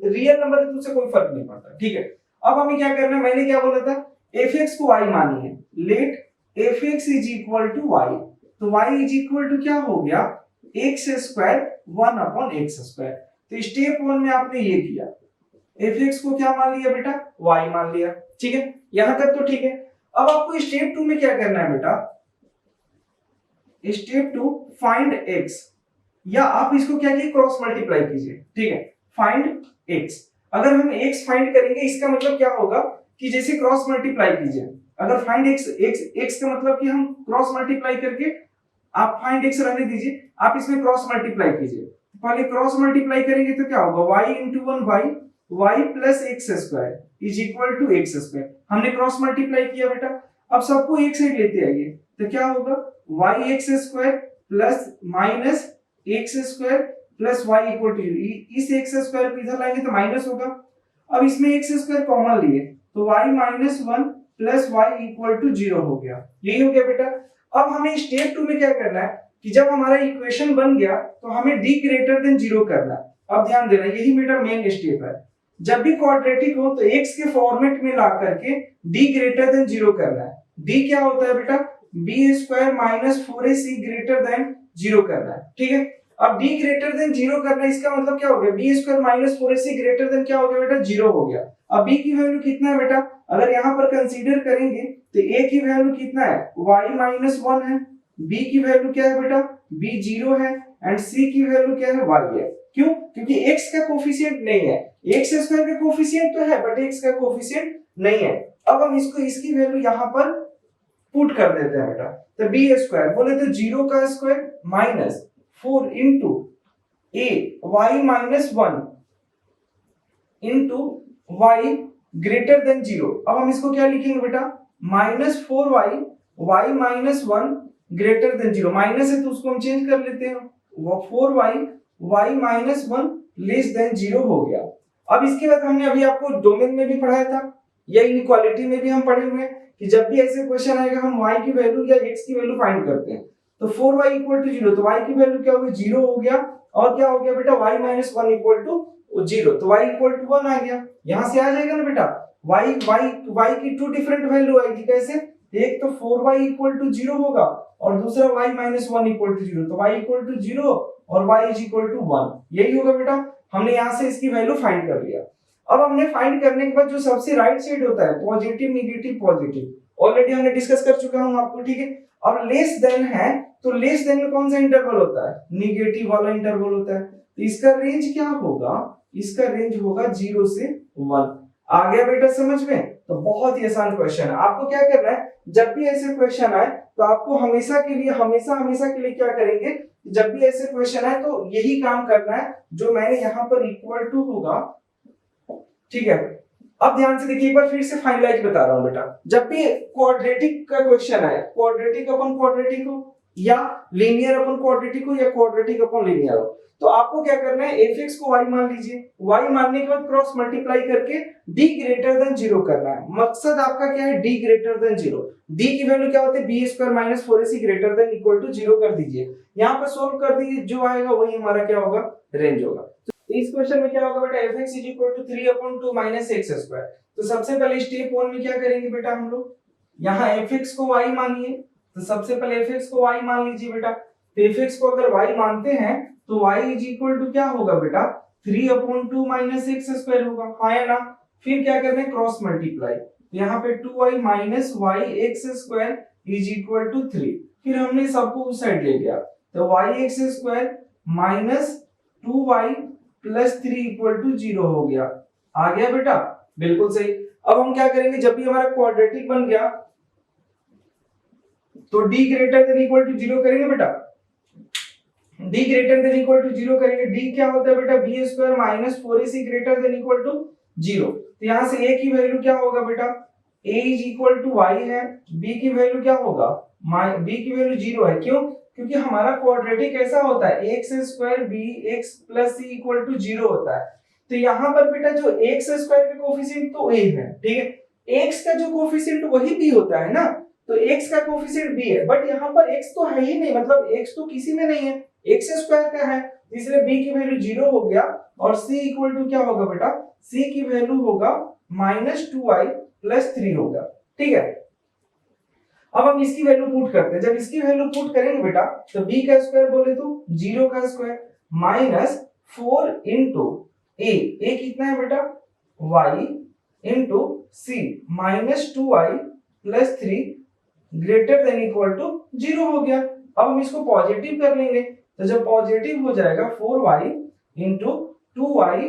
S1: रियल नंबर है तो उससे कोई फर्क नहीं पड़ता, ठीक है। अब हमें क्या करना है, मैंने क्या बोला था, fx को y मानी है, let fx is equal to y, तो y इज इक्वल टू क्या हो गया, x square 1 upon x square. तो स्टेप 1 में आपने ये किया, fx को क्या मान लिया बेटा, y मान लिया, ठीक है। यहां तक तो ठीक है। अब आपको स्टेप 2 में क्या करना है बेटा, स्टेप 2 फाइंड x, या आप इसको क्या कीजिए, क्रॉस मल्टीप्लाई कीजिए, ठीक है। फाइंड x, अगर हम x फाइंड करेंगे इसका मतलब क्या होगा कि जैसे क्रॉस मल्टीप्लाई कीजिए, अगर फाइंड x का मतलब कि हम क्रॉस मल्टीप्लाई करके, आप फाइंड x रहने दीजिए, आप इसमें क्रॉस मल्टीप्लाई कीजिए। पहले क्रॉस मल्टीप्लाई करेंगे तो क्या होगा, y into 1 y plus x square is equal to x square. हमने क्रॉस मल्टीप्लाई किया बेटा, अब सबको एक साइड लेते आइए, तो क्या होगा, y x square plus minus x square plus y equal to, इस एक्स स्क्वायर को इधर लाएंगे तो माइनस होगा। अब इसमें एक्स स्क्वायर कॉमन लिए तो y minus 1 plus y equal to 0 हो गया, यही हो गया बेटा। अब हमें स्टेप 2 में क्या करना है कि जब हमारा इक्वेशन बन गया तो हमें d ग्रेटर देन 0 करना है। अब ध्यान देना, यही मेरा मेन स्टेप है, जब भी क्वाड्रेटिक हो तो x के फॉर्मेट में ला करके d ग्रेटर देन 0 करना है। d क्या होता है बेटा, b square minus 4ac greater than 0 करना है, ठीक है। अब d ग्रेटर देन 0 करना है, इसका मतलब क्या हो गया, b square minus 4ac greater then क्या हो गया बेटा, 0 हो गया। अब b की वैल्यू कितना है बेटा, अगर यहाँ पर कंसीडर करेंगे तो a की वैल्यू कितना है, y माइनस 1 है, b की वैल्यू क्या है बेटा, b 0 है, एंड c की वैल्यू क्या है, y है। क्यों, क्योंकि x का कोफिशिएंट नहीं है, x स्क्वायर का कोफिशिएंट तो है बट x का कोफिशिएंट नहीं है। अब हम इसकी वैल्यू यहाँ पर पुट कर देते हैं बेटा, तो b स्क्वायर बोले तो 0 का square minus 4 into a y minus 1 into y greater than 0। अब हम इसको क्या लिखेंगे बेटा, minus 4y y minus 1 greater than 0, minus है तो उसको हम चेंज कर लेते हैं, वो 4y y minus 1 less than 0 हो गया। अब इसके बाद हमने अभी आपको डोमेन में भी पढ़ाया था, या इनइक्वालिटी में भी हम पढ़े हुए हैं कि जब भी ऐसे क्वेश्चन आएगा हम y की वैल्यू या x की वैल्यू फाइंड करते हैं। तो 4y इक्वल टू 0, तो y की वैल्यू क्या होगी, 0 हो गया, और क्या हो गया बेटा, y माइनस 1 इक्वल टू 0, तो y इक्वल टू 1 आ गया। यहां से आ जाएगा ना बेटा, y की टू डिफरेंट वैल्यू आएगी, कैसे, एक तो 4y इक्वल टू 0 होगा और दूसरा y माइनस 1 इक्वल टू 0, तो y इक्वल टू 0 और y इज इक्वल टू 1, यही होगा बेटा। हमने यहां से इसकी वैल्यू फाइंड कर लिया। अब हमने फाइंड करने के बाद जो सबसे राइट साइड होता है, पॉजिटिव नेगेटिव पॉजिटिव, ऑलरेडी हमने डिस्कस कर चुका हूं आपको, ठीक है। अब लेस देन है, तो लेस देन में कौन सा इंटरवल होता है, नेगेटिव वाला इंटरवल होता है, तो इसका रेंज क्या होगा, इसका रेंज होगा 0 से 1। आ गया बेटा समझ में, तो बहुत ही आसान क्वेश्चन है। आपको क्या करना है, जब भी ऐसे क्वेश्चन आए तो आपको हमेशा के लिए क्या करेंगे, जब भी ऐसे क्वेश्चन आए तो यही काम करना है जो मैंने यहाँ पर इक्वल टू होगा, ठीक है। अब ध्यान से देखिए, एक बार फिर से फाइनलाइज बता रहा हूं बेटा, जब भी क्वाड्रेटिक का क्वेश्चन आए, क्वाड्रेटिक अपॉन क्वाड्रेटिक हो या लीनियर अपॉन क्वाड्रेटिक हो या क्वाड्रेटिक अपॉन लीनियर हो, तो आपको क्या करना है, fx को y मान लीजिए, y मानने के बाद क्रॉस मल्टीप्लाई करके d ग्रेटर देन 0 करना है। मकसद आपका क्या है, d ग्रेटर देन 0, d की वैल्यू क्या होती है, b square minus 4ac greater than equal to 0 कर दीजिए। यहाँ पर सोल्व कर दीजिए, जो आएगा वही हमारा क्या होगा, रेंज होगा। तो इस क्वेश्चन में क्या होगा बेटा, fx is equal to 3 upon 2 minus x square. तो सबसे पहले स्टेप 1 में क्या करेंगे बेटा, हम लोग यहाँ fx को y मानिए, तो सबसे पहले fx को y मान लीजिए बेटा। तो fx को अगर y मानते हैं तो y इज इक्वल टू क्या होगा बेटा, 3 अपॉन 2 माइनस x स्क्वायर होगा, हाँ या ना। फिर क्या करना है, क्रॉस मल्टीप्लाई, तो यहाँ पे 2y minus y x square is equal to 3, फिर हमने सबको उस साइड ले गया, तो y(x) square minus 2y plus 3 equal to 0 हो गया। आ गया बेटा, बिल्कुल सही। अब हम क्या करेंगे, जब भी हमारा क्वाड्रेटिक बन गया तो d greater than equal to 0 करेंगे बेटा, d greater than equal to 0 करेंगे। d क्या होता है बेटा, b square minus 4ac greater than equal to 0। तो यहां से a की वैल्यू क्या होगा बेटा, a is equal to y है, b की वैल्यू क्या होगा, b की वैल्यू 0 है। क्यों, क्योंकि हमारा क्वाड्रेटिक ऐसा होता है x square bx plus c equal to 0 होता है। तो यहाँ पर बेटा जो x स्क्वायर का कोफिशिएंट तो a है, ठीक है, x का जो कोफिशिएंट वही b होता है ना, तो x का कोफिशिएंट b है, बट यहाँ पर x तो है ही नहीं, मतलब x तो किसी में नहीं है, x स्क्वायर का है, इसलिए b की वैल्यू 0 हो गया और c इक्वल टू क्या होगा बेटा, c की वैल्यू होगा -2y प्लस 3 होगा, ठीक है। अब हम इसकी वैल्यू पुट करते हैं, जब इसकी वैल्यू पुट करेंगे बेटा तो b का स्क्वायर बोले तो 0 का स्क्वायर माइनस 4 इंटू a कितना है बेटा y into c minus 2y plus 3 greater than equal to 0 हो गया। अब हम इसको पॉजिटिव कर लेंगे, तो जब पॉजिटिव हो जाएगा 4y into 2y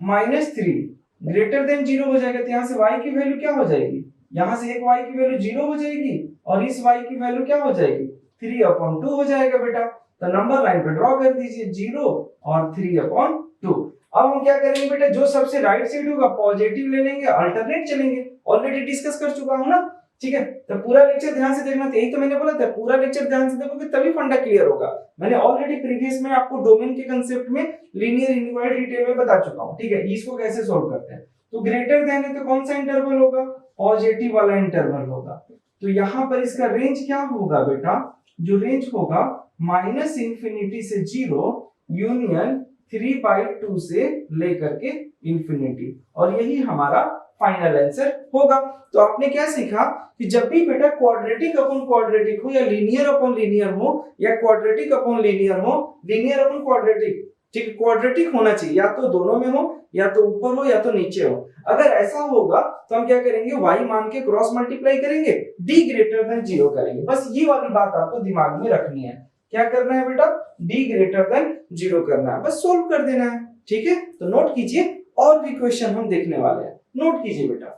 S1: minus 3 greater than 0 हो जाएगा, तो यहाँ से y की वैल्यू क्या हो जाएगी, यहाँ से एक y की वैल्यू 0 हो जाएगी और इस y की वैल्यू क्या हो जाएगी 3/2 हो जाएगा बेटा। तो नंबर लाइन पे ड्रॉ कर दीजिए 0 और 3/2। अब हम क्या करेंगे बेटा, जो सबसे राइट साइड होगा पॉजिटिव ले लेंगे, अल्टरनेट चलेंगे, ऑलरेडी डिस्कस कर चुका हूं ना, ठीक है। तो पूरा लेक्चर ध्यान से देखना, यही तो मैंने बोला था, पूरा लेक्चर ध्यान से देखोगे तभी फंडा क्लियर होगा। मैंने ऑलरेडी प्रीवियस में आपको डोमेन के कंसेप्ट में लीनियर इनइक्वालिटी डिटेल में बता चुका हूं, ठीक है, इसको कैसे सॉल्व करते हैं। तो ग्रेटर देन है तो कौन सा इंटरवल होगा, पॉजिटिव वाला इंटरवल होगा। तो यहाँ पर इसका रेंज क्या होगा बेटा, जो रेंज होगा -इंफिनिटी से 0 यूनियन 3/2 से लेकर के इंफिनिटी, और यही हमारा फाइनल आंसर होगा। तो आपने क्या सीखा कि जब भी बेटा क्वाड्रेटिक अपॉन क्वाड्रेटिक हो या लीनियर अपॉन लीनियर हो या क्वाड्रेटिक अपॉन लीनियर हो, लीनियर अपॉन क्वाड्रेटिक, ठीक, क्वाड्रेटिक होना चाहिए, या तो दोनों में हो या तो ऊपर हो या तो नीचे हो। अगर ऐसा होगा तो हम क्या करेंगे, y मान के क्रॉस मल्टीप्लाई करेंगे, d ग्रेटर देन 0 करेंगे। बस ये वाली बात आपको दिमाग में रखनी है। क्या करना है बेटा, d ग्रेटर देन 0 करना है, बस सोल्व कर देना है, ठीक है। तो नोट कीजिए, और भी क्वेश्चन हम देखने वाले हैं, नोट कीजिए बेटा।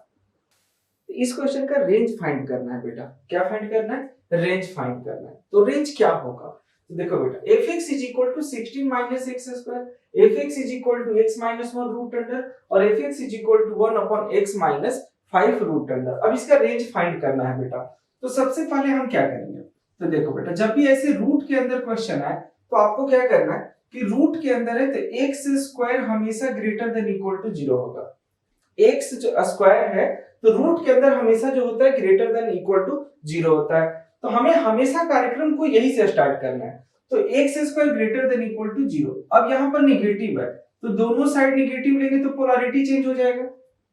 S1: इस क्वेश्चन का रेंज फाइंड करना है बेटा, क्या फाइंड करना है, रेंज फाइंड करना है। तो रेंज क्या होगा, तो देखो बेटा fx is equal to 16 minus x square, fx is equal to x minus 1 root under और fx is equal to 1 upon x minus 5 root under. अब इसका रेंज फाइंड करना है बेटा। तो सबसे पहले हम क्या करेंगे, तो देखो बेटा जब भी ऐसे रूट के अंदर क्वेश्चन है तो आपको क्या करना है कि रूट के अंदर है तो x स्क्वायर हमेशा ग्रेटर देन इक्वल टू 0 होगा। x जो स्क्वायर है तो रूट के अंदर हमेशा जो होता है ग्रेटर देन इक्वल टू 0 होता है। तो हमें हमेशा कार्यक्रम को यही से स्टार्ट करना है। तो x square greater than equal to 0। अब यहाँ पर निगेटिव है तो दोनों साइड निगेटिव लेंगे तो पोलैरिटी चेंज हो जाएगा।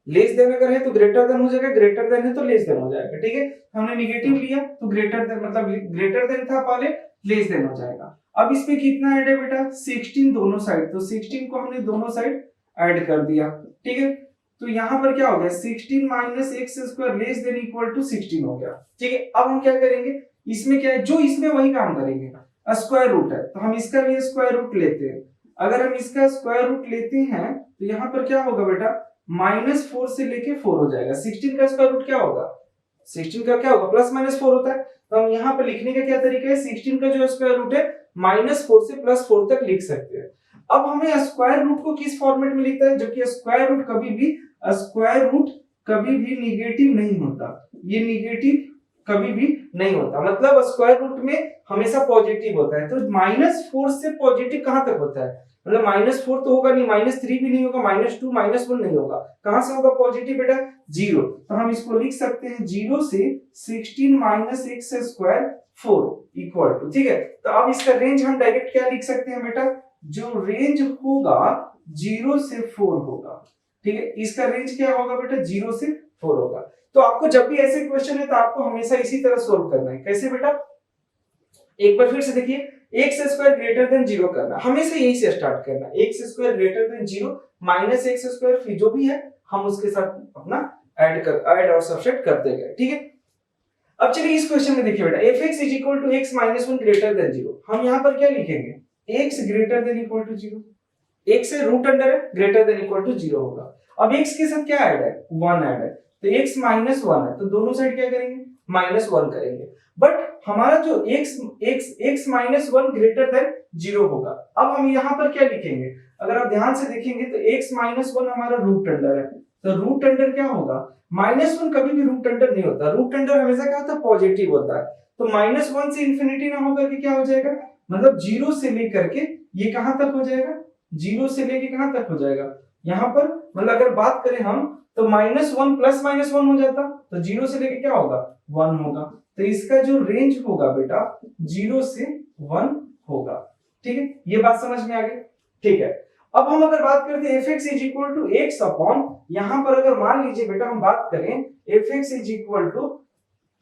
S1: लेस देन अगर है तो ग्रेटर देन हो जाएगा, ग्रेटर देन है तो लेस देन हो जाएगा, ठीक है। हमने निगेटिव लिया तो ग्रेटर देन मतलब ग्रेटर देन था पहले, लेस देन हो जाएगा। अब इसमें कितना ऐड है बेटा 16 दोनों साइड, तो 16 को हमने दोनों साइड ऐड कर दिया, ठीक है। तो यहाँ पर क्या हो गया 16 minus x square less than equal to 16 हो गया, ठीक है। अब हम क्या करेंगे, इसमें क्या है जो इसमें वही काम करेंगे, स्क्वायर रूट है तो हम इसका भी स्क्वायर रूट लेते हैं। अगर हम इसका स्क्वायर रूट लेते हैं तो यहाँ पर क्या होगा बेटा -4 से लेके 4 हो जाएगा। 16 का स्क्वायर रूट क्या होगा, 16 का क्या होगा +-4 होता है। तो हम यहाँ पर लिखने का क्या तरीका है, 16 का जो स्क्वायर रूट है -4 से +4 तक लिख सकते हैं। अब हमें स्क्वायर रूट को किस फॉर्मेट में लिखता है, जो कि स्क्वायर रूट कभी भी निगेटिव नहीं होता, ये निगेटिव कभी भी नहीं होता, मतलब स्क्वायर रूट में हमेशा पॉजिटिव होता है। तो -4 से पॉजिटिव कहां तक होता है, मतलब -4 तो होगा नहीं, -3 भी नहीं होगा, -2 -1 नहीं होगा, कहां से होगा पॉजिटिव बेटा 0। तो हम इसको लिख सकते हैं 0 से 16 minus x square 4 equal to, ठीक है। तो अब इसका रेंज हम डायरेक्ट क्या लिख सकते हैं बेटा, जो रेंज होगा 0 से 4 होगा, ठीक है। इसका रेंज क्या होगा बेटा 0 से 4 होगा। तो आपको जब भी ऐसे क्वेश्चन है तो आपको हमेशा इसी तरह सोल्व करना है। कैसे बेटा, एक बार फिर से देखिए, एक्स स्क्वायर ग्रेटर देन 0 करना, हमेशा यही से स्टार्ट करना, x square greater than 0 minus x square, फिर जो भी है हम उसके साथ अपना ऐड और सबट्रैक्ट करते गए, ठीक है। अब चलिए इस क्वेश्चन में देखिए बेटा fx is equal to x minus 1 greater than 0। हम यहाँ पर क्या लिखेंगे, x greater than equal to 0, x से रूट अंडर है ग्रेटर देन इक्वल टू 0 होगा। अब x के साथ क्या ऐड है 1 ऐड है, तो x माइनस 1 है तो दोनों साइड क्या करेंगे -1 करेंगे, बट हमारा जो x माइनस 1 ग्रेटर देन 0 होगा। अब हम यहाँ पर क्या लिखेंगे, अगर आप ध्यान से देखेंगे तो x माइनस 1 हमारा रूट अंडर है, तो रूट अंडर क्या होगा, -1 कभी भी रूट अंडर नहीं होता, रूट अंडर हमेशा क्या होता है, पॉजिटिव होता है। तो -1 से इंफिनिटी ना होकर के क्या हो जाएगा, मतलब 0 से लेकर के ये कहां तक हो जाएगा, 0 से लेके कहां तक हो जाएगा, यहाँ पर मतलब अगर बात करें हम तो -1 प्लस -1 हो जाता, तो 0 से लेके क्या होगा, 1 होगा। तो इसका जो रेंज होगा बेटा 0 से 1 होगा। ठीक है, ये बात समझ में आ गई। ठीक है, अब हम अगर बात करते हैं fx is equal to x upon, यहां पर अगर मान लीजिए बेटा हम बात करें fx इज इक्वल टू,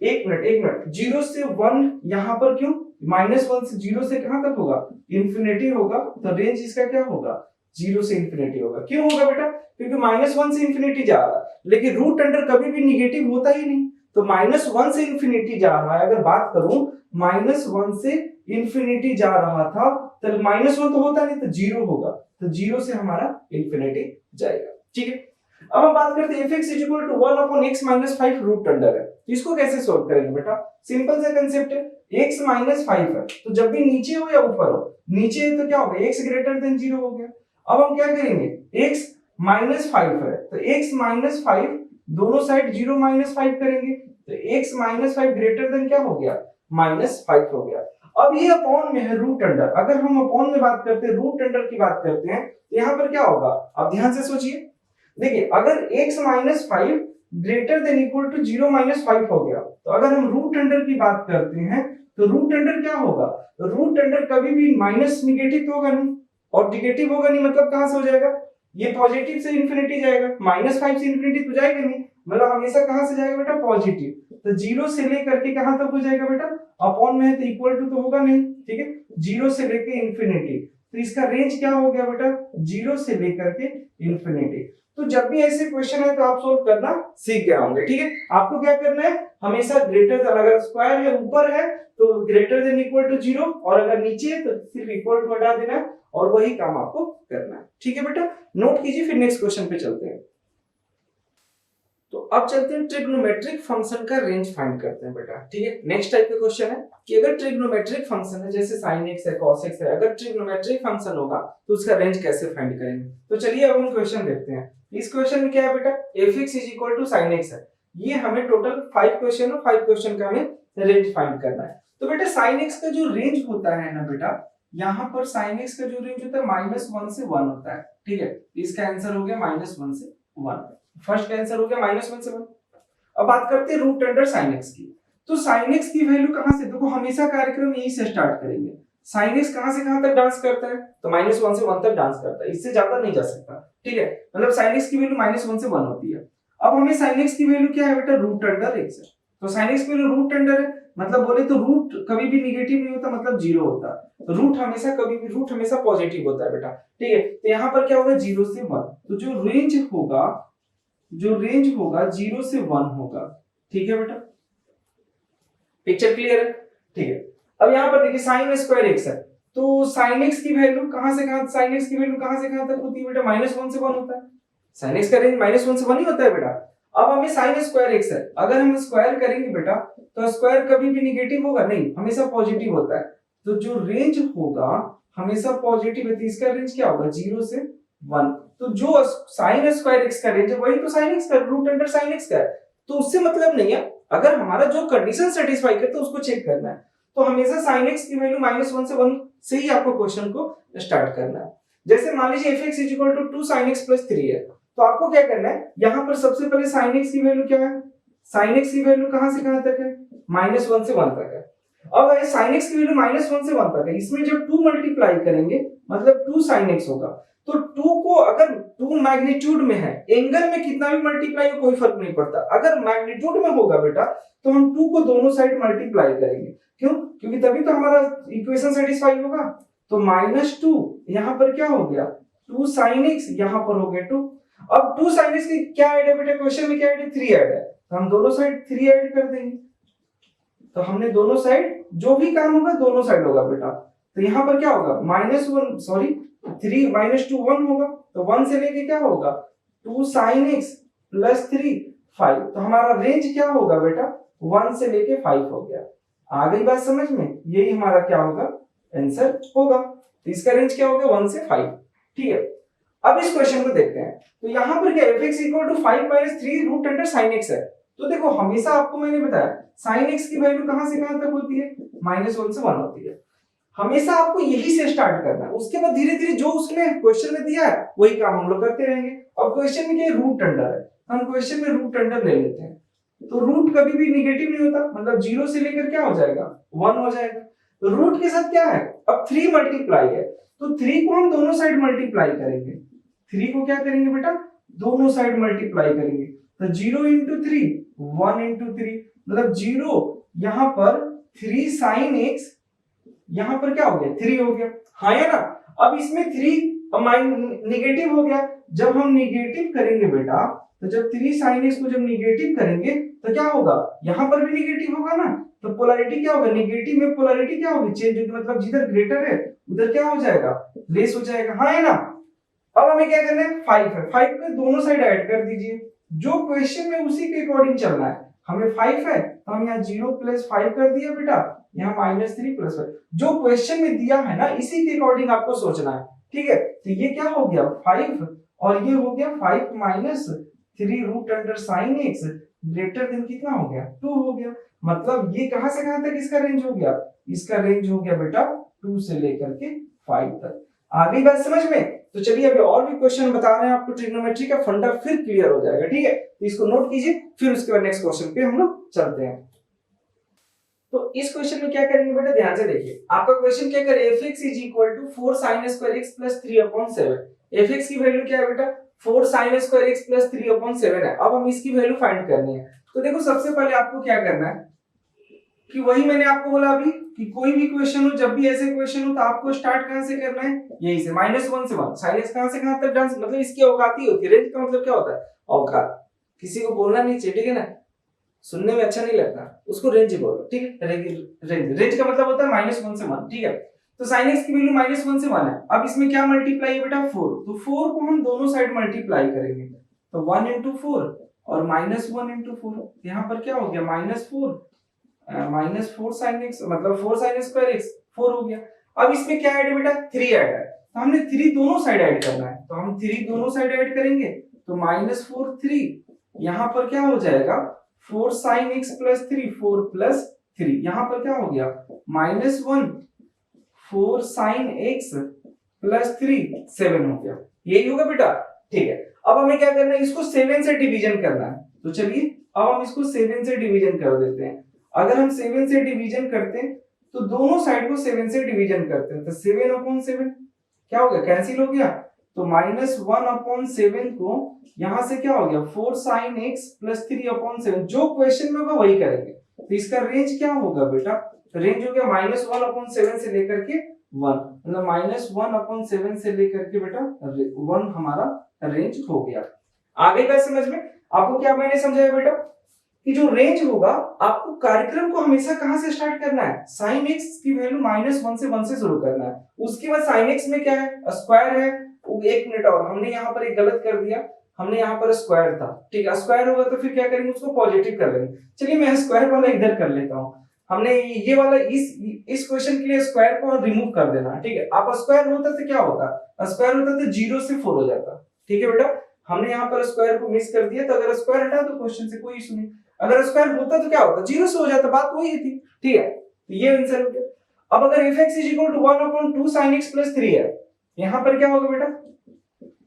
S1: एक मिनट 0 से 1, यहां पर क्यों, -1 से 0 से कहां तक होगा, इंफिनिटी होगा, तो रेंज इसका क्या होगा, 0 से इंफिनिटी होगा। क्यों होगा बेटा, क्योंकि -1 से इंफिनिटी जा रहा है, लेकिन रूट अंडर कभी भी निगेटिव होता ही नहीं, तो -1 से इंफिनिटी जा रहा है। अगर बात करूं -1 से इंफिनिटी जा रहा था, तो -1 तो होता नहीं, तो 0 होगा, तो 0 से हमारा इंफिनिटी जाएगा। ठीक है, अब हम बात करते हैं fx is equal to 1 upon x minus 5 root under है, इसको कैसे सोल्व करेंगे बेटा, सिंपल सा कंसेप्ट है, x माइनस 5 है, तो जब भी नीचे हो या ऊपर हो, नीचे है तो क्या होगा, x ग्रेटर देन 0 हो गया। अब हम क्या करेंगे, x माइनस 5 है, तो x माइनस 5 दोनों साइड 0 माइनस 5 करेंगे, तो x माइनस 5 ग्रेटर देन क्या हो गया, -5 हो गया। अब ये अपॉन में है रूट अंडर, अगर हम अपॉन में बात करते हैं, रूट अंडर की बात करते हैं, तो यहाँ पर क्या होगा, आप ध्यान से सोचिए, देखिए अगर x minus 5 greater than equal to 0 minus 5 हो गया, तो अगर हम रूट अंडर की बात करते हैं, तो रूट अंडर क्या होगा, रूट अंडर कभी भी माइनस निगेटिव तो होगा नहीं, और निगेटिव होगा नहीं मतलब कहां से हो जाएगा, ये पॉजिटिव से इंफिनिटी जाएगा, -5 से इंफिनिटी तो जाएगा नहीं, मतलब हमेशा कहां से जाएगा बेटा, पॉजिटिव, तो 0 से लेकर के कहां तक हो जाएगा बेटा, अपॉन में है तो इक्वल टू तो होगा नहीं। ठीक है, 0 से लेके इंफिनिटी, तो इसका रेंज क्या हो गया बेटा, 0 से लेकर के इंफिनिटी। तो जब भी ऐसे क्वेश्चन है तो आप सोल्व करना सीख गए होंगे। ठीक है, आपको क्या करना है, हमेशा ग्रेटर देन, अगर स्क्वायर है ऊपर है तो ग्रेटर देन इक्वल टू 0, और अगर नीचे है तो सिर्फ इक्वल टू हटा देना है, और वही काम आपको करना है। ठीक है बेटा, नोट कीजिए, फिर नेक्स्ट क्वेश्चन पे चलते हैं। तो अब चलते हैं ट्रिग्नोमेट्रिक फंक्शन का रेंज फाइंड करते हैं बेटा। ठीक है, नेक्स्ट टाइप का क्वेश्चन है कि अगर ट्रिग्नोमेट्रिक फंक्शन है, जैसे sin x है, cos x है, अगर ट्रिग्नोमेट्रिक फंक्शन होगा तो उसका रेंज कैसे फाइंड करेंगे। तो चलिए अब हम क्वेश्चन देखते हैं। इस क्वेश्चन में क्या है बेटा, fx is equal to sin x है, ये हमें टोटल 5 क्वेश्चन और 5 क्वेश्चन का हमें रेंज फाइंड करना है। तो बेटा sin x का जो रेंज होता है ना बेटा, यहाँ पर sin x का जो रेंज होता है -1 से 1 होता है। ठीक है, इसका आंसर हो गया -1 से 1, फर्स्ट का आंसर हो गया -1 से 1। अब बात करते हैं रूट अंडर sin x की, तो sin x की वैल्यू कहां से, देखो हमेशा कार्यक्रम यही से स्टार्ट करेंगे, sin x कहां से कहां तक डांस करता है, तो -1 से 1 तक डांस करता है, इससे ज्यादा नहीं जा सकता। ठीक है, मतलब sin x की वैल्यू -1 से 1 होती है। अब हमें sin x की वैल्यू क्या है बेटा, रूट अंडर x है, तो sin x की वैल्यू रूट अंडर है, मतलब बोले तो रूट कभी भी निगेटिव नहीं होता, मतलब 0 होता है, रूट हमेशा कभी भी रूट हमेशा पॉजिटिव होता है बेटा। ठीक है, तो यहाँ पर क्या होगा, 0 से 1, तो जो रेंज होगा 0 से 1 होगा। ठीक है बेटा, पिक्चर क्लियर है। ठीक है, अब यहाँ पर देखिए sin स्क्वायर x है, तो sin x की वैल्यू कहां से कहां, sin x की वैल्यू कहां से कहां तक होती है बेटा, -1 से 1 होता है, sin x का रेंज -1 से 1 ही होता है बेटा। अब हमें sin स्क्वायर x है, अगर हम स्क्वायर करेंगे बेटा तो स्क्वायर कभी भी निगेटिव होगा नहीं, हमेशा पॉजिटिव होता है, तो जो रेंज होगा हमेशा पॉजिटिव है, तो इसका रेंज क्या होगा, 0 से 1। तो जो sin स्क्वायर x का रेंज है वही तो sin x का रूट अंडर sin x का है, तो उससे मतलब नहीं है, अगर हमारा जो कंडीशन सेटिस्फाई करता है उसको चेक करना है, तो हमेशा sin x की वैल्यू -1 से 1 से ही आपको क्वेश्चन को स्टार्ट करना है। जैसे मान लीजिए fx is equal to 2 sin x plus 3 है, तो आपको क्या करना है, यहाँ पर सबसे पहले sin x की वैल्यू क्या है, sin x की वैल्यू कहां से कहां तक है, -1 से 1 तक है। अब sin x की वैल्यू -1 से 1 तक है, इसमें जब 2 मल्टीप्लाई करेंगे मतलब 2 sin x होगा, तो 2 को अगर 2 मैग्नीट्यूड में है, एंगल में कितना भी मल्टीप्लाई हो कोई फर्क नहीं पड़ता, अगर मैग्नीट्यूड में होगा बेटा तो हम 2 को दोनों साइड मल्टीप्लाई करेंगे, क्यों, क्योंकि तभी तो हमारा इक्वेशन सेटिस्फाई होगा। तो -2 यहाँ पर क्या हो गया, 2 sin x, यहाँ पर हो गया 2। अब 2 sin x की क्या ऐड है बेटा, क्वेश्चन में क्या ऐड है, 3 ऐड है, तो हम दोनों साइड 3 ऐड कर देंगे, तो हमने दोनों साइड जो भी काम होगा दोनों साइड होगा बेटा, तो यहाँ पर क्या होगा, -1 सॉरी 3 -2 1 होगा, तो 1 से लेके क्या होगा 2 sin x प्लस 3 5, तो हमारा रेंज क्या होगा बेटा, 1 से लेके 5 हो गया। आ गई बात समझ में? यही हमारा क्या होगा, आंसर होगा। तो इसका रेंज क्या होगा, 1 से 5। ठीक है, अब इस क्वेश्चन को देखते हैं। तो यहाँ पर क्या fx equal to 5 minus 3 root under sine x है। तो देखो हमेशा आपको मैंने बताया साइन एक्स की वैल्यू कहां से कहां तक होती है, -1 से 1 होती है। हमेशा आपको यही से स्टार्ट करना है, उसके बाद धीरे धीरे जो उसमें क्वेश्चन में दिया है वही काम हम लोग करते रहेंगे। अब क्वेश्चन में क्या है, रूट अंडर है, हम क्वेश्चन में रूट अंडर ले लेते हैं। तो रूट कभी भी निगेटिव नहीं होता, मतलब 0 से लेकर क्या हो जाएगा, 1 हो जाएगा। तो रूट के साथ क्या है, अब 3 मल्टीप्लाई है, तो 3 को हम दोनों साइड मल्टीप्लाई करेंगे। 3 को क्या करेंगे बेटा, दोनों साइड मल्टीप्लाई करेंगे। तो 0 इंटू 3 1 इंटू 3, मतलब 0 यहाँ पर 3 साइन एक्स, यहाँ पर क्या हो गया 3 हो गया, हाँ या ना। अब इसमें 3 निगेटिव हो गया, जब हम निगेटिव करेंगे बेटा, तो जब 3 साइन एक्स को जब निगेटिव करेंगे तो क्या होगा, यहाँ पर भी निगेटिव होगा ना। तो पोलैरिटी क्या होगा, निगेटिव में पोलैरिटी क्या होगी, चेंज होगी, मतलब जिधर ग्रेटर है उधर क्या हो जाएगा, लेस हो जाएगा, हाँ है ना। अब हमें क्या करना है, 5 है, 5 पे दोनों साइड ऐड कर दीजिए, जो क्वेश्चन में उसी के अकॉर्डिंग चलना है। हमें 5 है तो हम यहाँ 0 प्लस 5 कर दिया बेटा, यहाँ -3 प्लस 5, जो क्वेश्चन में दिया है ना इसी के अकॉर्डिंग आपको सोचना है। ठीक है, तो ये क्या हो गया 5 और ये हो गया 5 minus 3 root under sine x greater than कितना हो गया, 2 हो गया। मतलब ये कहां से कहां तक इसका रेंज हो गया, इसका रेंज हो गया बेटा 2 से लेकर के 5 तक। आ गई बात समझ में? तो चलिए अभी और भी क्वेश्चन बता रहे हैं आपको, ट्रिग्नोमेट्री का फंडा फिर क्लियर हो जाएगा। ठीक है, तो इसको नोट कीजिए, फिर उसके बाद नेक्स्ट क्वेश्चन पे हम लोग चलते हैं। तो इस क्वेश्चन में क्या करेंगे बेटा, ध्यान से देखिए। आपका क्वेश्चन क्या करे, fx is equal to 4 sin square x plus 3/7। fx की वैल्यू क्या है बेटा, 4 sin स्क्वायर x प्लस 3/7 है। अब हम इसकी वैल्यू फाइंड करनी है। तो देखो सबसे पहले आपको क्या करना है कि वही मैंने आपको बोला अभी कि कोई भी क्वेश्चन हो, जब भी ऐसे क्वेश्चन हो तो आपको स्टार्ट कहां से करना है, यही से -1 से 1। sin x कहां से कहां तक डांस, मतलब इसकी औकात ही होती है। रेंज का मतलब क्या होता है, औकात। किसी को बोलना नहीं चाहिए, ठीक है ना, सुनने में अच्छा नहीं लगता, उसको रेंज बोलो। ठीक है, रेंज का मतलब होता है -1 से 1। ठीक है, तो sin x की वैल्यू -1 से 1 है। अब इसमें क्या मल्टीप्लाई है बेटा, 4। तो 4 को हम दोनों साइड मल्टीप्लाई करेंगे, तो 1 into 4 और -1 into 4, यहाँ पर क्या हो गया -4 sin x, मतलब 4 sin स्क्वायर x 4 हो गया। अब इसमें क्या ऐड है बेटा, 3 ऐड है, तो हमने 3 दोनों साइड ऐड करना है, तो हम 3 दोनों साइड ऐड करेंगे, तो -4 3, यहाँ पर क्या हो जाएगा 4 sin x प्लस 3, 4 प्लस 3, यहाँ पर क्या हो गया -1 4 sin x प्लस 3 7 हो गया, यही होगा बेटा। ठीक है, अब हमें क्या करना है, इसको 7 से डिवीजन करना है। तो चलिए अब हम इसको 7 से डिवीजन कर देते हैं। अगर हम 7 से डिवीजन करते हैं तो दोनों साइड को 7 से डिवीजन करते हैं, तो 7/7 क्या हो गया, कैंसिल हो गया। तो -1/7 को यहां से क्या हो गया 4 sin x प्लस 3/7, जो क्वेश्चन में होगा वही करेंगे। तो इसका रेंज क्या होगा बेटा, रेंज हो गया -1/7 से लेकर के 1, मतलब -1/7 से लेकर के बेटा 1 हमारा रेंज हो गया। आ गई बात समझ में? आपको क्या मैंने समझाया बेटा कि जो रेंज होगा, आपको कार्यक्रम को हमेशा कहां से स्टार्ट करना है, sin x की वैल्यू -1 से 1 से शुरू करना है। उसके बाद sin x में क्या है, स्क्वायर है। एक मिनट, और हमने यहाँ पर एक गलत कर दिया, हमने यहाँ पर स्क्वायर था। ठीक है, स्क्वायर होगा तो फिर क्या करेंगे, उसको पॉजिटिव कर लेंगे। चलिए मैं स्क्वायर वाला इधर कर लेता हूँ। हमने ये वाला इस क्वेश्चन के लिए स्क्वायर को रिमूव कर देना। ठीक है, आप स्क्वायर होता तो क्या होता, स्क्वायर होता तो 0 से 4 हो जाता। ठीक है बेटा, हमने यहाँ पर स्क्वायर को मिस कर दिया, तो अगर स्क्वायर हटा तो क्वेश्चन से कोई इशू नहीं, अगर स्क्वायर होता तो क्या होता, 0 से हो जाता, बात वही थी। ठीक है, तो ये आंसर हो गया। अब अगर fx = 1/2 sin x + 3 है, यहाँ पर क्या होगा बेटा,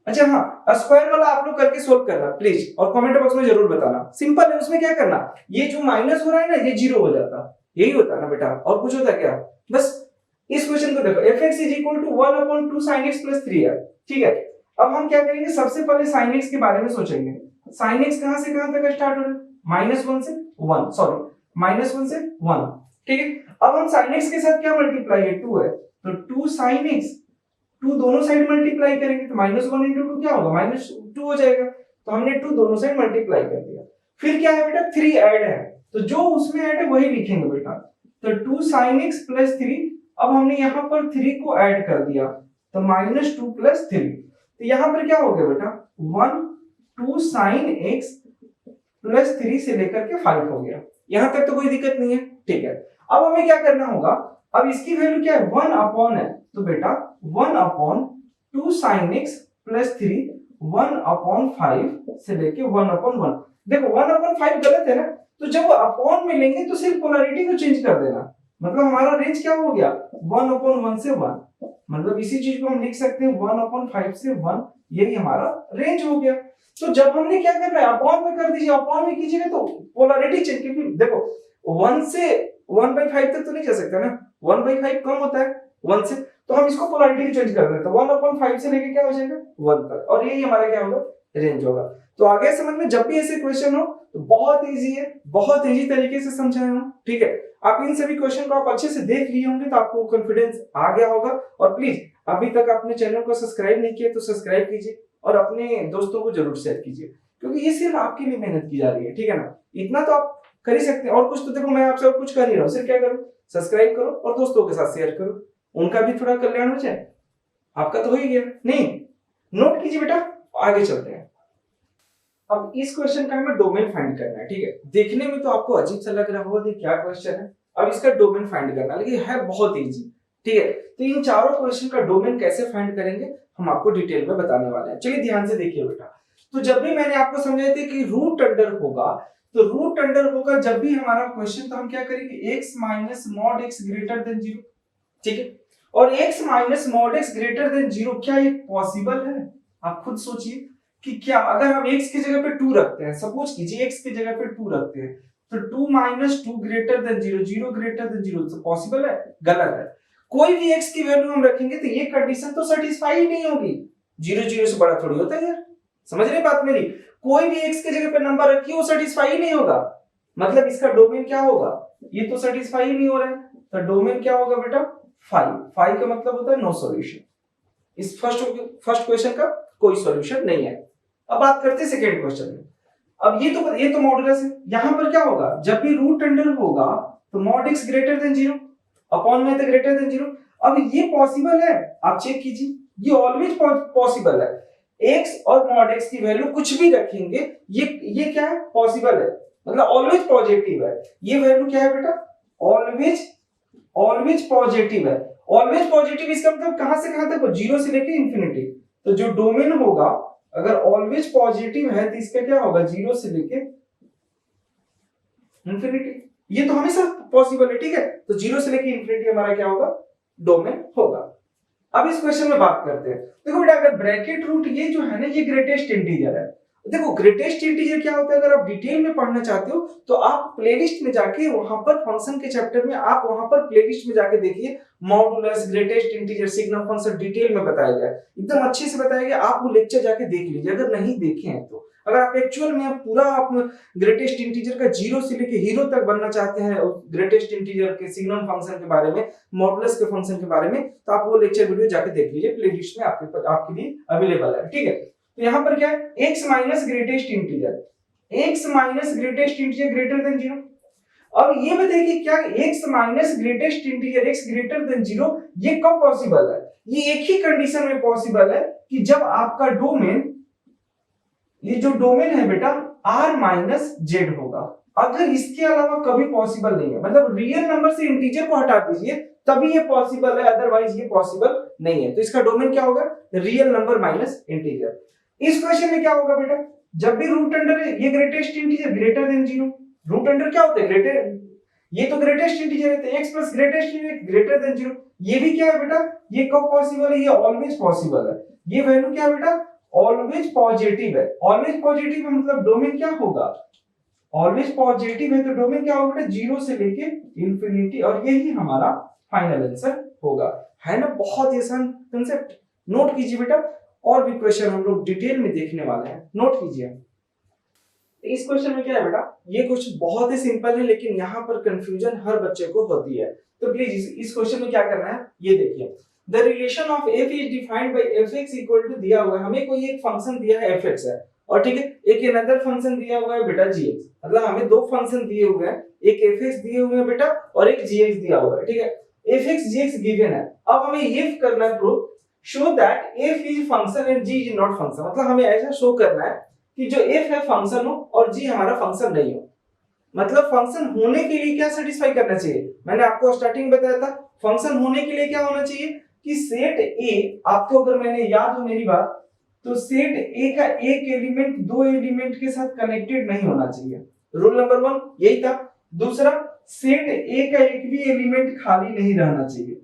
S1: अच्छा हाँ, स्क्वायर वाला आप लोग करके सोल्व करना प्लीज, और कमेंट बॉक्स में जरूर बताना। सिंपल है, उसमें क्या करना, ये जो माइनस हो रहा है ना, ये 0 हो जाता, यही होता ना बेटा, और कुछ होता क्या। बस इस क्वेश्चन को देखो, fx = 1/2 sin x + 3 है। ठीक है, अब हम क्या करेंगे, सबसे पहले sin x के बारे में सोचेंगे। sin x कहां से कहां तक स्टार्ट हो रहा है, -1 से 1, सॉरी -1 से 1। ठीक है, अब हम sin x के साथ क्या मल्टीप्लाई है, 2 है, तो 2 sin x, 2 दोनों साइड मल्टीप्लाई करेंगे तो -1 × 2 क्या होगा, -2 हो जाएगा। तो हमने 2 दोनों साइड मल्टीप्लाई कर दिया। फिर क्या है बेटा, 3 ऐड है, तो जो उसमें ऐड है वही लिखेंगे बेटा। तो 2 sin x + 3, अब हमने यहाँ पर 3 को ऐड कर दिया, तो -2 + 3, तो यहाँ पर क्या हो गया बेटा 1 2 sin x + 3 से लेकर के 5 हो गया। यहां तक तो कोई दिक्कत नहीं है, ठीक है। अब हमें क्या करना होगा, अब इसकी वैल्यू क्या है, 1 अपॉन है, तो बेटा 1 upon 2 sin x plus 3 1 upon 5 से लेके 1 अपॉन 1। देखो 1 अपॉन 5 गलत है ना, तो जब अपॉन में लेंगे तो सिर्फ पोलैरिटी को चेंज कर देना, मतलब हमारा रेंज क्या हो गया 1 अपॉन 1 से 1, मतलब इसी चीज को हम लिख सकते हैं 1 अपॉन 5 से 1, यही हमारा रेंज हो गया। तो जब हमने क्या करना है, अपॉन में कर दीजिए, अपॉन में कीजिएगा तो पोलैरिटी चेंज, क्योंकि देखो 1 से 1/5 तक तो नहीं जा सकता ना, 1/5 कम होता है 1 से, तो हम इसको पोलैरिटी चेंज कर देते हैं, 1/5 से लेके क्या हो जाएगा 1 तक, और यही हमारा क्या होगा रेंज होगा। तो आगे समझ में जब भी ऐसे क्वेश्चन हो तो बहुत इजी है, बहुत इजी तरीके से समझाया हूं, ठीक है। आप इन सभी क्वेश्चन को आप अच्छे से देख लिए होंगे तो आपको कॉन्फिडेंस आ गया होगा। और प्लीज अभी तक आपने चैनल को सब्सक्राइब नहीं किया तो सब्सक्राइब कीजिए और अपने दोस्तों को जरूर शेयर कीजिए, क्योंकि ये सिर्फ आपके लिए मेहनत की जा रही है, ठीक है ना। इतना तो आप कर ही सकते हैं, और कुछ तो देखो मैं आपसे और कुछ कर नहीं रहा हूँ, सिर्फ क्या करो सब्सक्राइब करो और दोस्तों के साथ शेयर करो, उनका भी थोड़ा कल्याण हो जाए, आपका तो हो ही गया। नहीं, नोट कीजिए बेटा, आगे चलते हैं। अब इस क्वेश्चन का हमें डोमेन फाइंड करना है, ठीक है। देखने में तो आपको अजीब सा लग रहा होगा कि क्या क्वेश्चन है, अब इसका डोमेन फाइंड करना है, लेकिन है बहुत इजी, ठीक है। तो इन चारों क्वेश्चन का डोमेन कैसे फाइंड करेंगे हम आपको डिटेल में बताने वाले हैं। चलिए ध्यान से देखिए बेटा, तो जब भी मैंने आपको समझाया था कि रूट अंडर होगा, तो रूट अंडर होगा जब भी हमारा क्वेश्चन, तो हम क्या करेंगे x minus mod x greater than 0, ठीक है। और x minus mod x greater than 0 क्या ये पॉसिबल है? आप खुद सोचिए कि क्या अगर हम x की जगह पे 2 रखते हैं, सपोज कीजिए x की जगह पे 2 रखते हैं, तो 2 minus 2 greater than 0, 0 greater than 0, तो पॉसिबल है? गलत है। कोई भी x की वैल्यू हम रखेंगे तो ये कंडीशन तो सेटिस्फाई ही नहीं होगी, 0 0 से बड़ा थोड़ी होता है यार, समझ रहे बात मेरी। कोई भी x की जगह पे नंबर रखिए वो सेटिस्फाई ही नहीं होगा, मतलब इसका डोमेन क्या होगा, ये तो सेटिस्फाई ही नहीं हो रहा है, तो डोमेन क्या होगा बेटा 5। 5 का मतलब होता है नो सॉल्यूशन, इस फर्स्ट क्वेश्चन का कोई सॉल्यूशन नहीं है। अब बात करते हैं सेकंड क्वेश्चन में। अब ये तो मॉडुलस है, यहां पर क्या होगा, जब भी रूट अंडर होगा तो mod x greater than 0 upon में तो ग्रेटर देन 0। अब ये पॉसिबल है, आप चेक कीजिए, ये ऑलवेज पॉसिबल है, x और मॉड x की वैल्यू कुछ भी रखेंगे, ये क्या है पॉसिबल है, मतलब ऑलवेज पॉजिटिव है। ये वैल्यू क्या है बेटा, ऑलवेज पॉजिटिव है। ऑलवेज पॉजिटिव इसका मतलब कहां से कहां तक, 0 से लेके इंफिनिटी। तो जो डोमेन होगा अगर ऑलवेज पॉजिटिव है तो इसका क्या होगा 0 से लेके इंफिनिटी, ये तो हमेशा पॉसिबल है, ठीक है। तो 0 से लेके इंफिनिटी हमारा क्या होगा डोमेन होगा। अब इस क्वेश्चन में बात करते हैं, देखो बेटा अगर ब्रैकेट रूट ये जो है ना ये ग्रेटेस्ट इंटीजर है। देखो ग्रेटेस्ट इंटीजर क्या होता है, अगर आप डिटेल में पढ़ना चाहते हो तो आप प्लेलिस्ट में जाके वहां पर फंक्शन के चैप्टर में आप वहां पर प्लेलिस्ट में जाके देखिए, modulus greatest integer signum function detail में बताया गया है, एकदम अच्छे से बताया गया, आप वो लेक्चर जाके देख लीजिए अगर नहीं देखे हैं तो। अगर आप एक्चुअल में पूरा आप ग्रेटेस्ट इंटीजर का 0 से लेके हीरो तक बनना चाहते हैं, ग्रेटेस्ट इंटीजर के सिग्नम फंक्शन के बारे में, मॉडुलस के फंक्शन के बारे में, तो आप वो लेक्चर वीडियो जाके देख लीजिए, प्लेलिस्ट में आपके लिए अवेलेबल है, ठीक है। तो यहां पर क्या है, x minus greatest integer, x minus greatest integer greater than 0। अब ये बताइए कि क्या x minus greatest integer x greater than 0 ये कब पॉसिबल है? ये एक ही कंडीशन में पॉसिबल है कि जब आपका डोमेन, ये जो डोमेन है बेटा r माइनस जेड होगा, अगर इसके अलावा कभी पॉसिबल नहीं है, मतलब रियल नंबर से इंटीजर को हटा दीजिए तभी ये पॉसिबल है, अदरवाइज ये पॉसिबल नहीं है। तो इसका डोमेन क्या होगा, रियल नंबर माइनस इंटीजर। इस क्वेश्चन में क्या होगा बेटा, जब भी रूट अंडर है ये greatest integer greater than 0, root under क्या होता है ग्रेटर, ये तो ग्रेटेस्ट इंटीजर है तो x plus greatest integer greater than 0, ये भी क्या है बेटा, ये कब पॉसिबल है, ये ऑलवेज पॉसिबल है। ये वैल्यू क्या है बेटा, ऑलवेज पॉजिटिव है। ऑलवेज पॉजिटिव है मतलब डोमेन क्या होगा, ऑलवेज पॉजिटिव है तो डोमेन क्या होगा बेटा 0 से लेके इंफिनिटी, और यही हमारा फाइनल आंसर होगा। है ना बहुत ही आसान कांसेप्ट, नोट कीजिए बेटा, और भी क्वेश्चन हम लोग डिटेल में देखने वाले हैं, नोट कीजिए। इस क्वेश्चन में क्या है बेटा, ये क्वेश्चन बहुत ही सिंपल है लेकिन यहाँ पर कंफ्यूजन हर बच्चे को होती है, तो प्लीज इस क्वेश्चन में क्या करना है ये देखिए। The relation of f is defined by fx equal to, दिया हुआ है हमें कोई एक फंक्शन दिया है fx है, और ठीक है एक अनदर फंक्शन दिया हुआ है बेटा gx, मतलब हमें दो फंक्शन दिए हुए हैं, एक fx दिए हुए हैं बेटा और एक gx दिया हुआ है, ठीक है। fx gx गिवन है, अब हमें ये करना है proof, show that f is function and g is not function, मतलब हमें ऐसा शो करना है कि जो f है फंक्शन हो और g हमारा फंक्शन नहीं हो। मतलब फंक्शन होने के लिए क्या सेटिस्फाई करना चाहिए, मैंने आपको स्टार्टिंग बताया था फंक्शन होने के लिए क्या होना चाहिए कि सेट ए, आपको अगर मैंने याद हो मेरी बात, तो सेट ए का एक एलिमेंट दो एलिमेंट के साथ कनेक्टेड नहीं होना चाहिए, रूल नंबर 1 यही था। दूसरा, सेट ए का एक भी एलिमेंट खाली नहीं रहना चाहिए,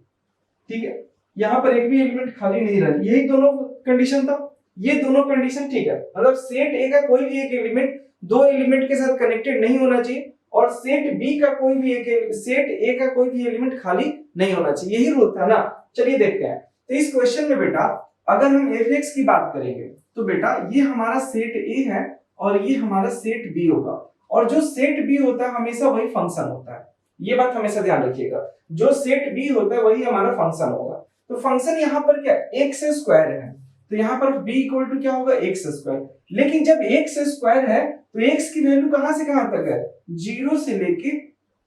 S1: ठीक है, यहां पर एक भी एलिमेंट खाली नहीं रहना, यही दोनों कंडीशन था, ये दोनों कंडीशन ठीक है, मतलब सेट ए का कोई भी एक एलिमेंट दो एलिमेंट के साथ कनेक्टेड नहीं होना चाहिए और सेट बी का कोई भी एक सेट ए का कोई भी एलिमेंट खाली नहीं होना चाहिए, यही रूल था ना। चलिए देखते हैं, तो इस क्वेश्चन में बेटा अगर हम fx की बात करेंगे तो बेटा ये हमारा सेट ए है और ये हमारा सेट बी होगा, और जो सेट बी होता है हमेशा वही फंक्शन होता है, ये बात हमेशा ध्यान रखिएगा, जो सेट बी होता है वही हमारा फंक्शन होगा। तो फंक्शन यहाँ पर क्या एक्स स्क्वायर है, तो यहाँ पर b इक्वल टू क्या होगा एक्स स्क्वायर, लेकिन जब एक्स स्क्वायर है तो x की वैल्यू कहां से कहां तक है, 0 से लेके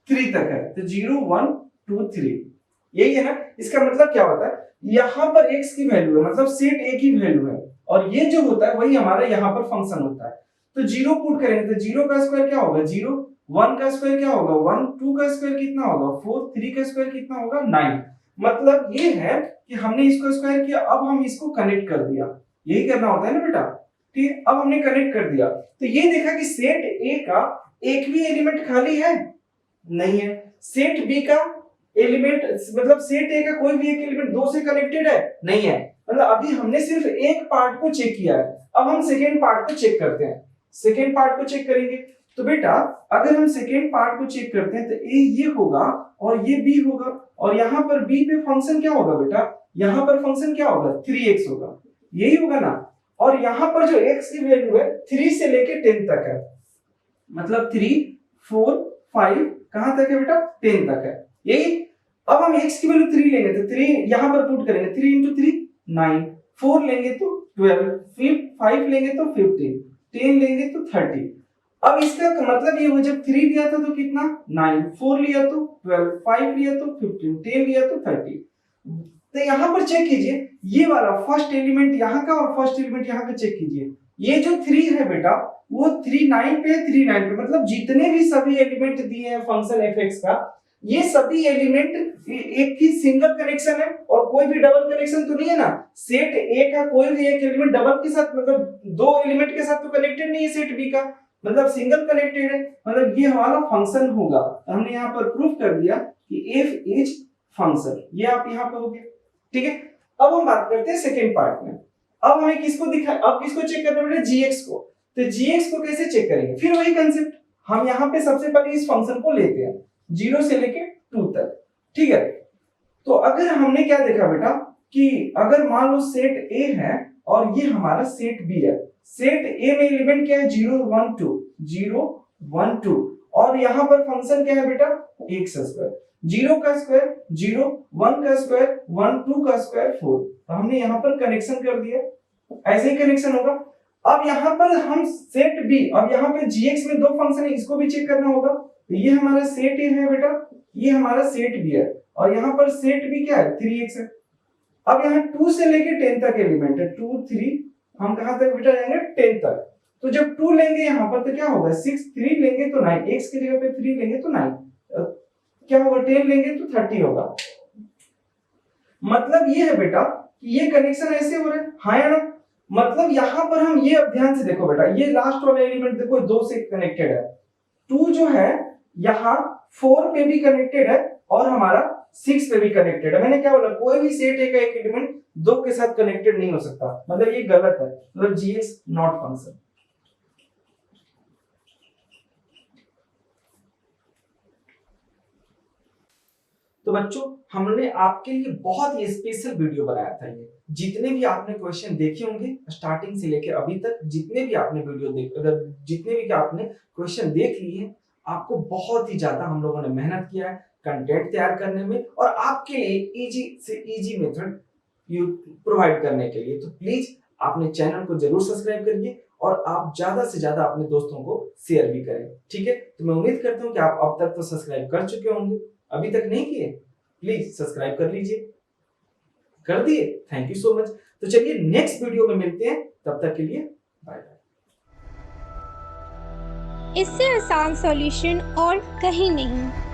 S1: 3 तक है, तो 0 1 2 3, यही है ना। इसका मतलब क्या होता है, यहाँ पर x की वैल्यू है, मतलब सेट a की वैल्यू है, और ये जो होता है वही हमारा यहाँ पर फंक्शन होता है। तो 0 पुट करेंगे तो 0 का स्क्वायर क्या होगा 0, 1 का स्क्वायर क्या होगा 1, 2 का स्क्वायर कितना होगा 4, 3 का स्क्वायर कितना होगा 9। मतलब ये है कि हमने इसको स्क्वायर किया, अब हम इसको कनेक्ट कर दिया, यही करना होता है ना बेटा, ठीक है। अब हमने कनेक्ट कर दिया तो ये देखा कि सेट ए का एक भी एलिमेंट खाली है नहीं है, सेट बी का एलिमेंट मतलब सेट ए का कोई भी एक एलिमेंट दो से कनेक्टेड है नहीं है, मतलब अभी हमने सिर्फ एक पार्ट को चेक किया है, अब हम सेकेंड पार्ट को चेक करते हैं। सेकेंड पार्ट को चेक करेंगे तो बेटा अगर हम सेकेंड पार्ट को चेक करते हैं तो ए ये होगा और ये बी होगा, और यहाँ पर बी पे फंक्शन क्या होगा बेटा, यहाँ पर फंक्शन क्या होगा 3x होगा, यही होगा ना। और यहाँ पर जो x की वैल्यू है 3 से लेके 10 तक है, मतलब 3 4 5 कहां तक है बेटा 10 तक है, यही। अब हम x की वैल्यू 3 लेंगे तो 3 यहां पर पुट करेंगे, 3 into 3 9, 4 लेंगे तो 12, 5 लेंगे तो 15, 10 लेंगे तो 30। अब इसका मतलब ये हुआ जब 3 लिया था तो कितना 9, 4 लिया तो 12, 5 लिया तो 15, 10 लिया तो 30। तो यहां पर चेक कीजिए, ये वाला फर्स्ट एलिमेंट यहाँ का और फर्स्ट एलिमेंट यहाँ का चेक कीजिए, ये जो 3 है बेटा वो 3 9 पे 3 9 पे, मतलब जितने भी सभी एलिमेंट दिए हैं फंक्शन fx का, ये सभी एलिमेंट एक ही सिंगल कनेक्शन है और कोई भी डबल कनेक्शन तो नहीं है ना। सेट ए का कोई भी एक एलिमेंट डबल के साथ मतलब दो एलिमेंट के साथ तो कनेक्टेड नहीं है, सेट बी का मतलब सिंगल कनेक्टेड है, मतलब ये हमारा फंक्शन होगा। हमने यहाँ पर प्रूफ कर दिया कि एफ इज फंक्शन, ये आप यहाँ पे हो गया, ठीक है। अब हम बात करते हैं सेकेंड पार्ट में, अब हमें किसको दिखा, अब किसको चेक करना पड़ेगा gx को, तो gx को कैसे चेक करेंगे, फिर वही कंसेप्ट, हम यहाँ पे सबसे पहले इस फंक्शन को लेते हैं 0 से लेके 2 तक, ठीक है। तो अगर हमने क्या देखा बेटा कि अगर मान लो सेट ए है और ये हमारा सेट बी है, सेट ए में एलिमेंट क्या है 0 1 2 0 1 2, और यहाँ पर फंक्शन क्या है बेटा एक्स स्क्वायर, 0 का स्क्वायर 0, 1 का स्क्वायर 1, 2 का स्क्वायर 4, तो हमने यहाँ पर कनेक्शन कर दिया, ऐसे ही कनेक्शन होगा। अब यहाँ पर हम सेट बी, अब यहाँ पे gx में दो फंक्शन है, इसको भी चेक करना होगा, तो ये हमारा सेट ए है बेटा, ये हमारा सेट बी है, और यहाँ पर सेट बी क्या है 3x है। अब यहाँ 2 से लेके 10 तक एलिमेंट है, 2 3, हम कहां तक बेटा जाएंगे 10 तक, तो जब 2 लेंगे यहाँ पर तो क्या होगा 6, 3 लेंगे तो 9, x की जगह पे 3 लेंगे तो 9, क्या होगा 10 लेंगे तो 30 होगा। मतलब ये है बेटा कि ये कनेक्शन ऐसे हो रहा है, हाँ या ना। मतलब यहां पर हम ये अब ध्यान से देखो बेटा, ये लास्ट वाला एलिमेंट देखो 2 से कनेक्टेड है, 2 जो है यहाँ 4 पे भी कनेक्टेड है और हमारा 6 पे भी कनेक्टेड है। मैंने क्या बोला, कोई भी सेट ए का एक एलिमेंट 2 के साथ कनेक्टेड नहीं हो सकता, मतलब ये गलत है, मतलब gx नॉट फंक्शन। तो बच्चों हमने आपके लिए बहुत ही स्पेशल वीडियो बनाया था, ये जितने भी आपने क्वेश्चन देखे होंगे स्टार्टिंग से लेकर अभी तक, जितने भी आपने वीडियो अगर जितने भी आपने क्वेश्चन देख लिए हैं, आपको बहुत ही ज्यादा हम लोगों ने मेहनत किया है कंटेंट तैयार करने में और आपके लिए इजी से इजी मेथड प्रोवाइड करने के लिए। तो प्लीज आपने चैनल को जरूर सब्सक्राइब करिए और आप ज्यादा से ज्यादा अपने दोस्तों को शेयर भी करें, ठीक है। तो मैं उम्मीद करता हूँ कि आप अब तक तो सब्सक्राइब कर चुके होंगे, अभी तक नहीं किए प्लीज सब्सक्राइब कर लीजिए, कर दिए, थैंक यू सो मच। तो चलिए नेक्स्ट वीडियो में मिलते हैं, तब तक के लिए बाय बाय।
S2: इससे आसान सॉल्यूशन और कहीं नहीं।